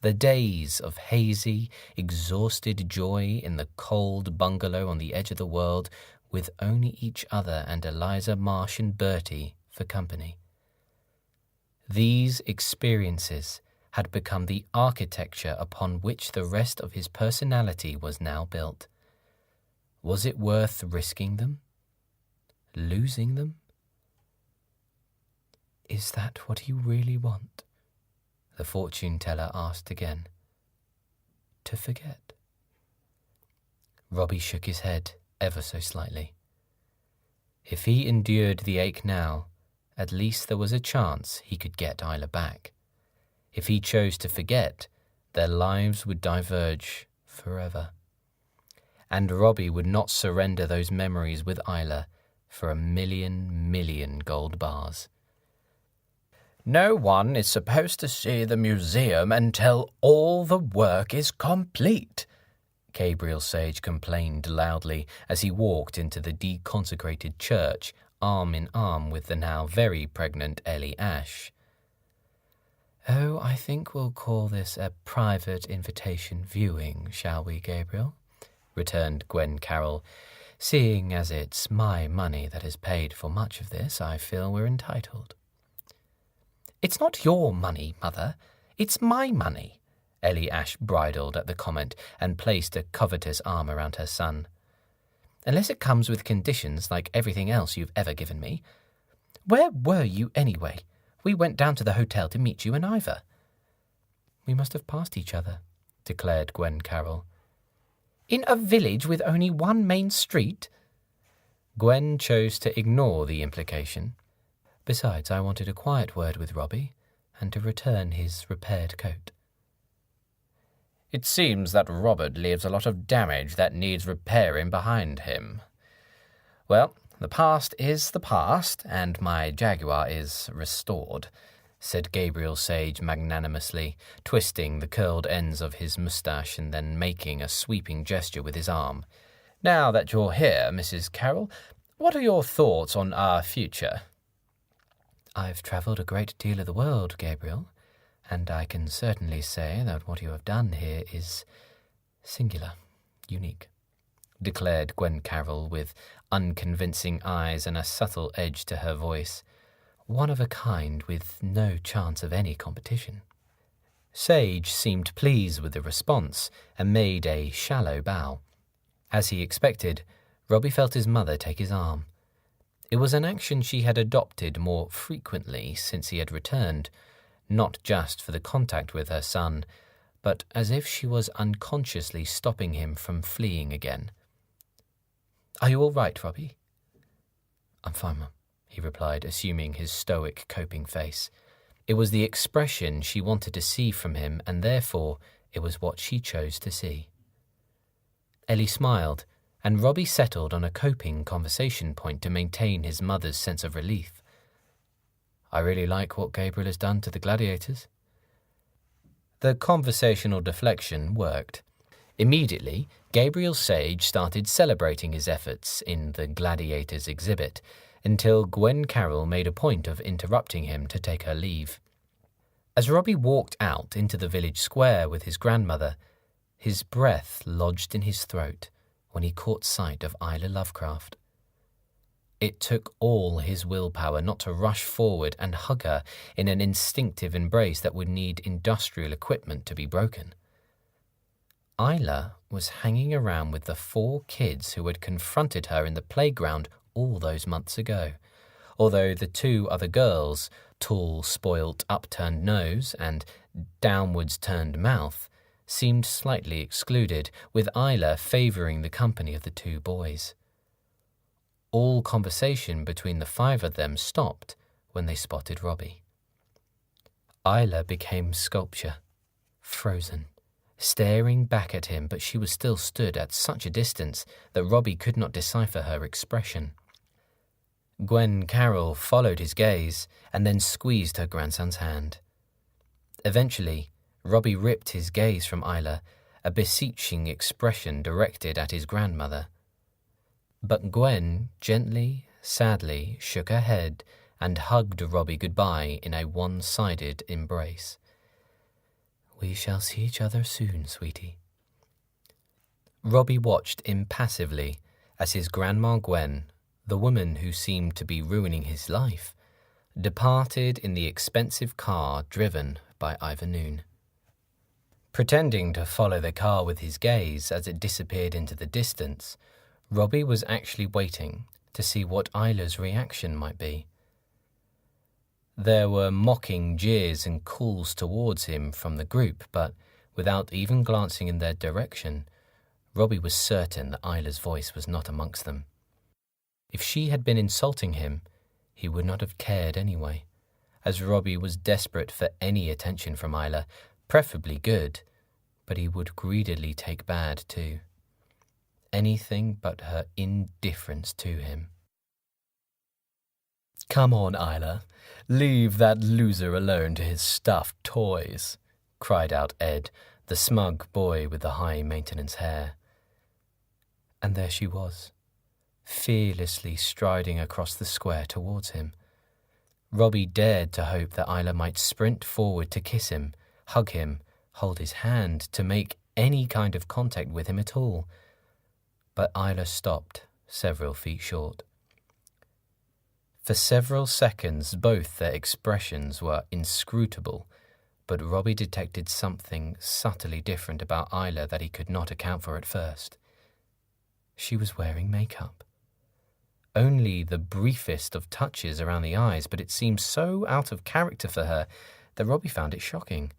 Speaker 2: the days of hazy, exhausted joy in the cold bungalow on the edge of the world with only each other and Eliza, Marsh and Bertie for company. These experiences had become the architecture upon which the rest of his personality was now built. Was it worth risking them? Losing them? "Is that what you really want?" the fortune-teller asked again. "To forget?" Robbie shook his head ever so slightly. If he endured the ache now, at least there was a chance he could get Isla back. If he chose to forget, their lives would diverge forever. And Robbie would not surrender those memories with Isla for 1,000,000 gold bars. "No one is supposed to see the museum until all the work is complete," Gabriel Sage complained loudly as he walked into the deconsecrated church, arm in arm with the now very pregnant Ellie Ash. "Oh, I think we'll call this a private invitation viewing, shall we, Gabriel?" returned Gwen Carroll. "Seeing as it's my money that has paid for much of this, I feel we're entitled." "It's not your money, Mother. It's my money." Ellie Ash bridled at the comment and placed a covetous arm around her son. "Unless it comes with conditions like everything else you've ever given me. Where were you anyway? We went down to the hotel to meet you and Ivor." "We must have passed each other," declared Gwen Carroll. "In a village with only one main street?" Gwen chose to ignore the implication. "Besides, I wanted a quiet word with Robbie and to return his repaired coat." "It seems that Robert leaves a lot of damage that needs repairing behind him. Well, the past is the past, and my Jaguar is restored," said Gabriel Sage magnanimously, twisting the curled ends of his moustache and then making a sweeping gesture with his arm. "Now that you're here, Mrs. Carroll, what are your thoughts on our future?" "I've travelled a great deal of the world, Gabriel, and I can certainly say that what you have done here is singular, unique," declared Gwen Carroll with unconvincing eyes and a subtle edge to her voice. "One of a kind with no chance of any competition." Sage seemed pleased with the response and made a shallow bow. As he expected, Robbie felt his mother take his arm. It was an action she had adopted more frequently since he had returned, not just for the contact with her son, but as if she was unconsciously stopping him from fleeing again. "Are you all right, Robbie?" "I'm fine, Mum," he replied, assuming his stoic, coping face. It was the expression she wanted to see from him, and therefore it was what she chose to see. Ellie smiled, and Robbie settled on a coping conversation point to maintain his mother's sense of relief. "I really like what Gabriel has done to the gladiators." The conversational deflection worked. Immediately, Gabriel Sage started celebrating his efforts in the gladiators exhibit, until Gwen Carroll made a point of interrupting him to take her leave. As Robbie walked out into the village square with his grandmother, his breath lodged in his throat when he caught sight of Isla Lovecraft. It took all his willpower not to rush forward and hug her in an instinctive embrace that would need industrial equipment to be broken. Isla was hanging around with the 4 kids who had confronted her in the playground all those months ago, although the 2 other girls, tall, spoilt, upturned nose and downwards turned mouth, seemed slightly excluded, with Isla favouring the company of the two boys. All conversation between the five of them stopped when they spotted Robbie. Isla became sculpture, frozen, staring back at him, but she was still stood at such a distance that Robbie could not decipher her expression. Gwen Carroll followed his gaze and then squeezed her grandson's hand. Eventually, Robbie ripped his gaze from Isla, a beseeching expression directed at his grandmother. But Gwen gently, sadly shook her head and hugged Robbie goodbye in a one-sided embrace. "We shall see each other soon, sweetie." Robbie watched impassively as his Grandma Gwen, the woman who seemed to be ruining his life, departed in the expensive car driven by Ivor Noon. Pretending to follow the car with his gaze as it disappeared into the distance, Robbie was actually waiting to see what Isla's reaction might be. There were mocking jeers and calls towards him from the group, but without even glancing in their direction, Robbie was certain that Isla's voice was not amongst them. If she had been insulting him, he would not have cared anyway, as Robbie was desperate for any attention from Isla, preferably good, but he would greedily take bad too. Anything but her indifference to him. "Come on, Isla, leave that loser alone to his stuffed toys," cried out Ed, the smug boy with the high-maintenance hair. And there she was, fearlessly striding across the square towards him. Robbie dared to hope that Isla might sprint forward to kiss him, hug him, hold his hand, to make any kind of contact with him at all. But Isla stopped several feet short. For several seconds, both their expressions were inscrutable, but Robbie detected something subtly different about Isla that he could not account for at first. She was wearing makeup. Only the briefest of touches around the eyes, but it seemed so out of character for her that Robbie found it shocking.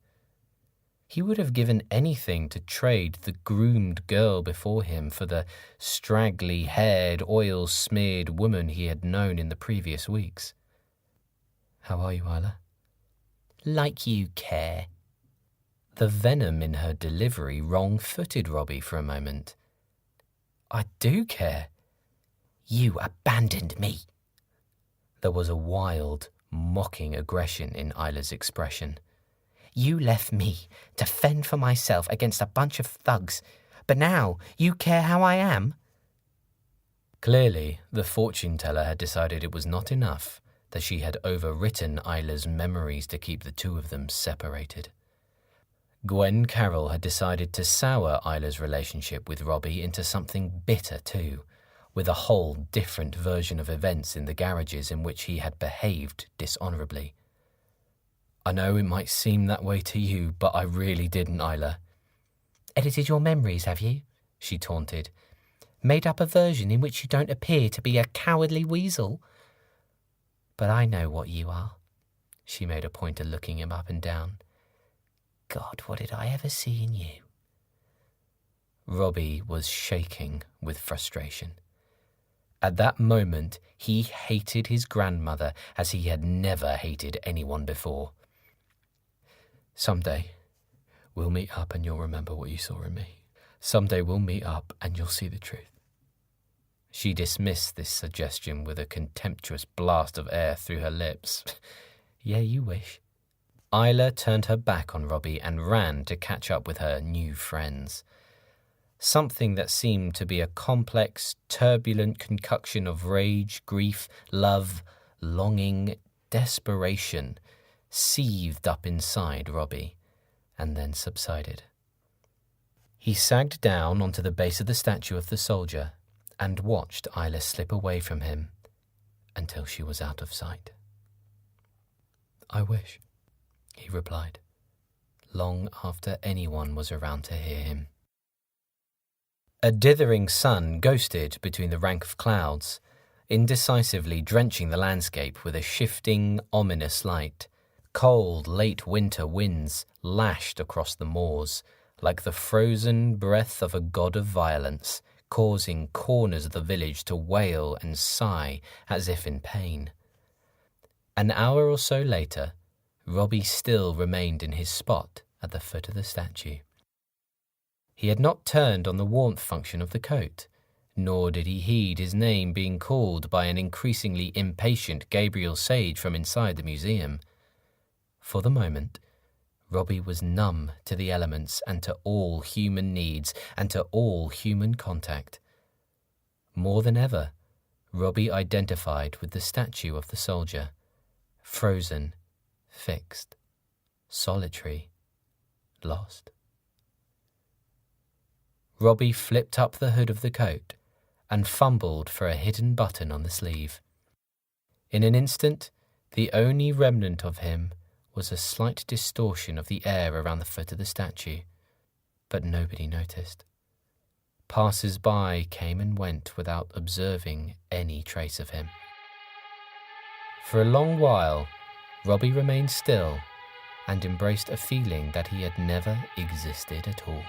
Speaker 2: He would have given anything to trade the groomed girl before him for the straggly-haired, oil-smeared woman he had known in the previous weeks. "How are you, Isla?" "Like you care." The venom in her delivery wrong-footed Robbie for a moment. "I do care." "You abandoned me." There was a wild, mocking aggression in Isla's expression. "You left me to fend for myself against a bunch of thugs, but now you care how I am?" Clearly, the fortune-teller had decided it was not enough that she had overwritten Isla's memories to keep the two of them separated. Gwen Carroll had decided to sour Isla's relationship with Robbie into something bitter too, with a whole different version of events in the garages in which he had behaved dishonourably. "I know it might seem that way to you, but I really didn't, Isla." "Edited your memories, have you?" she taunted. "Made up a version in which you don't appear to be a cowardly weasel?" "But I know what you are." She made a point of looking him up and down. "God, what did I ever see in you?" Robbie was shaking with frustration. At that moment, he hated his grandmother as he had never hated anyone before. "Someday, we'll meet up and you'll remember what you saw in me. Someday we'll meet up and you'll see the truth." She dismissed this suggestion with a contemptuous blast of air through her lips. "Yeah, you wish." Isla turned her back on Robbie and ran to catch up with her new friends. Something that seemed to be a complex, turbulent concoction of rage, grief, love, longing, desperation seethed up inside Robbie and then subsided. He sagged down onto the base of the statue of the soldier and watched Isla slip away from him until she was out of sight. "I wish," he replied, long after anyone was around to hear him. A dithering sun ghosted between the rank of clouds. indecisively drenching the landscape with a shifting, ominous light. Cold, late winter winds lashed across the moors, like the frozen breath of a god of violence, causing corners of the village to wail and sigh as if in pain. An hour or so later, Robbie still remained in his spot at the foot of the statue. He had not turned on the warmth function of the coat, nor did he heed his name being called by an increasingly impatient Gabriel Sage from inside the museum. For the moment, Robbie was numb to the elements and to all human needs and to all human contact. More than ever, Robbie identified with the statue of the soldier, frozen, fixed, solitary, lost. Robbie flipped up the hood of the coat and fumbled for a hidden button on the sleeve. In an instant, the only remnant of him was a slight distortion of the air around the foot of the statue, but nobody noticed. Passers-by came and went without observing any trace of him. For a long while, Robbie remained still and embraced a feeling that he had never existed at all.